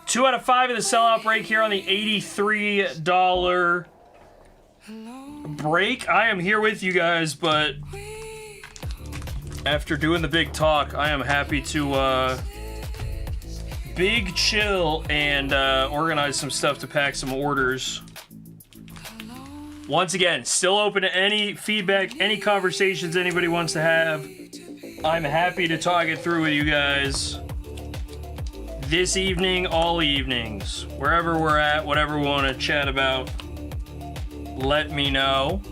Two out of 5 of the sellout break here on the $83 break. I am here with you guys, but after doing the big talk, I am happy to big chill and organize some stuff to pack some orders. Once again, still open to any feedback, any conversations anybody wants to have. I'm happy to talk it through with you guys. This evening, all evenings, wherever we're at, whatever we want to chat about, let me know.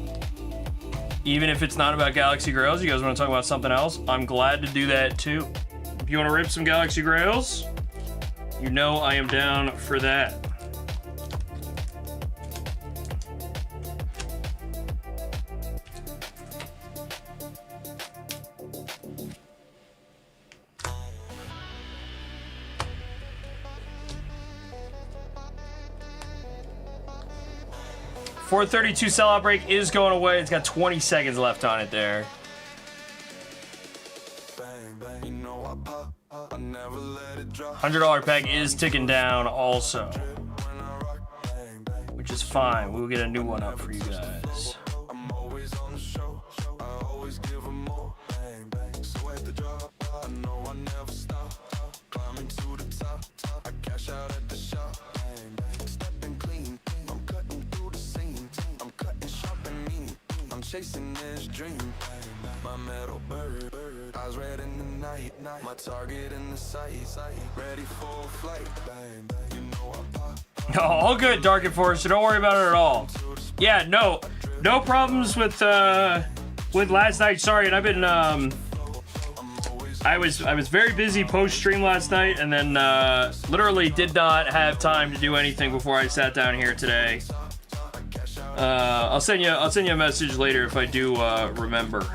Even if it's not about Galaxy Grails, you guys want to talk about something else, I'm glad to do that too. If you want to rip some Galaxy Grails, you know I am down for that. $432 sellout break is going away. It's got 20 seconds left on it there. $100 pack is ticking down also, which is fine. We'll get a new one up for you guys. Chasing this dream, my metal bird, eyes red in the night, my target in the sight, ready for flight, you know I pop. All good, Dark Enforcer. Don't worry about it at all. Yeah, no problems with last night. Sorry, and I've been I was very busy post stream last night, and then literally did not have time to do anything before I sat down here today. I'll send you a message later if I do remember.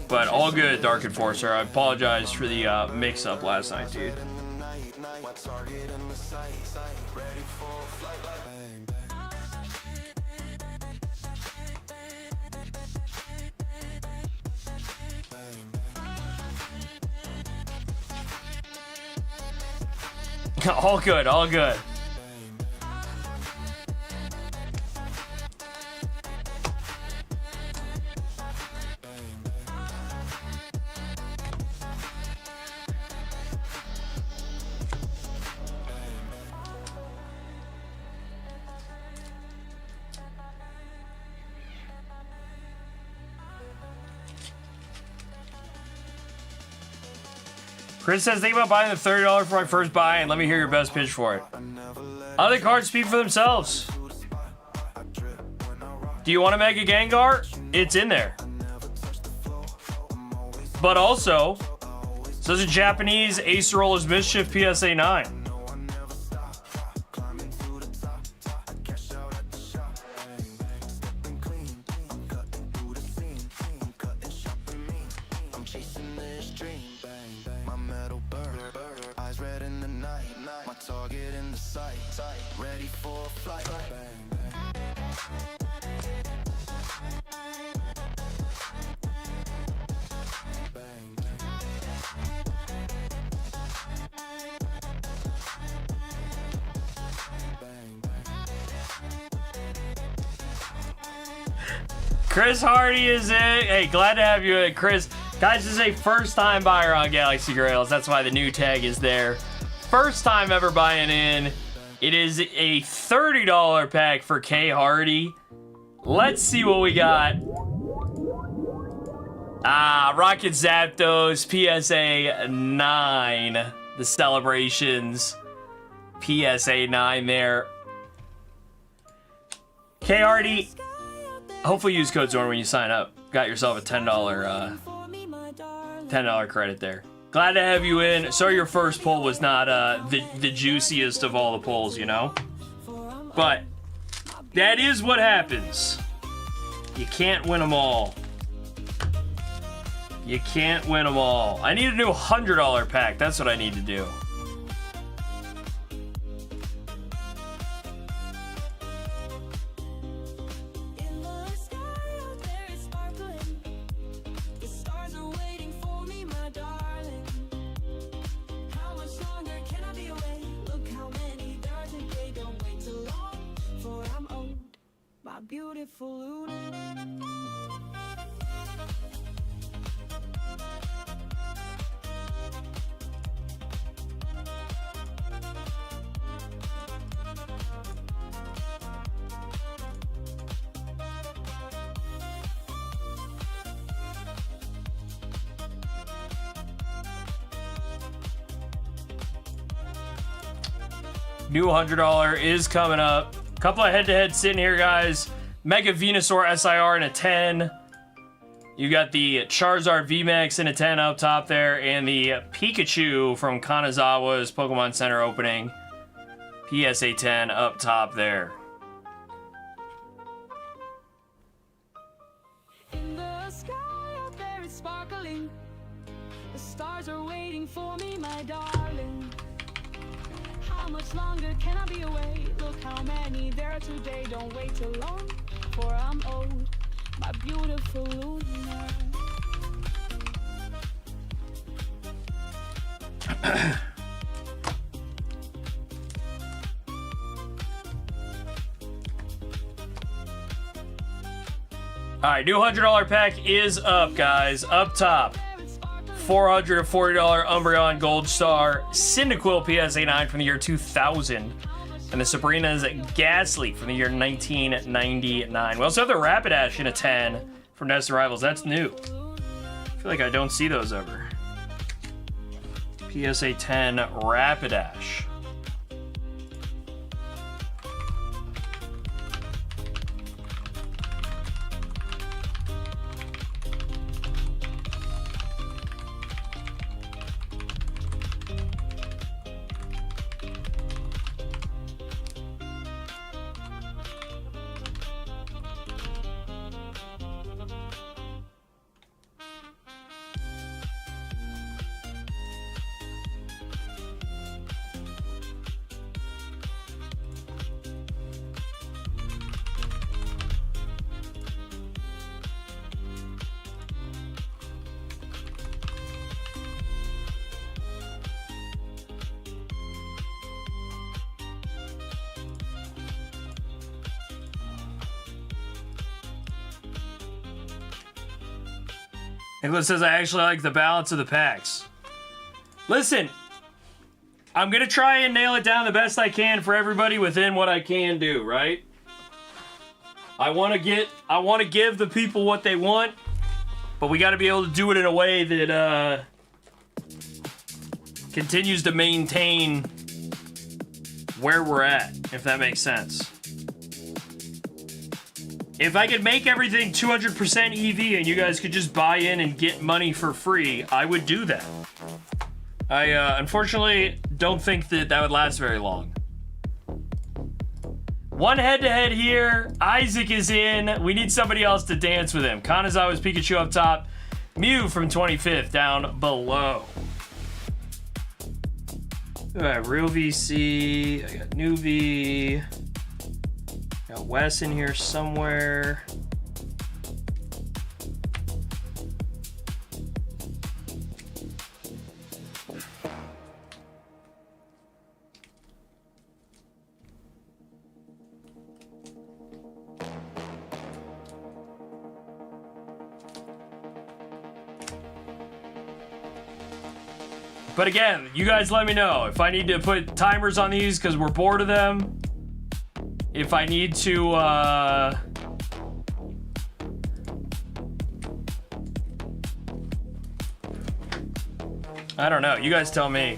But all good, Dark Enforcer. I apologize for the mix-up last night, dude. All good, all good. Chris says, think about buying the $30 for my first buy and let me hear your best pitch for it. Other cards speak for themselves. Do you want a Mega Gengar? It's in there. But also, so there's a Japanese Ace Roller's Mischief PSA 9. Chris Hardy is in. Hey, glad to have you, Chris. Guys, this is a first-time buyer on Galaxy Grails. That's why the new tag is there. First time ever buying in. It is a $30 pack for K Hardy. Let's see what we got. Rocket Zapdos PSA 9. The Celebrations PSA 9 there. K Hardy. Hopefully use code Zorner when you sign up. Got yourself a $10 credit there. Glad to have you in. Sorry your first pull was not the juiciest of all the pulls, you know? But that is what happens. You can't win them all. You can't win them all. I need a new $100 pack. That's what I need to do. Beautiful Luna. New $100 is coming up. Couple of head-to-head sitting here, guys. Mega Venusaur SIR in a 10. You got the Charizard VMAX in a 10 up top there, and the Pikachu from Kanazawa's Pokemon Center opening. PSA 10 up top there. In the sky out there it's sparkling. The stars are waiting for me, my darling. How much longer can I be away? Look how many there are today. Don't wait too long, for I'm old, my beautiful Luna. Alright, new $100 pack is up, guys. Up top, $440 Umbreon Gold Star Cyndaquil PSA 9 from the year 2000. And the Sabrina's Ghastly from the year 1999. We also have the Rapidash in a 10 from Nest Rivals. That's new. I feel like I don't see those ever. PSA 10 Rapidash. Nicholas says, I actually like the balance of the packs. Listen, I'm going to try and nail it down the best I can for everybody within what I can do, right? I want to give the people what they want, but we got to be able to do it in a way that continues to maintain where we're at, if that makes sense. If I could make everything 200% EV and you guys could just buy in and get money for free, I would do that. I unfortunately don't think that that would last very long. One head-to-head here. Isaac is in. We need somebody else to dance with him. Kanazawa's Pikachu up top. Mew from 25th down below. All right, Real VC. I got New V. Got Wes in here somewhere. But again, you guys let me know if I need to put timers on these because we're bored of them. If I need to, I don't know. You guys tell me.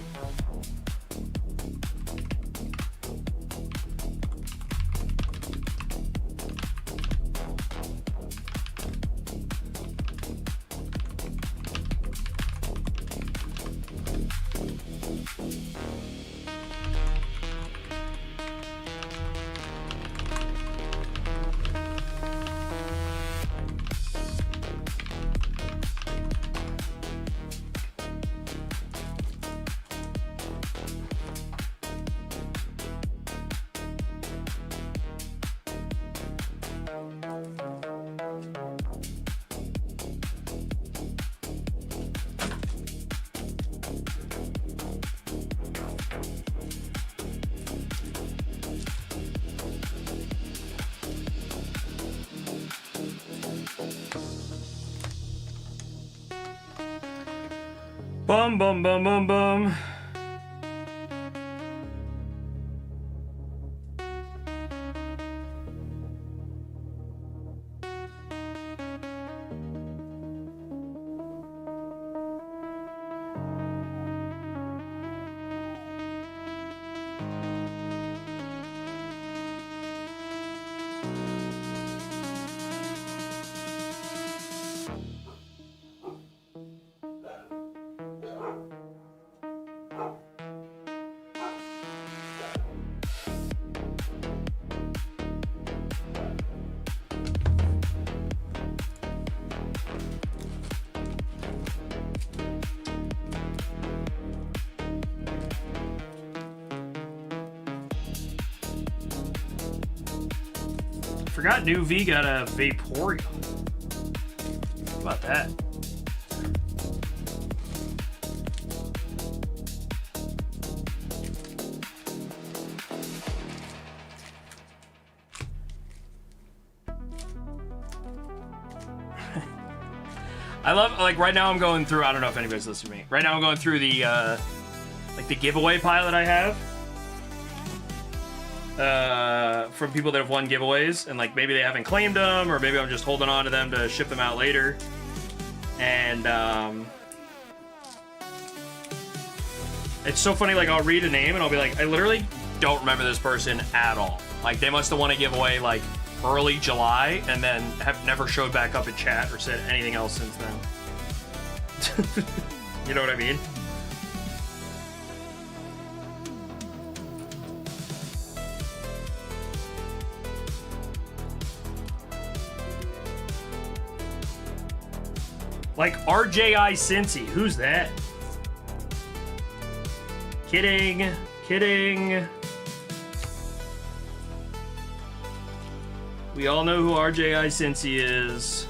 Bum, bum, bum, bum, bum. Forgot New V got a Vaporeon. How about that? I love, like, right now I'm going through, I don't know if anybody's listening to me. Right now I'm going through the, like, the giveaway pile that I have. From people that have won giveaways, and like maybe they haven't claimed them, or maybe I'm just holding on to them to ship them out later. And it's so funny, like I'll read a name and I'll be like, I literally don't remember this person at all. Like they must have won a giveaway like early July and then have never showed back up in chat or said anything else since then. You know what I mean? Like RJI Cincy, who's that? Kidding, kidding. We all know who RJI Cincy is.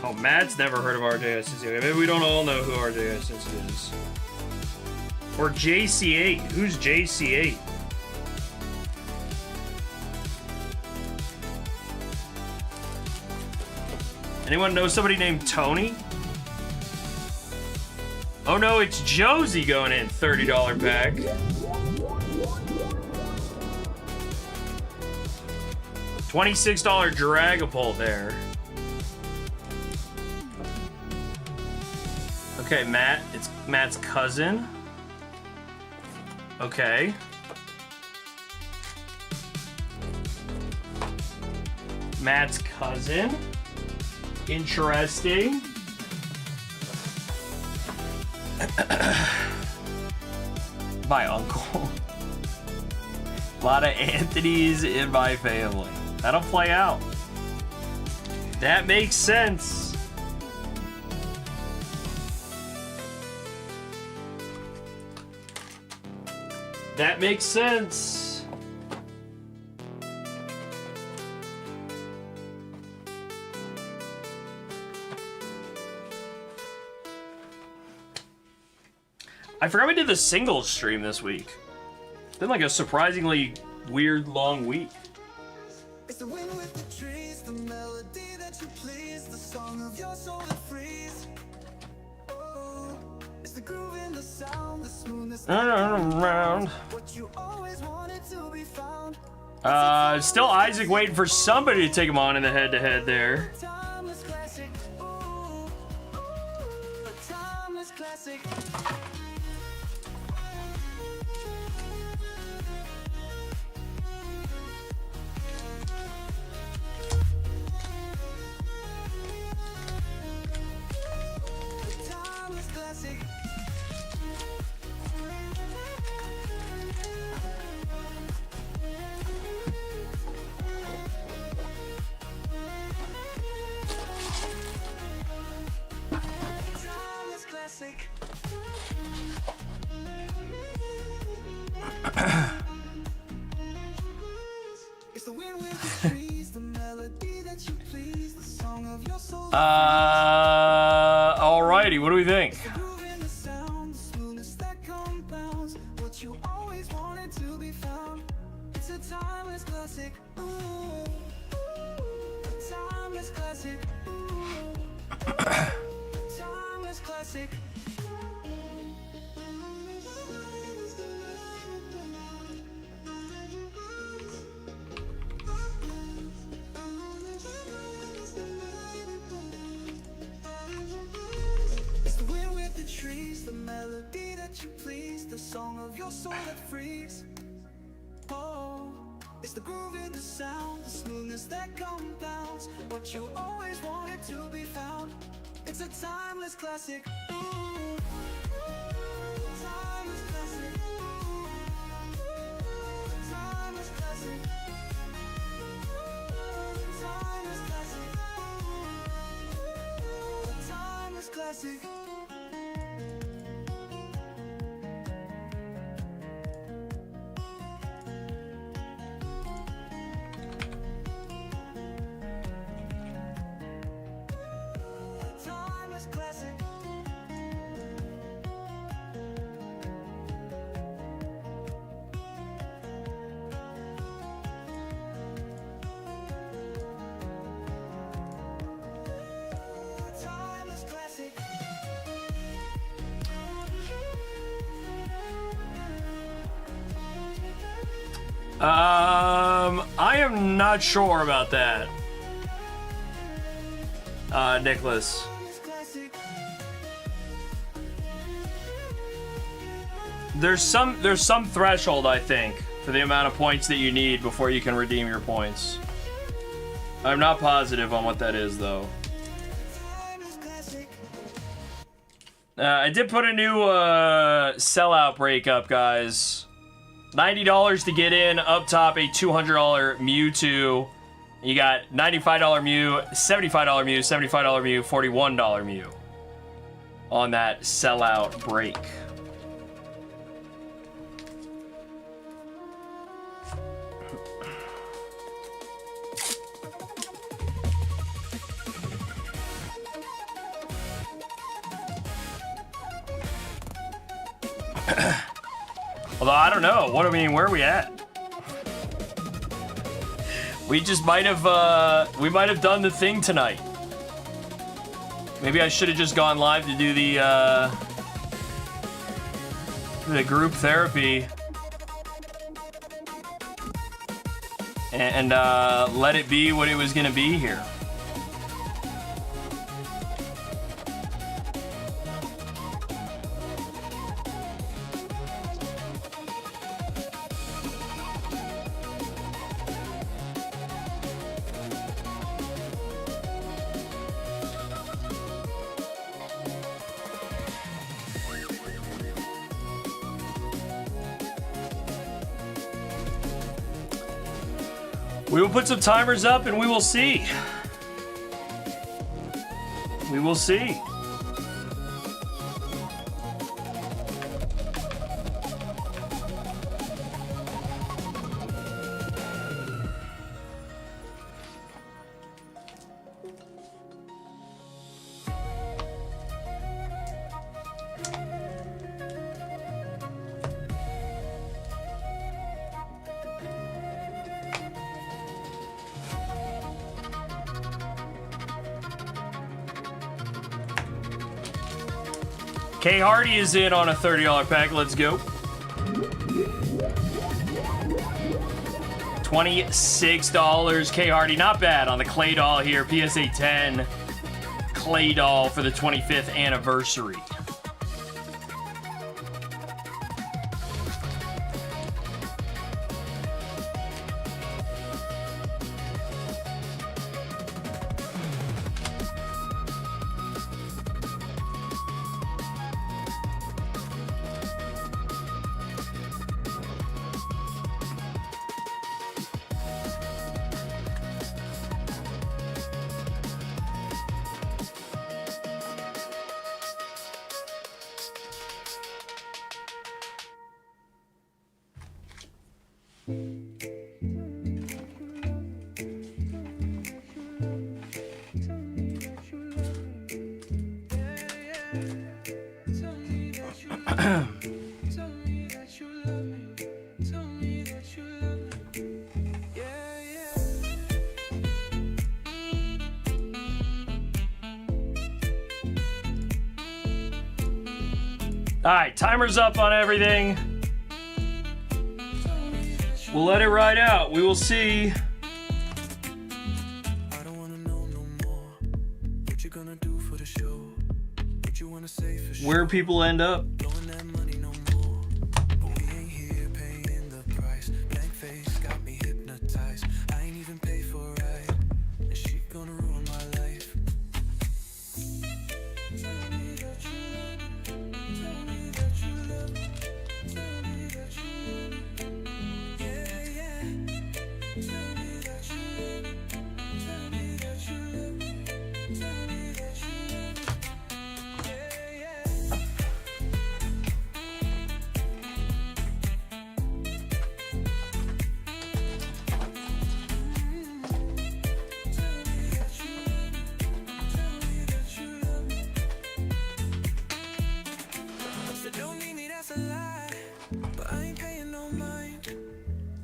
Oh, Matt's never heard of RJI Cincy. Okay, maybe we don't all know who RJI Cincy is. Or JC8. Who's JC8? Anyone know somebody named Tony? Oh no, it's Josie going in. $30 pack. $26 Dragapult there. Okay, Matt. It's Matt's cousin. Okay. Matt's cousin. Interesting. My uncle. A lot of Anthony's in my family. That'll play out. That makes sense. That makes sense. I forgot we did the singles stream this week. It's been like a surprisingly weird long week. It's the wind with the trees, the melody that you please, the song of your soul that frees. Oh, it's the groove in the sound, the smoothness Around. what you always wanted to be found. Still Isaac waiting for somebody to take him on in the head-to-head there. Timeless classic. Ooh, a timeless classic. Timeless classic. Timeless classic. It's the wind with the trees, the melody that you please, the song of your soul. Alrighty, what do we think? Groove in the sound, the smoothness that compounds what you always wanted to be found. It's a timeless classic. Ooh, a timeless classic. Ooh, timeless classic. It's the wind with the trees, the melody that you please, the song of your soul that frees. Oh, it's the groove in the sound, the smoothness that compounds what you always wanted to be found. It's a timeless classic. Ooh, timeless classic. Timeless classic. Timeless classic. Timeless classic. Timeless classic. Timeless classic. I am not sure about that. Nicholas. Timeless classic. There's some threshold, I think, for the amount of points that you need before you can redeem your points. I'm not positive on what that is, though. Timeless classic. I did put a new sellout break up, guys. $90 to get in. Up top, a $200 Mewtwo. You got $95 Mew, $75 Mew, $75 Mew, $41 Mew on that sellout break. Although I don't know. What I mean, where are we at? We just might have done the thing tonight. Maybe I should have just gone live to do the group therapy and let it be what it was gonna be here. We will put some timers up and we will see. We will see. K Hardy is in on a $30 pack. Let's go. $26. K Hardy, not bad on the Clay Doll here. PSA 10 Clay Doll for the 25th anniversary. All right, timer's up on everything. We'll let it ride out. We will see. I don't wanna know no more what you gonna do for the show. What you wanna say for sure. Where people end up. Blowing that money no more. But we ain't here paying the price. Blank face got me hypnotized. I ain't even paid for a ride. And she gonna ruin my life. Tell me that you love me. Tell me that you love me. Tell me that you love me. Yeah, yeah. Tell me that you love me. Tell me that you love me. Tell me that you love me. Yeah, yeah.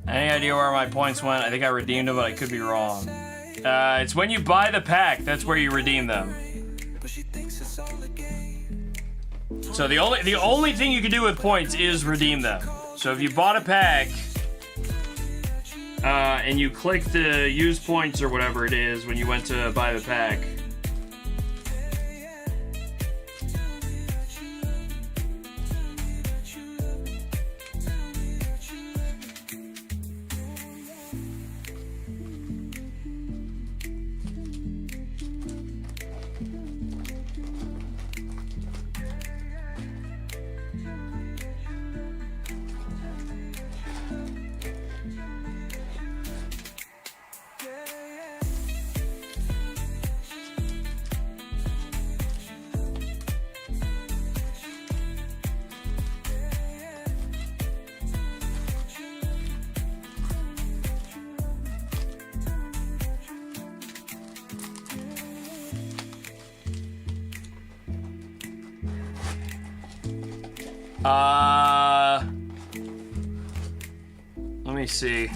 Any idea where my points went? I think I redeemed them, but I could be wrong. It's when you buy the pack, that's where you redeem them. So the only thing you can do with points is redeem them. So if you bought a pack, and you click the use points or whatever it is when you went to buy the pack. Let me see.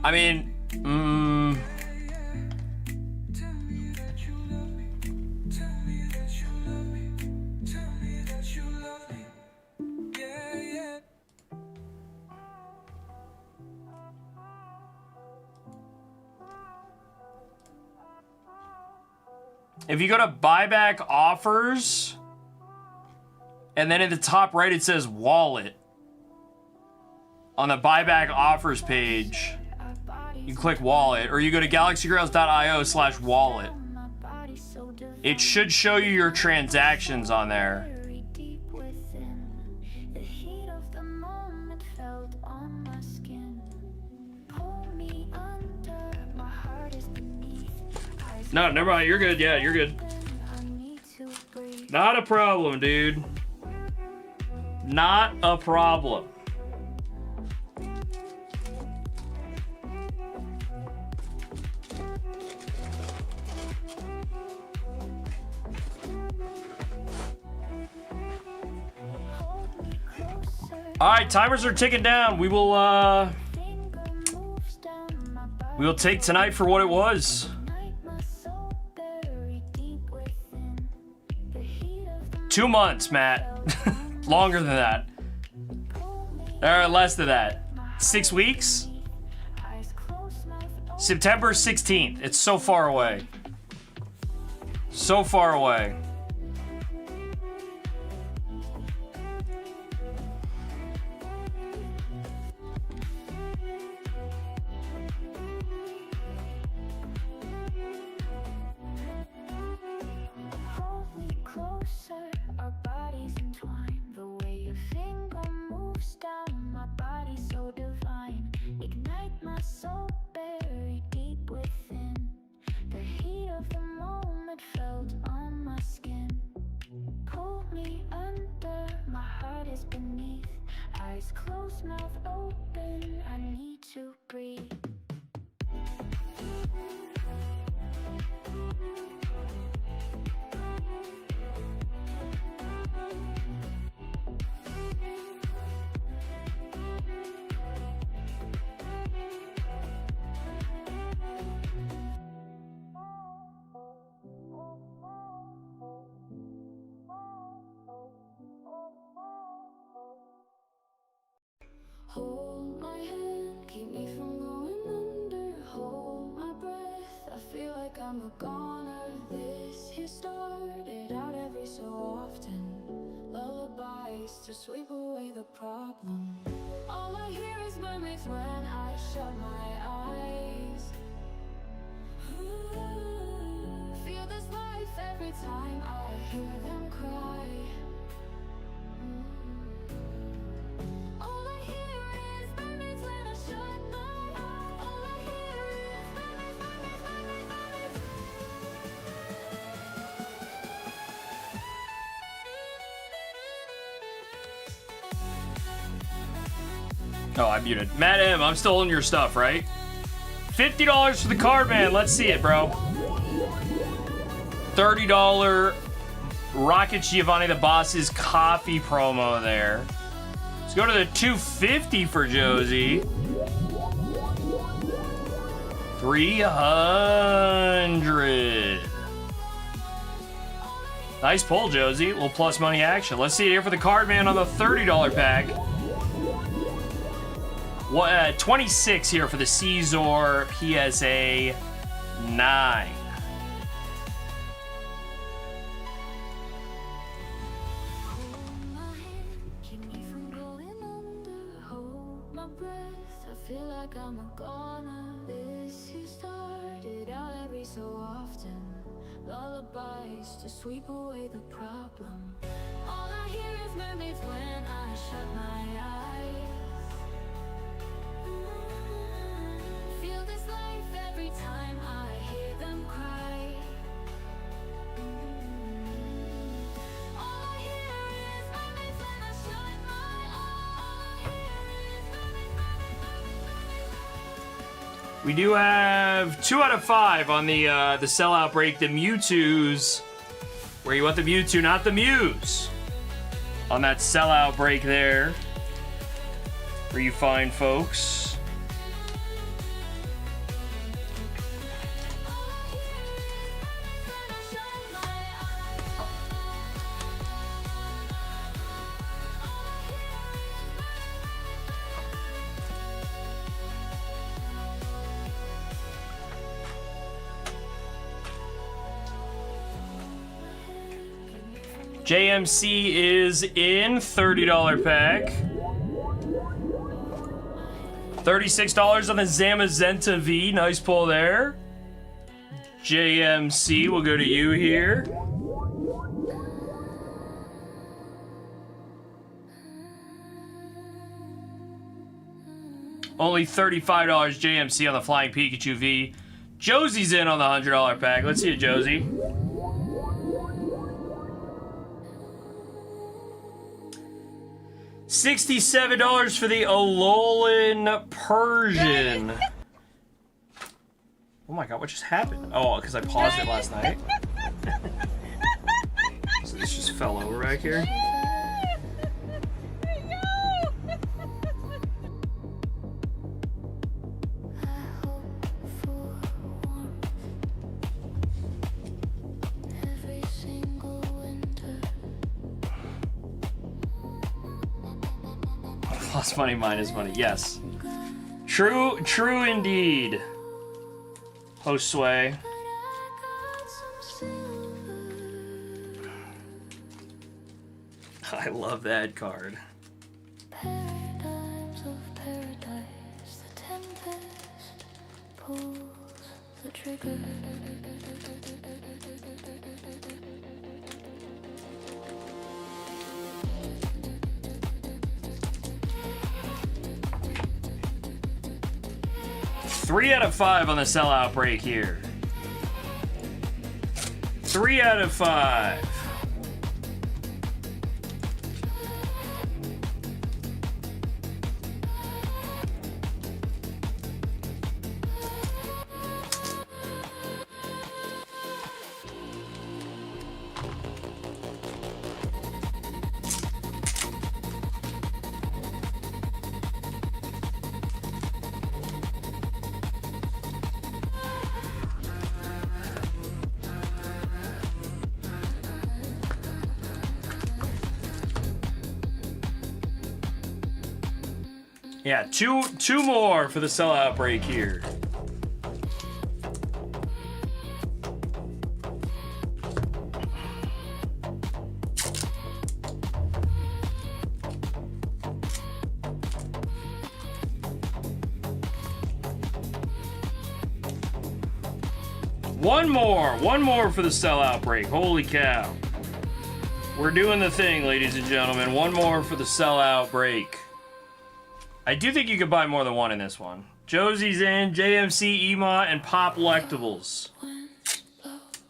I mean, if you go to buyback offers, and then in the top right it says wallet. On the buyback offers page, you click wallet, or you go to galaxygrails.io/wallet. It should show you your transactions on there. No, never mind. You're good. Yeah, you're good. I need to breathe. Not a problem, dude. Not a problem. All right, timers are ticking down. We will take tonight for what it was. 2 months, Matt. Longer than that. Or less than that. 6 weeks? September 16th. It's so far away. So far away. Hold my hand, keep me from going under. Hold my breath, I feel like I'm a goner. This here started out every so often. Lullabies to sweep away the problem. All I hear is mermaids when I shut my eyes. Feel this life every time I hear them cry. All I hear is mermaids when I shut my eyes. All I hear is mermaids, mermaids, mermaids, mermaids. Oh, I muted. Matt M, I'm still in your stuff, right? $50 for the card, man. Let's see it, bro. $30 Rocket Giovanni the Boss's coffee promo there. Let's go to the $250 for Josie. 300. Nice pull, Josie. A little plus money action. Let's see it here for the card, man, on the $30 pack. 26 here for the Caesar PSA 9. Keep me from going under. Hold my breath, I feel like I'm a goner. This here started out every so often. Lullabies to sweep away the problem. All I hear is mermaids when I shut my eyes. Feel this life every time I hear them cry. All I hear is mermaids when I shut my eyes. All I hear is mermaids, mermaids, mermaids, mermaids. We do have 2 out of 5 on the sellout break. The Mewtwo's, where you want the Mewtwo, not the Mews. On that sellout break there, where you find folks. JMC is in, $30 pack. $36 on the Zamazenta V. Nice pull there. JMC, we'll go to you here. Only $35 JMC on the Flying Pikachu V. Josie's in on the $100 pack. Let's see it, Josie. $67 for the Alolan Persian. Oh my god, what just happened? Oh, because I paused it last night. So this just fell over back here. Plus money, minus money. Yes. True indeed. Josue. I love that card. Paradigms of paradise, the tempest pulls the trigger. Three out of 5 on the sellout break here. 3 out of 5. Yeah, two more for the sellout break here. One more for the sellout break. Holy cow. We're doing the thing, ladies and gentlemen. One more for the sellout break. I do think you could buy more than one in this one. Josie's in, JMC, EMA, and Pop Lectables.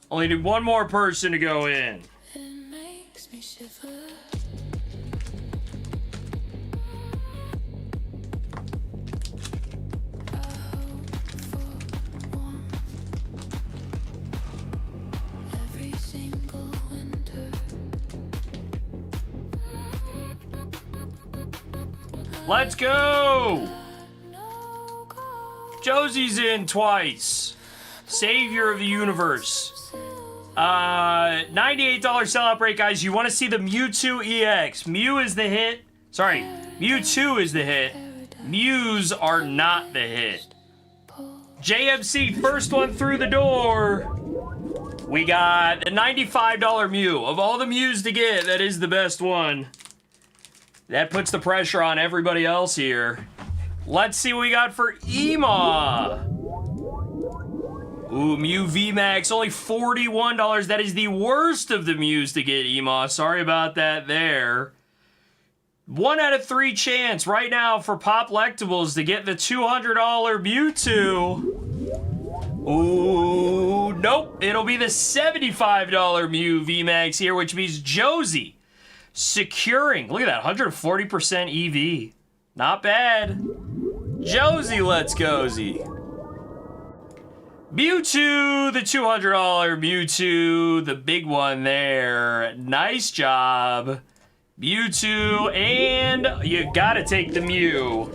Only need one more person to go in. It makes me shiver. Every single winter. Let's go! Josie's in twice. Savior of the universe. $98 sellout break, guys. You want to see the Mewtwo EX. Mew is the hit. Sorry, Mewtwo is the hit. Mews are not the hit. JMC, first one through the door. We got the $95 Mew. Of all the Mews to get, that is the best one. That puts the pressure on everybody else here. Let's see what we got for EMA. Ooh, Mew VMAX, only $41. That is the worst of the Mews to get, EMA. Sorry about that there. 1 out of 3 chance right now for Pop Lectables to get the $200 Mewtwo. Ooh, nope. It'll be the $75 Mew VMAX here, which means Josie securing. Look at that, 140% EV. Not bad. Josie, let's go-zy. Mewtwo, the $200 Mewtwo, the big one there. Nice job. Mewtwo, and you gotta take the Mew.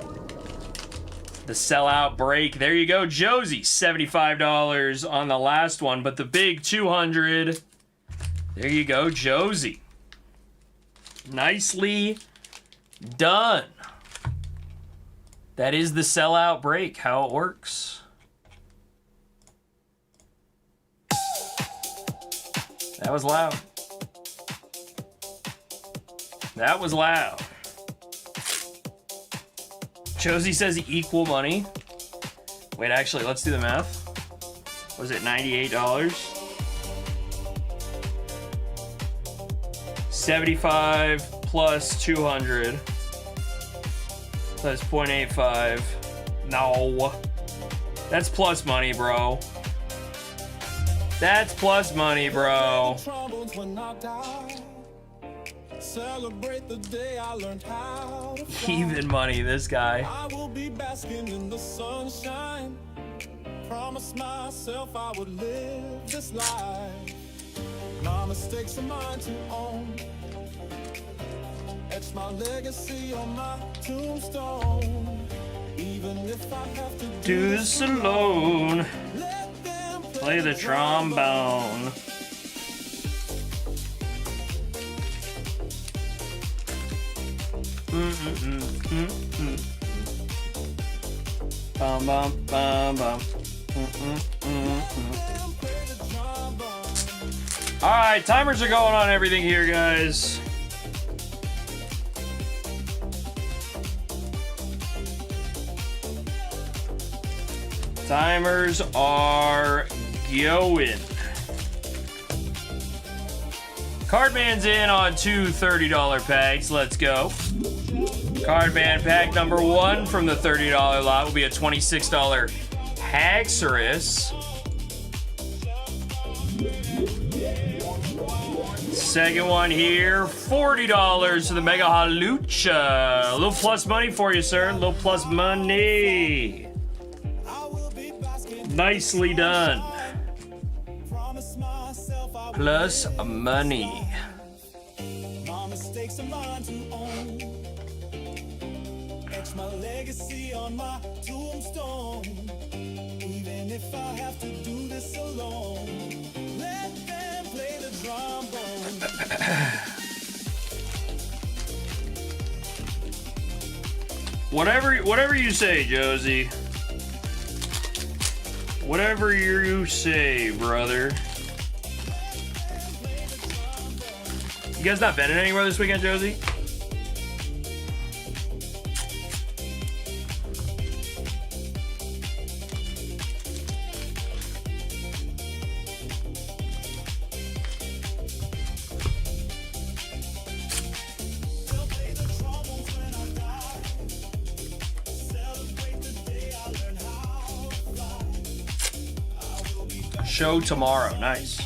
The sellout break. There you go, Josie. $75 on the last one, but the big $200. There you go, Josie. Nicely done. That is the sellout break, how it works. That was loud. That was loud. Josie says equal money. Wait, actually, let's do the math. Was it $98? 75 plus 200. That's 0.85. No. That's plus money, bro. That's plus money, bro. Troubles when I die. Celebrate the day I learned how to fly. Even money, this guy. I will be basking in the sunshine. Promise myself I would live this life. My mistakes are mine to own. Etch my legacy on my tombstone. Even if I have to Do this alone. let them Play the trombone. Bum bum bum bum. All right, timers are going on everything here, guys. Timers are going. Cardman's in on two $30 packs. Let's go. Cardman pack number 1 from the $30 lot will be a $26 Haxorus. Second one here, $40 to the Mega Halucha. A little plus money for you, sir. A little plus money. Nicely done. Plus money. My mistakes are mine to own. Etch my legacy on my tombstone. Even if I have to do this alone, let them play the trombone. Whatever you say, Josie. Whatever you say, brother. You guys not betting anywhere this weekend, Josie? Show tomorrow. Nice.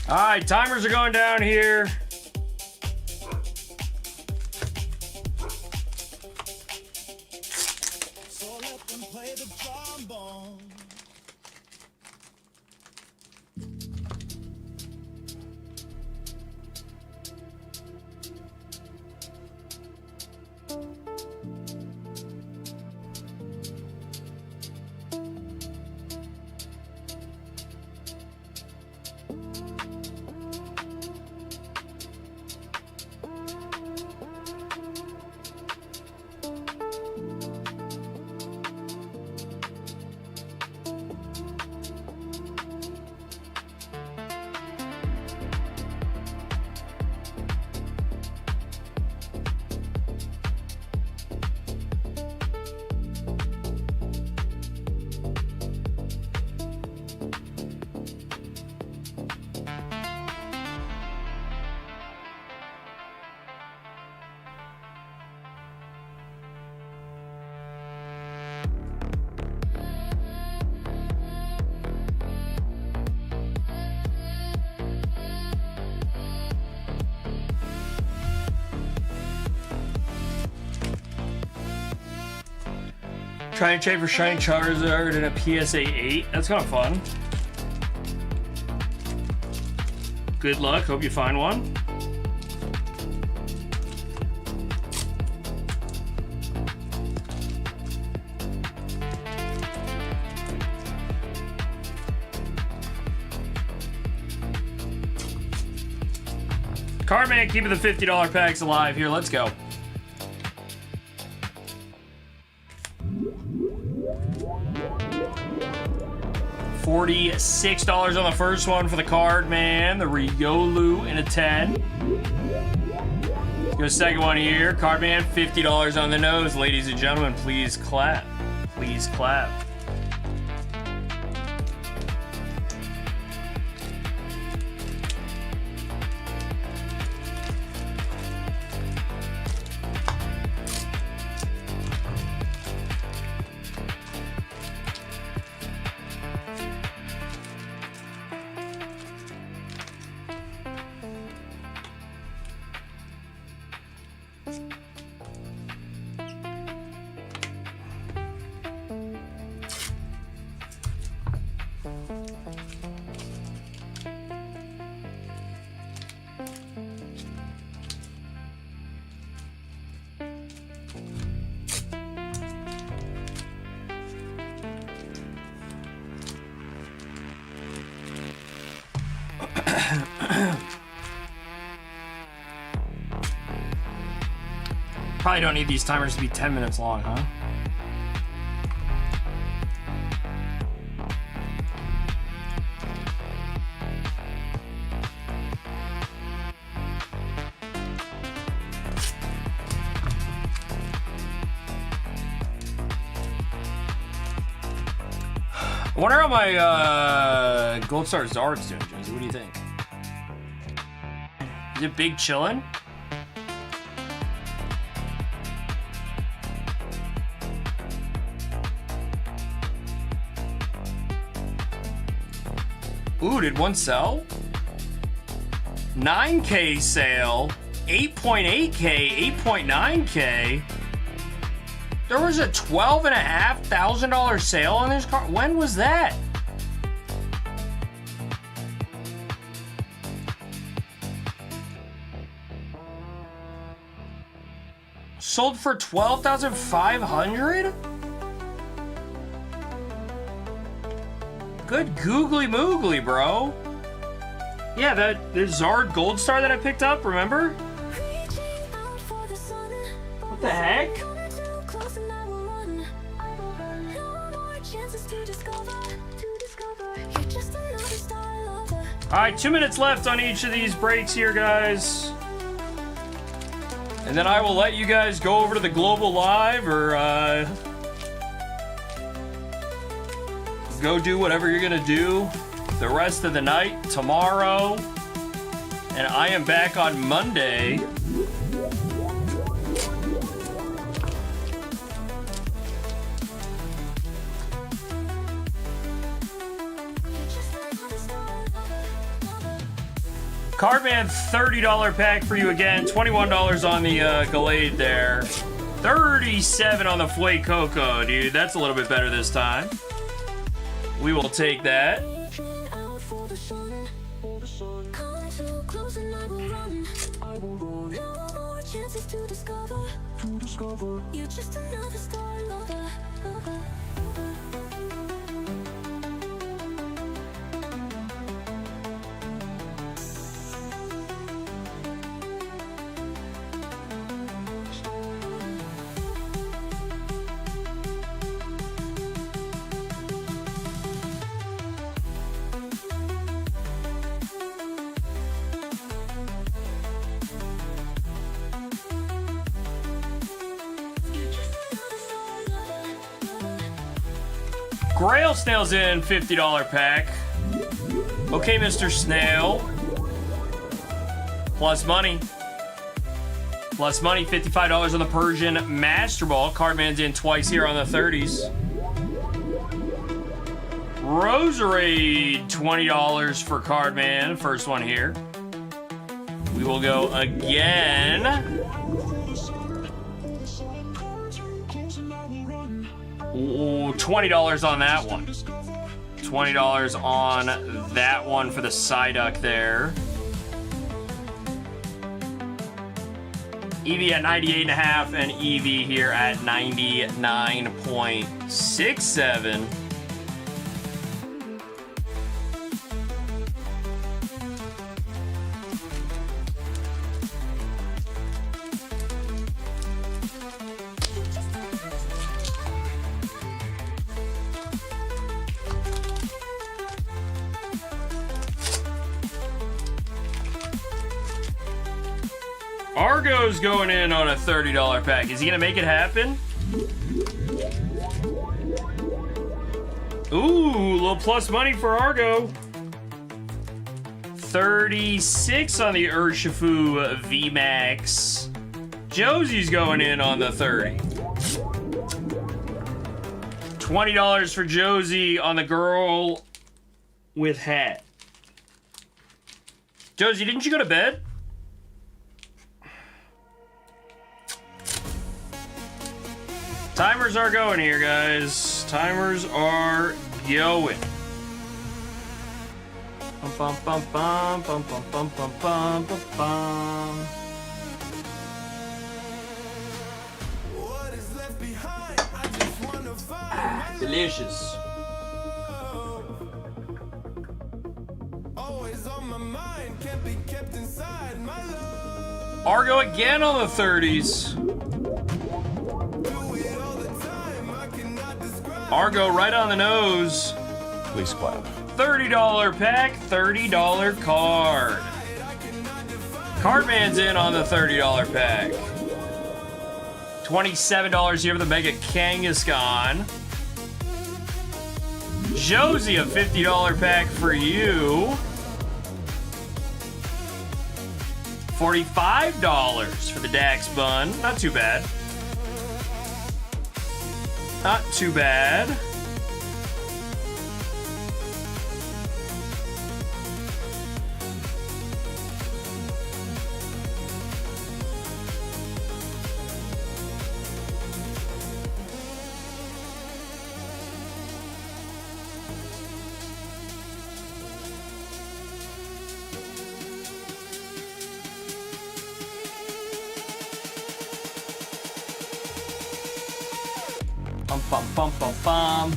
All right, timers are going down here. So let them play the trombone. Try and trade for Shiny Charizard and a PSA 8. That's kind of fun. Good luck. Hope you find one. Cardman keeping the $50 packs alive here. Let's go. $46 on the first one for the card, man. The Riolu in a 10. Go second one here. Cardman, $50 on the nose. Ladies and gentlemen, please clap. Please clap. Probably don't need these timers to be 10 minutes long, huh? I wonder how my Gold Star Zard's doing, Josie. What do you think? Is it big chillin'? Ooh, did one sell? 9K sale, 8.8K, 8.9K. There was a $12,500 sale on this car. When was that? Sold for $12,500? Good googly moogly, bro. Yeah, the Zard Gold Star that I picked up, remember? What the heck? Alright, 2 minutes left on each of these breaks here, guys. And then I will let you guys go over to the Global Live or go do whatever you're gonna do the rest of the night tomorrow. And I am back on Monday. Cardman, $30 pack for you again. $21 on the Gallade there. $37 on the Flake Coco, dude. That's a little bit better this time. We will take that. Grails snails in $50 pack. Okay, Mr. Snail. Plus money. Plus money, $55 on the Persian Master Ball. Cardman's in twice here on the 30s. Roserade, $20 for Cardman. First one here. We will go again. Ooh, $20 on that one. $20 on that one for the Psyduck there. EV at 98.5 and EV here at 99.67. Argo's going in on a $30 pack. Is he gonna make it happen? Ooh, a little plus money for Argo. 36 on the Urshifu VMAX. Josie's going in on the 30. $20 for Josie on the girl with hat. Josie, didn't you go to bed? Timers are going here, guys. Timers are going. Bum, bum, bum, bum, bum, bum, bum, bum, bum, bum. What is left behind? I just wanna find Delicious. always on my mind, can't be kept inside my love. Argo again on the 30s. Do it all the time, I cannot describe. Argo right on the nose. Please clap. $30 pack, $30 card. Cardman's in on the $30 pack. $27 here for the Mega Kangaskhan. Josie, a $50 pack for you. $45 for the Dax Bun. Not too bad. Not too bad. Bum, bum, bum, bum, bum.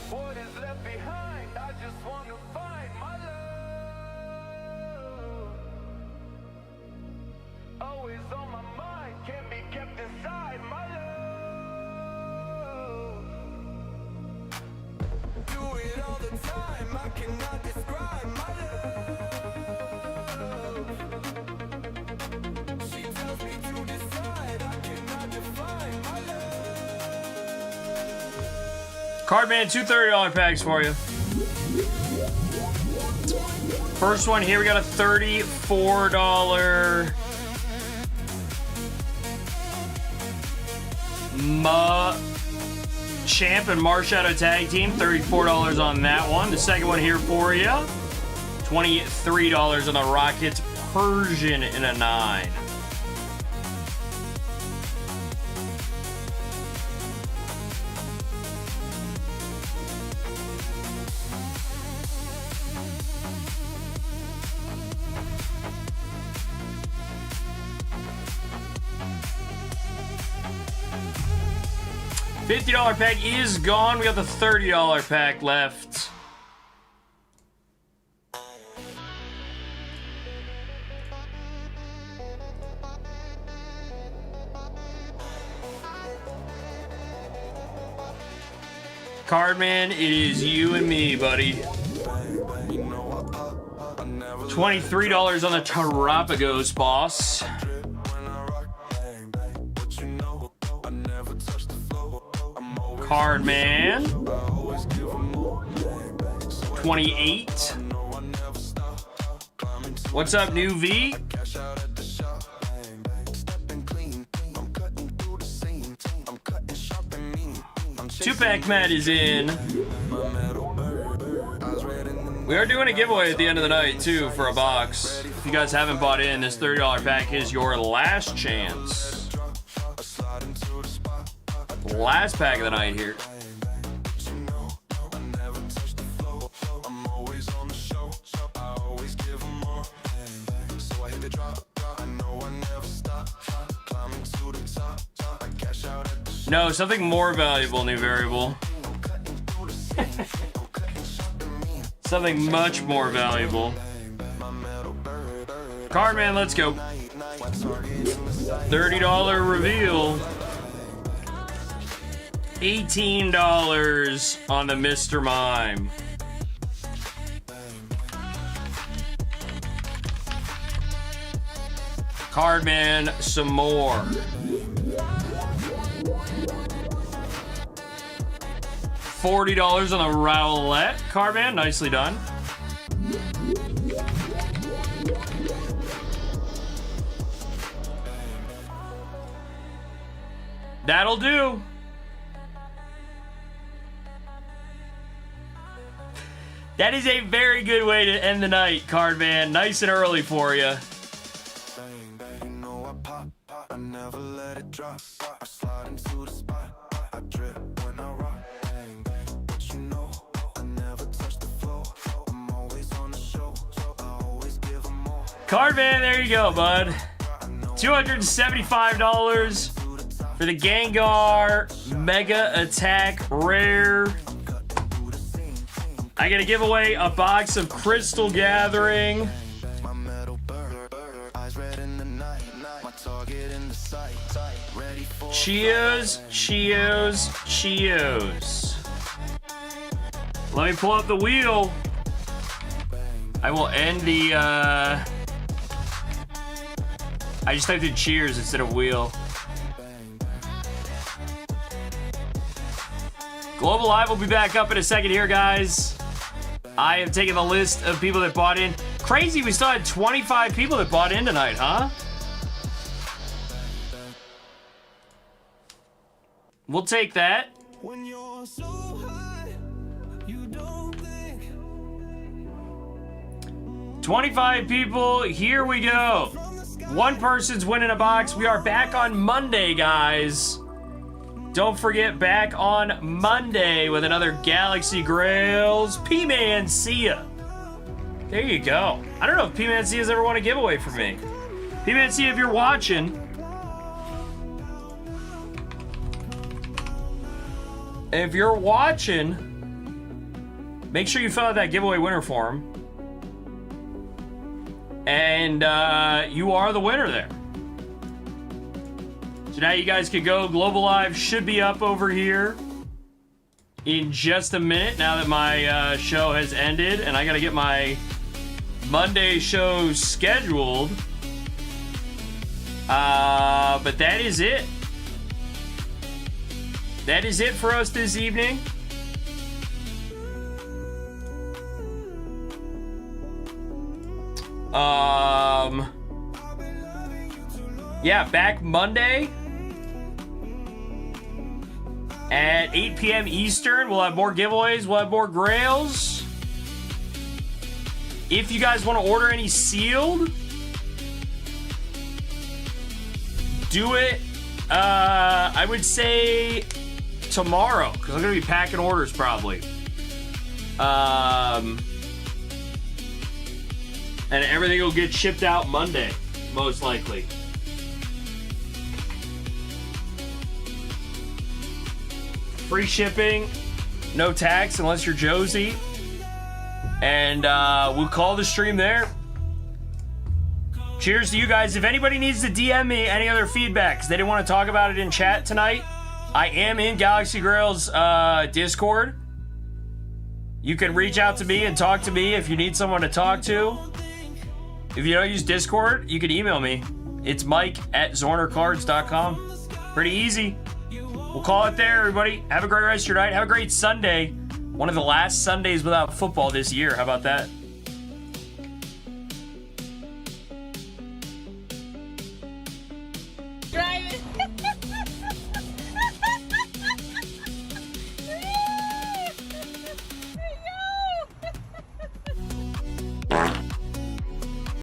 What is left behind? I just wanna find my love. Always on my mind, can't be kept inside my love. Do it all the time, I cannot describe my love. She tells me to decide, I cannot define my love. Cardman, two $30 packs for you. First one here, we got a $34 Champ and Marshadow Tag Team, $34 on that one. The second one here for you, $23 on the Rockets Persian in a 9. $50 pack is gone. We got the $30 pack left. Cardman, it is you and me, buddy. $23 on the Terrapagos, boss. Cardman. 28. What's up, New V? Two-pack Matt is in. We are doing a giveaway at the end of the night, too, for a box. If you guys haven't bought in, this $30 pack is your last chance. Last pack of the night here. No, something more valuable, new variable. Something much more valuable. Cardman, let's go. $30 reveal. $18 on the Mr. Mime. Cardman, some more. $40 on the Rowlett. Cardman, nicely done. That'll do. That is a very good way to end the night, Cardman. Nice and early for you. I never let it drop. I slide into the spot. I drip when I rock. Bang, bang. But you know, I never touch the floor. I'm always on the show, so I always give them more. Cardman, there you go, bud. $275 for the Gengar Mega Attack Rare. I gotta give away a box of Crystal Gathering. My metal eyes red in the night. My target in the sight. Ready for Cheers. Let me pull up the wheel. I will end the, I just typed in cheers instead of wheel. Global Live will be back up in a second here, guys. I have taken the list of people that bought in. Crazy, we still had 25 people that bought in tonight, huh? We'll take that. when you're so high, you don't think. 25 people, here we go. One person's winning a box. We are back on Monday, guys. Don't forget, back on Monday with another Galaxy Grails. P-Man, see ya. There you go. I don't know if P-Man C has ever won a giveaway from me. P-Man C, if you're watching, make sure you fill out that giveaway winner form. And you are the winner there. So now you guys can go. Global Live should be up over here in just a minute now that my show has ended. And I got to get my Monday show scheduled. But that is it. That is it for us this evening. Yeah, back Monday at 8 p.m. Eastern. We'll have more giveaways. We'll have more Grails. If you guys want to order any sealed, do it, I would say tomorrow, because I'm going to be packing orders probably. And everything will get shipped out Monday, most likely. Free shipping, no tax unless you're Josie. And we'll call the stream there. Cheers to you guys. If anybody needs to DM me any other feedback, because they didn't want to talk about it in chat tonight, I am in Galaxy Grails Discord. You can reach out to me and talk to me if you need someone to talk to. If you don't use Discord, you can email me. It's mike@zornercards.com. Pretty easy. We'll call it there, everybody. Have a great rest of your night. Have a great Sunday. One of the last Sundays without football this year. How about that?